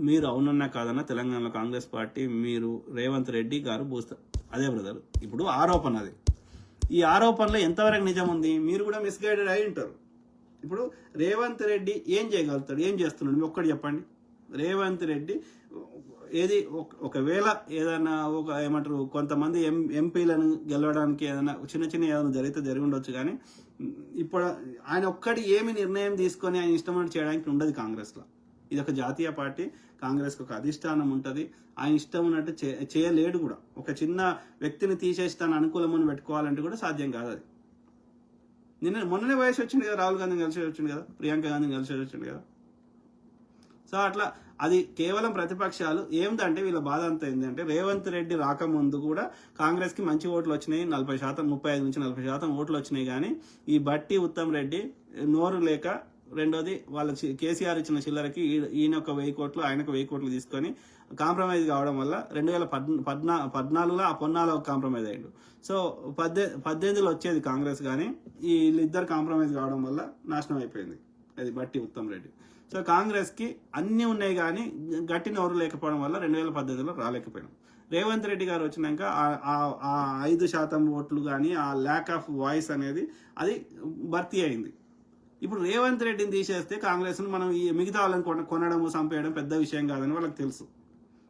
మీరు అవునన్నా కాదన్నా తెలంగాణలో కాంగ్రెస్ పార్టీ మీరు రేవంత్ రెడ్డి గారు బూస్తారు. అదే బ్రదర్, ఇప్పుడు ఆరోపణ అది. ఈ ఆరోపణలో ఎంతవరకు నిజం ఉంది? మీరు కూడా మిస్గైడెడ్ అయి ఉంటారు. ఇప్పుడు రేవంత్ రెడ్డి ఏం చేయగలుగుతాడు, ఏం చేస్తున్నాడు? మీరు ఒక్కటి చెప్పండి. రేవంత్ రెడ్డి ఏది ఒకవేళ ఏదైనా ఏమంటారు కొంతమంది ఎంపీలను గెలవడానికి ఏదైనా చిన్న ఏదైనా జరిగి ఉండొచ్చు. కానీ ఇప్పుడు ఆయన ఒక్కటి ఏమి నిర్ణయం తీసుకొని ఆయన ఇష్టమైనట్టు చేయడానికి ఉండదు కాంగ్రెస్లో. ఇది ఒక జాతీయ పార్టీ, కాంగ్రెస్కి ఒక అధిష్టానం ఉంటుంది. ఆయన ఇష్టం ఉన్నట్టు చేయలేడు కూడా. ఒక చిన్న వ్యక్తిని తీసేసి తన అనుకూలమని పెట్టుకోవాలంటే కూడా సాధ్యం కాదు. అది మొన్ననే వయసు వచ్చింది కదా, రాహుల్ గాంధీని కలిసి వచ్చింది కదా, ప్రియాంక గాంధీని కలిసి వచ్చింది కదా. సో అట్లా అది కేవలం ప్రతిపక్షాలు ఏందంటే వీళ్ళ బాధ అంతా ఏంటంటే రేవంత్ రెడ్డి రాకముందు కూడా కాంగ్రెస్కి మంచి ఓట్లు వచ్చినాయి, 40%, 35 నుంచి 40% ఓట్లు వచ్చినాయి. కానీ ఈ బట్టి ఉత్తమ్ రెడ్డి నోరు లేక, రెండోది వాళ్ళ కేసీఆర్ ఇచ్చిన చిల్లరకి ఈయన ఒక 1000 కోట్లు ఆయనకు 1000 కోట్లు తీసుకొని కాంప్రమైజ్ కావడం వల్ల 2014లో ఆ పొన్నాలో కాంప్రమైజ్ అయ్యాడు. సో 18లో వచ్చేది కాంగ్రెస్, కానీ వీళ్ళిద్దరు కాంప్రమైజ్ కావడం వల్ల నాశనం అయిపోయింది అది బట్టి ఉత్తమ్ రెడ్డి. సో కాంగ్రెస్కి అన్నీ ఉన్నాయి కానీ గట్టి నోరు లేకపోవడం వల్ల 2018లో రాలేకపోయినాం. రేవంత్ రెడ్డి గారు వచ్చినాక ఆ 5% ఓట్లు కానీ ఆ ల్యాక్ ఆఫ్ వాయిస్ అనేది అది భర్తీ అయింది. ఇప్పుడు రేవంత్ రెడ్డిని తీసేస్తే కాంగ్రెస్ను మనం ఈ మిగతా వాళ్ళని కొనడం చంపేయడం పెద్ద విషయం కాదని వాళ్ళకి తెలుసు.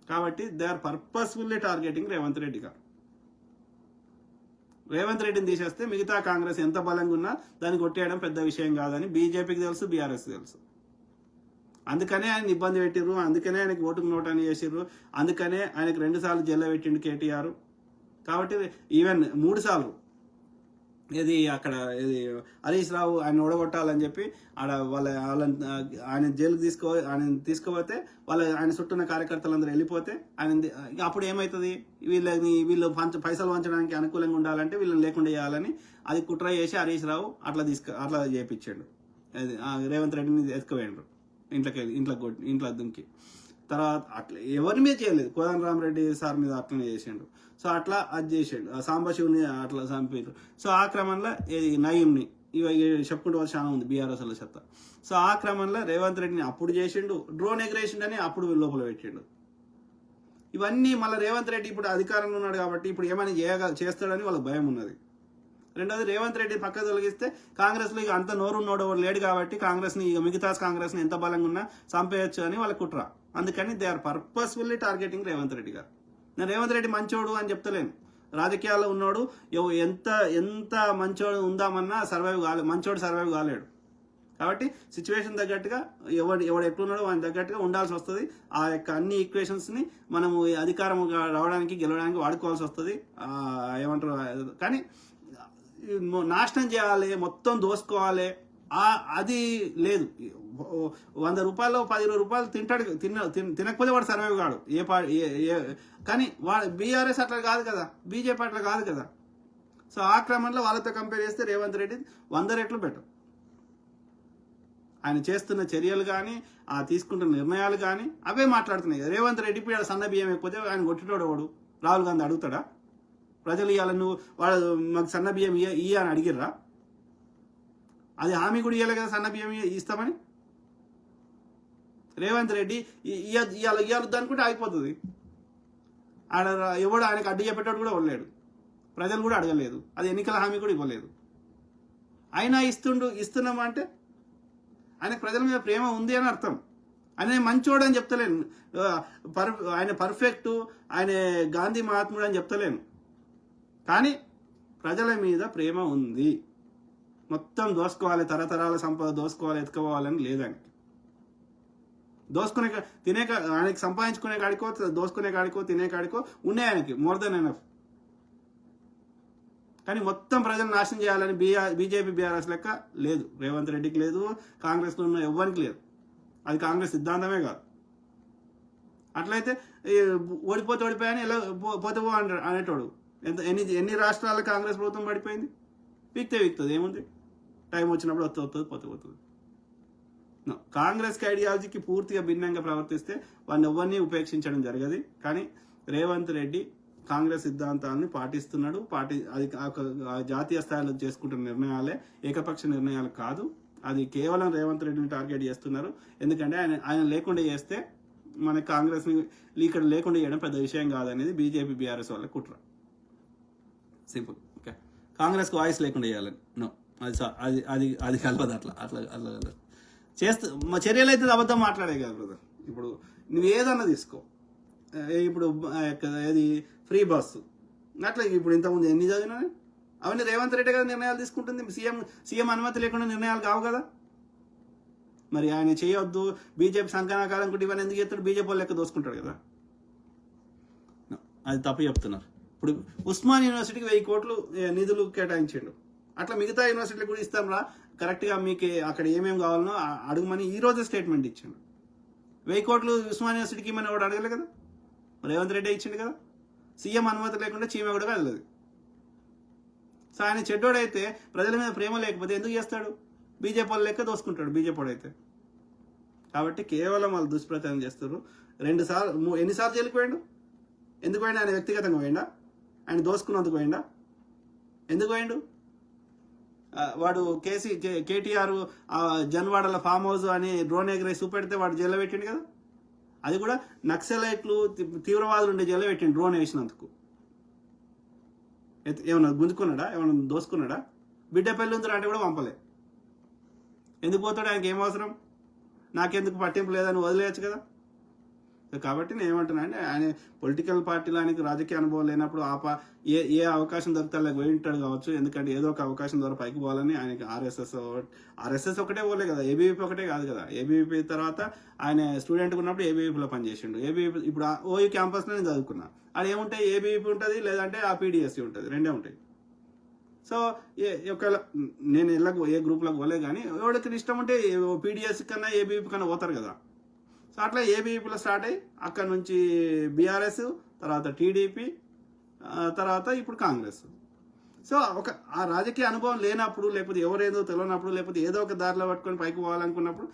కాబట్టి they are purposefully targeting Revanth Reddy గారు. రేవంత్ రెడ్డిని తీసేస్తే మిగతా కాంగ్రెస్ ఎంత బలంగా ఉన్నా దాన్ని కొట్టేయడం పెద్ద విషయం కాదని బీజేపీకి తెలుసు, బీఆర్ఎస్ తెలుసు. అందుకనే ఆయన ఇబ్బంది పెట్టిర్రు, అందుకనే ఆయనకి ఓటుకు నోట్ అని చేసిర్రు, అందుకనే ఆయనకు 2 సార్లు జైల్లో పెట్టిండు కేటీఆర్. కాబట్టి ఈవెన్ 3 సార్లు అక్కడ హరీష్ రావు ఆయన ఓడగొట్టాలని చెప్పి ఆయన జైలుకి ఆయన తీసుకుపోతే ఆయన చుట్టూన్న కార్యకర్తలందరూ వెళ్ళిపోతే అప్పుడు ఏమవుతుంది, వీళ్ళు పైసలు పంచడానికి అనుకూలంగా ఉండాలంటే వీళ్ళని లేకుండా చేయాలని అది కుట్ర చేసి హరీష్ రావు అట్లా చేయించాడు. రేవంత్ రెడ్డిని ఎత్తుకుపోయాడు ఇంట్లో దుంకి. తర్వాత అట్లా ఎవరి మీద చేయలేదు, కోదండరామరెడ్డి సార్ మీద అట్లనే చేసిండు. సో అట్లా అది చేసాడు, సాంబశివుని అట్లా చంపారు. సో ఆ క్రమంలో నయీంని ఇవి చెప్పుకుంటూ వచ్చి చాలా ఉంది బీఆర్ఎస్ వాళ్ళ చెత్త. సో ఆ క్రమంలో రేవంత్ రెడ్డిని అప్పుడు చేసిండు, డ్రోన్ ఎగరేసిండని అప్పుడు లోపల పెట్టిండు. ఇవన్నీ మళ్ళీ రేవంత్ రెడ్డి ఇప్పుడు అధికారంలో ఉన్నాడు కాబట్టి ఇప్పుడు ఏమైనా చేస్తాడని వాళ్ళకి భయం ఉన్నది. రెండోది రేవంత్ రెడ్డి పక్క తొలగిస్తే కాంగ్రెస్లో ఇక అంత నోరున్నోడు లేడు కాబట్టి కాంగ్రెస్ని ఇక మిగతా కాంగ్రెస్ని ఎంత బలంగా ఉన్నా చంపేయచ్చు అని వాళ్ళ కుట్ర. అందుకని they are purposefully targeting Revanth Reddy గారు. నేను రేవంత్ రెడ్డి మంచోడు అని చెప్తలేను, రాజకీయాల్లో ఉన్నాడు, ఎంత మంచోడు ఉందామన్నా మంచోడు సర్వైవ్ కాలేడు. కాబట్టి సిచ్యువేషన్ తగ్గట్టుగా ఎవడు ఎట్లున్నాడో వాని తగ్గట్టుగా ఉండాల్సి వస్తుంది. ఆ యొక్క అన్ని ఈక్వేషన్స్ని మనము అధికారం రావడానికి గెలవడానికి వాడుకోవాల్సి వస్తుంది. ఏమంటారు, కానీ నాశనం చేయాలి, మొత్తం దోసుకోవాలి అది లేదు. 100 రూపాయలు 10 రూపాయలు తింటాడు, తినకపోతే వాడు సర్వైవ్ కాడు. కానీ బీఆర్ఎస్ అట్లా కాదు కదా, బీజేపీ అట్లా కాదు కదా. సో ఆ క్రమంలో వాళ్ళతో కంపేర్ చేస్తే రేవంత్ రెడ్డి 100 రెట్లు బెటర్. ఆయన చేస్తున్న చర్యలు కానీ తీసుకుంటున్న నిర్ణయాలు కానీ అవే మాట్లాడుతున్నాయి. రేవంత్ రెడ్డి ఇప్పుడు సన్న బియ్యం అయిపోతే ఆయన కొట్టినోడు వాడు రాహుల్ గాంధీ అడుగుతాడా? ప్రజలు ఇవ్వాలి, నువ్వు వాళ్ళు మాకు సన్న బియ్యం ఇయ్య అని అడిగిర్రా? అది హామీ కూడా ఇవ్వాలి కదా సన్న బియ్యం ఇస్తామని. రేవంత్ రెడ్డి ఇవ్వద్దు అనుకుంటే అయిపోతుంది. ఎవడు ఆయనకు అడ్డు చెప్పేటోడు కూడా ఇవ్వలేడు, ప్రజలు కూడా అడగలేదు, అది ఎన్నికల హామీ కూడా ఇవ్వలేదు. అయినా ఇస్తున్నామంటే ఆయనకు ప్రజల మీద ప్రేమ ఉంది అని అర్థం. ఆయన మంచోడు అని చెప్తలేను, ఆయన పర్ఫెక్ట్, ఆయన గాంధీ మహాత్ముడు అని చెప్తలేను, కానీ ప్రజల మీద ప్రేమ ఉంది. మొత్తం దోసుకోవాలి, తరతరాల సంపద దోసుకోవాలి, ఎత్తుకోవాలని లేదని. దోసుకునే ఆయనకి సంపాదించుకునే కాడికో, దోసుకునే కాడికో, తినే కాడికో ఉన్నాయి ఆయనకి మోర్ దెన్ ఎనఫ్. కానీ మొత్తం ప్రజలు నాశనం చేయాలని బీజేపీ బీఆర్ఎస్ లెక్క లేదు, రేవంత్ రెడ్డికి లేదు, కాంగ్రెస్లో ఉన్న ఎవ్వరికి లేదు. అది కాంగ్రెస్ సిద్ధాంతమే కాదు. అట్లయితే ఓడిపోయాని ఎలా పోతే అనేటోడు. ఎన్ని రాష్ట్రాల కాంగ్రెస్ ప్రభుత్వం పడిపోయింది? వీక్తుంది, ఏముంది, టైం వచ్చినప్పుడు పోతుంది. కాంగ్రెస్కి ఐడియాలజీకి పూర్తిగా భిన్నంగా ప్రవర్తిస్తే వాడిని ఎవరిని ఉపేక్షించడం జరగదు. కానీ రేవంత్ రెడ్డి కాంగ్రెస్ సిద్ధాంతాన్ని పాటిస్తున్నాడు. అది జాతీయ స్థాయిలో చేసుకుంటున్న నిర్ణయాలే, ఏకపక్ష నిర్ణయాలు కాదు. అది కేవలం రేవంత్ రెడ్డిని టార్గెట్ చేస్తున్నారు. ఎందుకంటే ఆయన లేకుండా చేస్తే మన కాంగ్రెస్ని ఇక్కడ లేకుండా చేయడం పెద్ద విషయం కాదనేది బీజేపీ బీఆర్ఎస్ వాళ్ళ కుట్ర. సింపుల్. ఓకే, కాంగ్రెస్కి వాయిస్ లేకుండా చేయాలని నో, అది కలవదు. అట్లా చేస్తూ మా చర్యలు అయితే అబద్ధం మాట్లాడే కదా బ్రదర్. ఇప్పుడు నువ్వు ఏదన్నా తీసుకో, ఇప్పుడు ఏది ఫ్రీ బస్సు అట్లా ఇప్పుడు ఇంతకుముందు ఎన్ని చదివినా అవన్నీ రేవంత్ రెడ్డి గారు నిర్ణయాలు తీసుకుంటుంది. సీఎం అనుమతి లేకుండా నిర్ణయాలు కావు కదా. మరి ఆయన చేయొద్దు, బీజేపీ సంకనాకాలం కూడా ఇవన్నీ ఎందుకు చేస్తాడు? బీజేపీ వాళ్ళు లెక్క దోసుకుంటాడు కదా. అది తప్పు చెప్తున్నారు. ఇప్పుడు ఉస్మాన్ యూనివర్సిటీకి 1000 కోట్లు నిధులు కేటాయించాడు. అట్లా మిగతా యూనివర్సిటీలకు కూడా ఇస్తాం రా, కరెక్ట్గా మీకు అక్కడ ఏమేమి కావాలనో అడుగుమని ఈరోజు స్టేట్మెంట్ ఇచ్చాడు. 1000 కోట్లు ఉస్మానియా యూనివర్సిటీకి ఇమ్మని కూడా అడగలే కదా, రేవంత్ రెడ్డి ఇచ్చిండు కదా. సీఎం అనుమతి లేకుండా చీమ కూడా కదలదు. సో ఆయన చెడ్డోడైతే, ప్రజల మీద ప్రేమ లేకపోతే ఎందుకు చేస్తాడు? బీజేపీ వాళ్ళు లెక్క దోసుకుంటాడు బీజేపీ అయితే. కాబట్టి కేవలం వాళ్ళు దుష్ప్రచారం చేస్తారు. ఎన్నిసార్లు జైలుకు పోయిండు? ఎందుకు పోయిండు? ఆయన వ్యక్తిగతంగా పోయిండా? ఆయన దోసుకున్నందుకు పోయిండా? ఎందుకు పోయిండు? వాడు కేటీఆర్ జన్వాడల ఫామ్ హౌస్ అని డ్రోన్ ఎగరేసి చూపెడితే వాడు జైల్లో పెట్టిండు కదా. అది కూడా నక్సలైట్లు తీవ్రవాదులు ఉండే జైల్లో పెట్టిండు డ్రోన్ వేసినందుకు. ఏమన్నా గుంజుకున్నాడా? ఏమన్నా దోసుకున్నాడా? బిడ్డ పెళ్ళి ఉందిరా అంటే కూడా పంపలే. ఎందుకు పోతాడు? ఆయనకి ఏం అవసరం? నాకెందుకు పట్టింపు లేదని వదిలేయచ్చు కదా. కాబట్టి నేను ఏమంటున్నా అంటే, ఆయన పొలిటికల్ పార్టీలో ఆయనకి రాజకీయ అనుభవం లేనప్పుడు ఏ అవకాశం దొరికితే అలా పోయి ఉంటాడు కావచ్చు. ఎందుకంటే ఏదో ఒక అవకాశం ద్వారా పైకి పోవాలని ఆయనకి ఆర్ఎస్ఎస్ ఒకటే పోలే కదా, ఏబీవీపీ ఒకటే కాదు కదా. ఏబీవీపీ తర్వాత ఆయన స్టూడెంట్ ఉన్నప్పుడు ఏబీవీపీలో పనిచేసిండు. ఏబీవీపీ ఇప్పుడు ఓయూ క్యాంపస్లో నేను చదువుకున్నా. అది ఏముంటాయి? ఏబీవీపీ ఉంటుంది, లేదంటే ఆ పీడిఎస్సీ ఉంటుంది, రెండే ఉంటాయి. సో ఒకవేళ నేను ఏ గ్రూప్లోకి పోలే కానీ ఎవరికి ఇష్టం ఉంటే పీడిఎస్సీ కన్నా ఏబీవీపీ కన్నా పోతారు కదా. సో అట్లా ఏబీవీపీలో స్టార్ట్ అయ్యి అక్కడ నుంచి బీఆర్ఎస్, తర్వాత టీడీపీ, తర్వాత ఇప్పుడు కాంగ్రెస్. సో ఆ రాజకీయ అనుభవం లేనప్పుడు, లేకపోతే ఎవరేదో తెలియనప్పుడు, లేకపోతే ఏదో ఒక దారిలో పట్టుకొని పైకి పోవాలనుకున్నప్పుడు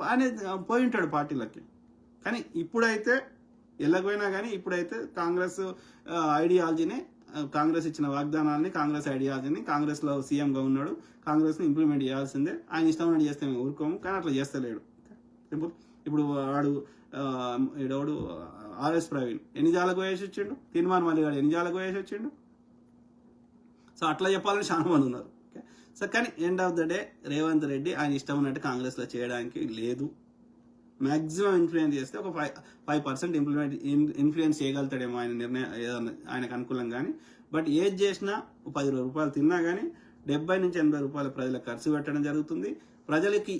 ఆయన పోయి ఉంటాడు పార్టీలకి. కానీ ఇప్పుడైతే ఎలాగైనా కానీ ఇప్పుడైతే కాంగ్రెస్ ఐడియాలజీని, కాంగ్రెస్ ఇచ్చిన వాగ్దానాన్ని, కాంగ్రెస్ ఐడియాలజీని, కాంగ్రెస్లో సీఎంగా ఉన్నాడు, కాంగ్రెస్ని ఇంప్లిమెంట్ చేయాల్సిందే. ఆయన ఇష్టం చేస్తే మేము ఊరుకోము, కానీ అట్లా చేస్తలేడు. ఇప్పుడు వాడు ఈడోడు ఆర్ఎస్ ప్రవీణ్ ఎన్ని జాలకు వేసి వచ్చిండు, తీర్మానం మల్లిగాడు ఎన్ని జాలకు వేసి వచ్చిండు. సో అట్లా చెప్పాలని చాలా మంది ఉన్నారు. సో కానీ end of the day Revanth Reddy ఆయన ఇష్టం ఉన్నట్టు కాంగ్రెస్లో చేయడానికి లేదు. మ్యాక్సిమం ఇన్ఫ్లుయెన్స్ చేస్తే ఒక 5% ఇన్ఫ్లుయెన్స్ చేయగలుగుతాడేమో ఆయన నిర్ణయం, ఏదన్నా ఆయనకు అనుకూలం. కానీ బట్ ఏది చేసినా 10 రూపాయలు తిన్నా కానీ 70 నుంచి 80 రూపాయలు ప్రజలకు ఖర్చు పెట్టడం జరుగుతుంది. ప్రజలకి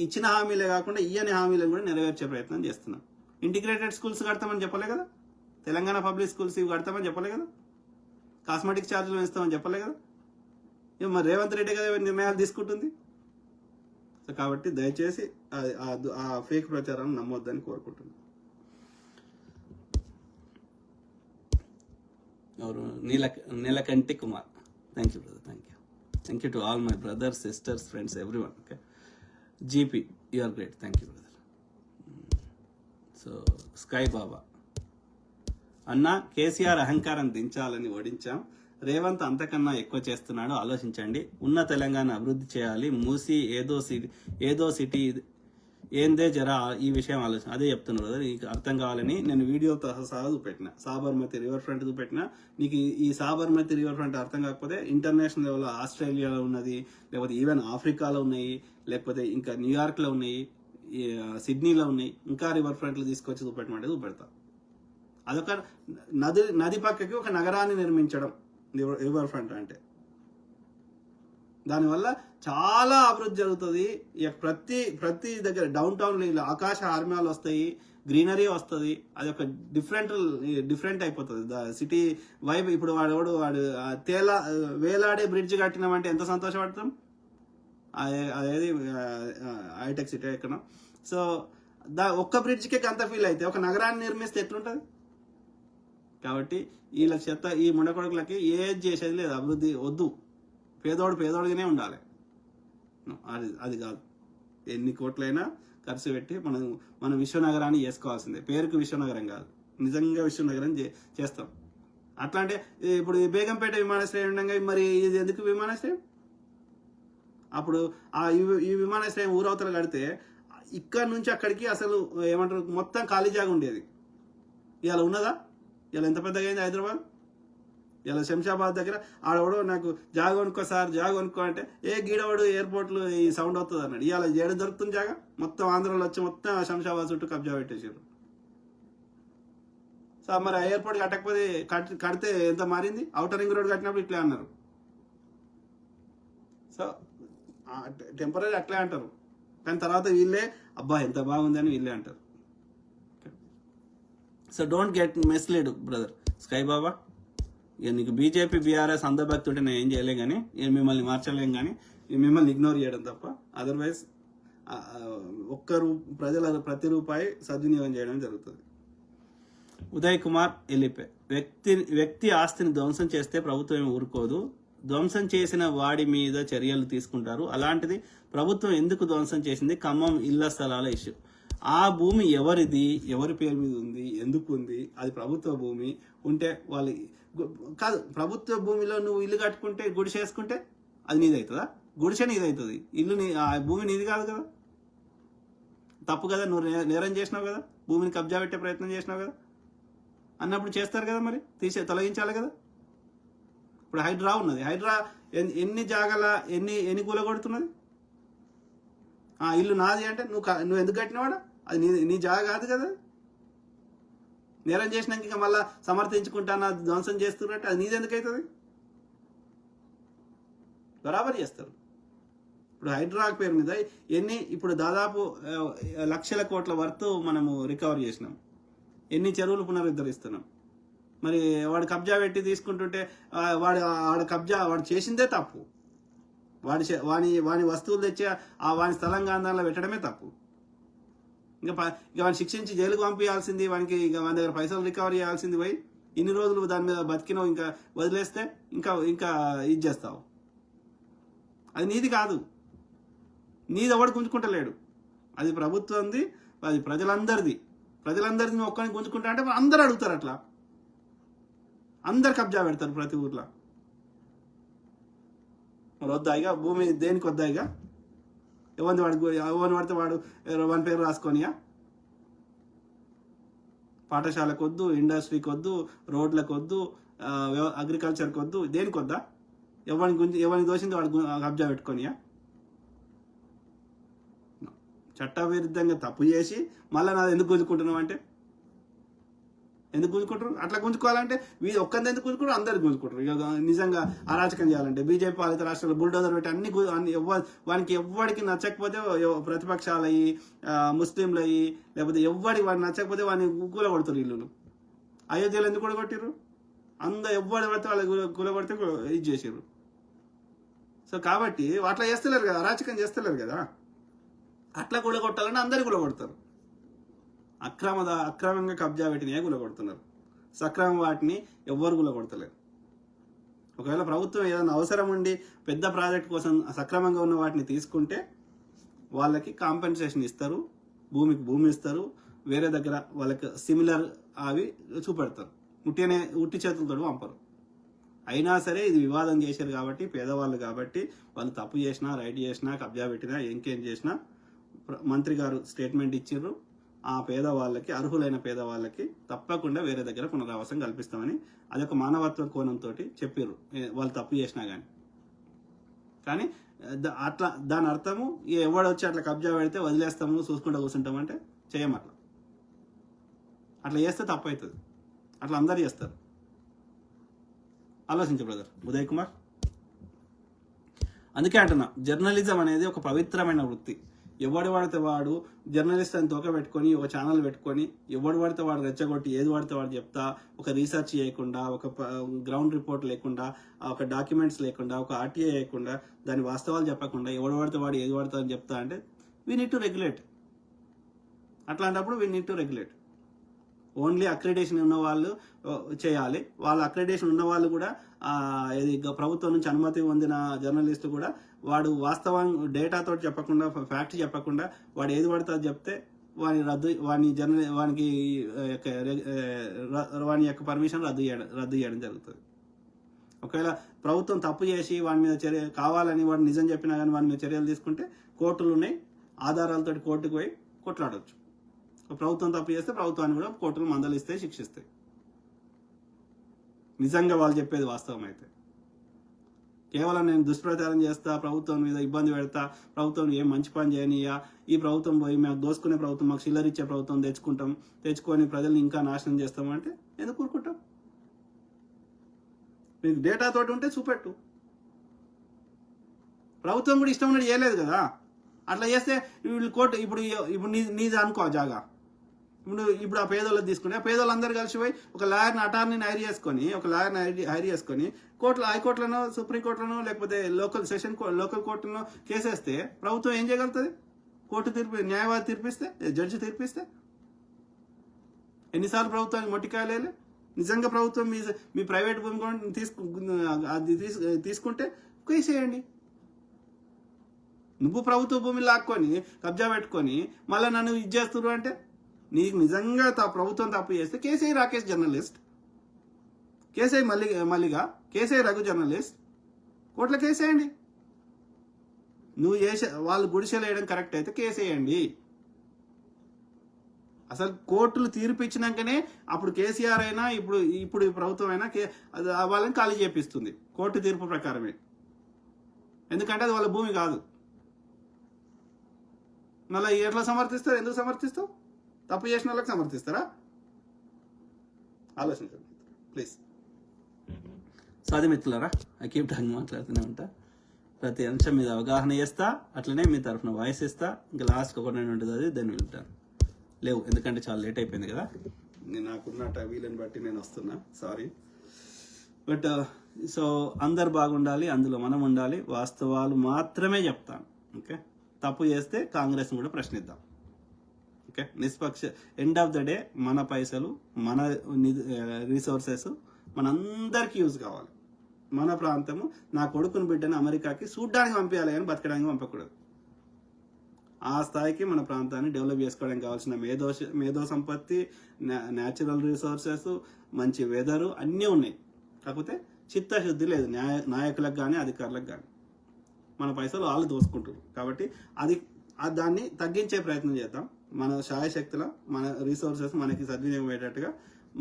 ఇచ్చిన హామీలే కాకుండా ఇయ్యని హామీలను కూడా నెరవేర్చే ప్రయత్నం చేస్తున్నాం. ఇంటిగ్రేటెడ్ స్కూల్స్ కడతామని చెప్పలే కదా, తెలంగాణ పబ్లిక్ స్కూల్స్ ఇవి కడతామని చెప్పలే కదా, కాస్మెటిక్ ఛార్జీలు వేస్తామని చెప్పలే కదా. మరి రేవంత్ రెడ్డి కదా నిర్ణయాలు తీసుకుంటుంది. సో కాబట్టి దయచేసి ఆ ఫేక్ ప్రచారాన్ని నమ్మొద్దని కోరుకుంటున్నాను. ఎవరు? Neelakanti Kumar. Thank you brother, thank you. Thank you to all my brothers, sisters, friends, everyone. Okay, GP, you are great. Thank you, brother. So, Sky Baba. అన్న, కేసీఆర్ అహంకారం దించాలని ఓడించాం. రేవంత్ అంతకన్నా ఎక్కువ చేస్తున్నాడు, ఆలోచించండి. ఉన్న తెలంగాణ అభివృద్ధి చేయాలి. మూసి ఏదో సిటీ ఏందే జరా ఈ విషయం ఆలోచన. అదే చెప్తున్నారు కదా, నీకు అర్థం కావాలని నేను వీడియోతో సహా చూపెట్టిన. సాబర్మతి రివర్ ఫ్రంట్ చూపెట్టిన. నీకు ఈ సాబర్మతి రివర్ ఫ్రంట్ అర్థం కాకపోతే ఇంటర్నేషనల్ లెవెల్లో ఆస్ట్రేలియాలో ఉన్నది, లేకపోతే ఈవెన్ ఆఫ్రికాలో ఉన్నాయి, లేకపోతే ఇంకా న్యూయార్క్లో ఉన్నాయి, సిడ్నీలో ఉన్నాయి. ఇంకా రివర్ ఫ్రంట్లు తీసుకొచ్చి చూపెట్టమంటే చూపెడతా. అదొక నది పక్కకి ఒక నగరాన్ని నిర్మించడం రివర్ ఫ్రంట్ అంటే. దానివల్ల చాలా అభివృద్ధి జరుగుతుంది. ప్రతి దగ్గర డౌన్ టౌన్ ఆకాశ ఆర్మ్యాలు వస్తాయి, గ్రీనరీ వస్తుంది. అది ఒక డిఫరెంట్ అయిపోతుంది సిటీ వైబ్. ఇప్పుడు వాడు వేలాడే బ్రిడ్జ్ కట్టినామంటే ఎంత సంతోషపడతాం. అదేది హైటెక్ సిటీ ఎక్కడ. సో ఒక్క బ్రిడ్జ్కే అంత ఫీల్ అయితే ఒక నగరాన్ని నిర్మిస్తే ఎట్లుంటుంది. కాబట్టి వీళ్ళకి ఈ ముండకొడుకులకి ఏది చేసేది లేదు. అభివృద్ధి వద్దు, పేదోడుగానే ఉండాలి. అది కాదు. ఎన్ని కోట్లైనా ఖర్చు పెట్టి మనం విశ్వనగరాన్ని చేసుకోవాల్సిందే. పేరుకు విశ్వనగరం కాదు, నిజంగా విశ్వనగరం చేస్తాం. అట్లా అంటే ఇప్పుడు బేగంపేట విమానాశ్రయం ఉండగా మరి ఇది ఎందుకు విమానాశ్రయం? అప్పుడు ఈ విమానాశ్రయం ఊరవతల కడితే ఇక్కడ నుంచి అక్కడికి అసలు ఏమంటారు మొత్తం ఖాళీ జాగా ఉండేది. ఇవాళ ఉన్నదా? ఇలా ఎంత పెద్దగా అయింది హైదరాబాద్. ఇలా శంషాబాద్ దగ్గర ఆడవాడు నాకు జాగ కొనుక్కో సార్, జాగ కొనుక్కో అంటే గీడవాడు ఎయిర్పోర్ట్లు ఈ సౌండ్ వస్తుంది అన్నాడు. ఇవాళ ఏడ దొరుకుతుంది జాగా? మొత్తం ఆంధ్రలో వచ్చి మొత్తం శంషాబాద్ చుట్టూ కబ్జా పెట్టేసారు. సో మరి ఆ ఎయిర్పోర్ట్ కట్టకపోతే కడితే ఎంత మారింది? ఔటర్ రింగ్ రోడ్ కట్టినప్పుడు ఇట్లే అన్నారు. సో టెంపరీ అట్లే అంటారు, కానీ తర్వాత వీళ్ళే అబ్బా ఎంత బాగుంది అని వీళ్ళే అంటారు. So don't get mislead brother sky Baba. ఇక నీకు బీజేపీ బీఆర్ఎస్ అందభక్తి ఉంటే నేను ఏం చేయలేం, కానీ మిమ్మల్ని మార్చలేం, కానీ మిమ్మల్ని ఇగ్నోర్ చేయడం తప్ప. అదర్వైజ్ ప్రజల ప్రతి రూపాయి సద్వినియోగం చేయడం జరుగుతుంది. ఉదయ్ కుమార్ ఎల్లిపే, వ్యక్తి ఆస్తిని ధ్వంసం చేస్తే ప్రభుత్వం ఏమి ఊరుకోదు, ధ్వంసం చేసిన వాడి మీద చర్యలు తీసుకుంటారు. అలాంటిది ప్రభుత్వం ఎందుకు ధ్వంసం చేసింది? ఖమ్మం ఇళ్ల స్థలాల ఇష్యూ. ఆ భూమి ఎవరిది, ఎవరి పేరు మీద ఉంది, ఎందుకు ఉంది? అది ప్రభుత్వ భూమి ఉంటే వాళ్ళు కాదు. ప్రభుత్వ భూమిలో నువ్వు ఇల్లు కట్టుకుంటే గుడిసె వేసుకుంటే అది నీదవుతుందా? గుడిసె నీదవుతుంది, ఇల్లు ఆ భూమి నీది కాదు కదా. తప్పు కదా, నువ్వు నేరం చేసినావు కదా, భూమిని కబ్జా పెట్టే ప్రయత్నం చేసినావు కదా అన్నప్పుడు చేస్తారు కదా, మరి తొలగించాలి కదా. ఇప్పుడు హైడ్రా ఉన్నది, హైడ్రా ఎన్ని జాగాల ఎన్ని కూలగొడుతున్నది? ఇల్లు నాది అంటే నువ్వు ఎందుకు కట్టినవాడా? అది నీ జాగా కాదు కదా. నేరం చేసినాక ఇంకా మళ్ళీ సమర్థించుకుంటానా ధ్వంసం చేస్తున్నట్టు అది నీది ఎందుకు అవుతుంది? బరాబర్ చేస్తారు. ఇప్పుడు హైడ్రా పేరు మీద ఇప్పుడు దాదాపు లక్షల కోట్ల వర్త్ మనము రికవర్ చేసినాం. ఎన్ని చెరువులు పునరుద్ధరిస్తున్నాం. మరి వాడు కబ్జా పెట్టి తీసుకుంటుంటే వాడు చేసిందే తప్పు. వాని వస్తువులు తెచ్చి వాని స్థలం గాంధారంలో పెట్టడమే తప్పు. ఇంకా వాడిని శిక్షించి జైలుకు పంపించాల్సింది, వానికి వాని దగ్గర పైసలు రికవర్ చేయాల్సింది. పోయి ఇన్ని రోజులు దాని మీద బతికినావు, ఇంకా వదిలేస్తే ఇంకా ఇది చేస్తావు. అది నీది కాదు, నీది ఎవడు గుంజుకుంటలేడు. అది ప్రభుత్వంది, అది ప్రజలందరిది. నువ్వు ఒక్కడిని గుంజుకుంటా అంటే అందరూ అడుగుతారు. అట్లా అందరు కబ్జా పెడతారు ప్రతి ఊర్లో. మరి వద్దాయిగా భూమి దేనికి వద్దాయిగా? ఎవరిని పడితే వాడు వాని పేరు రాసుకొనియా? పాఠశాలకు వద్దు, ఇండస్ట్రీకి వద్దు, రోడ్లకు వద్దు, అగ్రికల్చర్కి వద్దు, దేనికి వద్దా? ఎవరిని దోషింది వాడు కబ్జా పెట్టుకొనియా? చట్టవిరుద్ధంగా తప్పు చేసి మళ్ళీ నాది ఎందుకు గుంజుకుంటున్నావు అంటే ఎందుకు గుంజుకుంటారు? అట్లా గుంజుకోవాలంటే వీళ్ళు ఒక్కరిని ఎందుకు గుంజుకుంటారు? అందరు గుంజుకుంటారు. ఇక నిజంగా అరాచకం చేయాలంటే బీజేపీ పాలిత రాష్ట్రాల్లో బుల్డోజర్ పెట్టి అన్ని వానికి ఎవ్వడికి నచ్చకపోతే ప్రతిపక్షాలు అయ్యి, ముస్లింలు అయ్యి, లేకపోతే వాడిని నచ్చకపోతే వాడిని కూలగొడతారు. ఇల్లులు అయోధ్యలో ఎందుకు కూలగొట్టిర్రు? ఎవ్వడి పడితే వాళ్ళు కూలగొడితే ఇది చేసారు. సో కాబట్టి అట్లా చేస్తలేరు కదా, అరాచకం చేస్తలేరు కదా. అట్లా కూలగొట్టాలంటే అందరు కూలగొడతారు. అక్రమంగా కబ్జా పెట్టినయే కూలగొడుతున్నారు. సక్రమం వాటిని ఎవ్వరు కూలగొడతలేరు. ఒకవేళ ప్రభుత్వం ఏదైనా అవసరం ఉండి పెద్ద ప్రాజెక్ట్ కోసం సక్రమంగా ఉన్న వాటిని తీసుకుంటే వాళ్ళకి కాంపెన్సేషన్ ఇస్తారు, భూమి ఇస్తారు, వేరే దగ్గర వాళ్ళకి సిమిలర్ అవి చూపెడతారు. ఉట్టి చేతులతో పంపరు. అయినా సరే ఇది వివాదం చేశారు కాబట్టి, పేదవాళ్ళు కాబట్టి, వాళ్ళు తప్పు చేసినా, రైట్ చేసినా, కబ్జా పెట్టినా, ఇంకేం చేసినా మంత్రి గారు స్టేట్మెంట్ ఇచ్చిర్రు. ఆ పేదవాళ్ళకి, అర్హులైన పేదవాళ్ళకి తప్పకుండా వేరే దగ్గర పునరావాసం కల్పిస్తామని అదొక మానవత్వ కోణంతో చెప్పారు, వాళ్ళు తప్పు చేసినా కానీ అట్లా దాని అర్థము ఎవడొచ్చి అట్లా కబ్జా పెడితే వదిలేస్తాము, చూసుకుంటూ కూర్చుంటామంటే చేయం. అట్లా చేస్తే తప్పు అవుతుంది. అట్లా అందరు చేస్తారు. ఆలోచించు బ్రదర్ ఉదయ్ కుమార్. అందుకే అంటున్నా, జర్నలిజం అనేది ఒక పవిత్రమైన వృత్తి. ఎవడు పడితే వాడు జర్నలిస్ట్ అని తోక పెట్టుకొని ఒక ఛానల్ పెట్టుకొని ఎవడు పడితే వాడు రెచ్చగొట్టి ఏది పడితే వాడు చెప్తా, ఒక రీసెర్చ్ చేయకుండా, ఒక గ్రౌండ్ రిపోర్ట్ లేకుండా, ఒక డాక్యుమెంట్స్ లేకుండా, ఒక ఆర్టీఐ లేకుండా, దాని వాస్తవాలు చెప్పకుండా ఎవడు పడితే వాడు ఏది పడతా అని చెప్తా అంటే వీ నీడ్ టు రెగ్యులేట్. అట్లాంటప్పుడు we need to regulate. Only accreditation ఉన్న వాళ్ళు చేయాలి. వాళ్ళ అక్రిడేషన్ ఉన్న వాళ్ళు కూడా ఇది ప్రభుత్వం నుంచి అనుమతి పొందిన జర్నలిస్టు కూడా వాడు వాస్తవం డేటాతో చెప్పకుండా, ఫ్యాక్ట్ చెప్పకుండా వాడు ఏది పడితే అది చెప్తే వాని యొక్క పర్మిషన్ రద్దు చేయడం జరుగుతుంది. ఒకవేళ ప్రభుత్వం తప్పు చేసి వాని మీద కావాలని వాడు నిజం చెప్పినా కానీ వాని మీద చర్యలు తీసుకుంటే కోర్టులు ఉన్నాయి, ఆధారాలతో కోర్టుకు పోయి కొట్లాడవచ్చు. ప్రభుత్వం తప్పు చేస్తే ప్రభుత్వాన్ని కూడా కోర్టులు మందలిస్తాయి, శిక్షిస్తాయి. నిజంగా వాళ్ళు చెప్పేది వాస్తవం అయితే. కేవలం నేను దుష్ప్రచారం చేస్తా, ప్రభుత్వం మీద ఇబ్బంది పెడతా, ప్రభుత్వం ఏం మంచి పని చేయనియా, ఈ ప్రభుత్వం పోయి మాకు దోసుకునే ప్రభుత్వం, మాకు చిల్లరిచ్చే ప్రభుత్వం తెచ్చుకొని ప్రజల్ని ఇంకా నాశనం చేస్తామంటే ఎందుకు ఊరుకుంటాం? మీకు డేటా తోటి ఉంటే చూపెట్టు. ప్రభుత్వం కూడా ఇష్టం ఉన్నట్టు చేయలేదు కదా. అట్లా చేస్తే వీళ్ళు కోర్టు ఇప్పుడు నీది అనుకో జాగా, ఇప్పుడు ఆ పేదోళ్ళకి తీసుకుని ఆ పేదోళ్ళందరూ కలిసిపోయి ఒక అటార్నీని హైర్ చేసుకొని కోర్టులో, హైకోర్టులను, సుప్రీంకోర్టులను, లేకపోతే లోకల్ కోర్టులను కేసేస్తే ప్రభుత్వం ఏం చేయగలుగుతుంది? కోర్టు న్యాయవాది తీర్పిస్తే, జడ్జి తీర్పిస్తే ఎన్నిసార్లు ప్రభుత్వానికి మొట్టికాయలే? నిజంగా ప్రభుత్వం మీ ప్రైవేట్ భూమి తీసుకుంటే కేసేయండి. నువ్వు ప్రభుత్వ భూమిని లాక్కొని కబ్జా పెట్టుకొని మళ్ళీ నన్ను ఇది చేస్తున్నారు అంటే, నీకు నిజంగా ప్రభుత్వం తప్పు చేస్తే కేసీఐ రాకేష్ జర్నలిస్ట్, కేసీఐ మల్లిగా, కేసీఐ రఘు జర్నలిస్ట్, కోర్టులో కేసేయండి. నువ్వు వాళ్ళు గుడిసెలు వేయడం కరెక్ట్ అయితే కేసేయండి. అసలు కోర్టులు తీర్పు ఇచ్చినాకనే అప్పుడు కేసీఆర్ అయినా ఇప్పుడు ప్రభుత్వం అయినా వాళ్ళని ఖాళీ చేపిస్తుంది కోర్టు తీర్పు ప్రకారమే. ఎందుకంటే అది వాళ్ళ భూమి కాదు. మళ్ళీ ఎట్లా సమర్థిస్తారు? ఎందుకు సమర్థిస్తావు? తప్పు చేసిన వాళ్ళకి సమర్థిస్తారా? ఆలోచించండి ప్లీజ్. సాది మిత్రులారా, ఐ కీప్ టాకింగ్, మాట్లాడుతూనే ఉంటా. ప్రతి అంశం మీద అవగాహన చేస్తా, అట్లనే మీ తరఫున వాయిస్ ఇస్తా. ఇంకా లాస్ట్కి ఒక నేను ఉంటుంది, అది దాన్ని వెళ్తాను. లేవు ఎందుకంటే చాలా లేట్ అయిపోయింది కదా. నాకున్న వీళ్ళని బట్టి నేను వస్తున్నా, సారీ. బట్ సో అందరు బాగుండాలి, అందులో మనం ఉండాలి, వాస్తవాలు మాత్రమే చెప్తాను. ఓకే, తప్పు చేస్తే కాంగ్రెస్ని కూడా ప్రశ్నిద్దాం. ఓకే, నిష్పక్ష ఎండ్ ఆఫ్ ద డే మన పైసలు, మన రిసోర్సెస్ మనందరికీ యూజ్ కావాలి. మన ప్రాంతము, నా కొడుకుని బిడ్డని అమెరికాకి చూడ్డానికి పంపించాలి కానీ బతకడానికి పంపకూడదు. ఆ స్థాయికి మన ప్రాంతాన్ని డెవలప్ చేసుకోవడానికి కావాల్సిన మేధో సంపత్తి, న్యాచురల్ రిసోర్సెస్, మంచి వెదరు అన్నీ ఉన్నాయి. కాకపోతే చిత్తశుద్ధి లేదు నాయకులకు కానీ అధికారులకు కానీ. మన పైసలు వాళ్ళు దోసుకుంటారు. కాబట్టి దాన్ని తగ్గించే ప్రయత్నం చేద్దాం. మన శాయశక్తుల మన రిసోర్సెస్ మనకి సద్వినియోగం అయ్యేటట్టుగా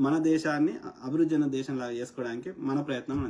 మన దేశాన్ని అభివృద్ధి చెందిన దేశంలాగా చేసుకోవడానికి మన ప్రయత్నం మనం చేద్దాం.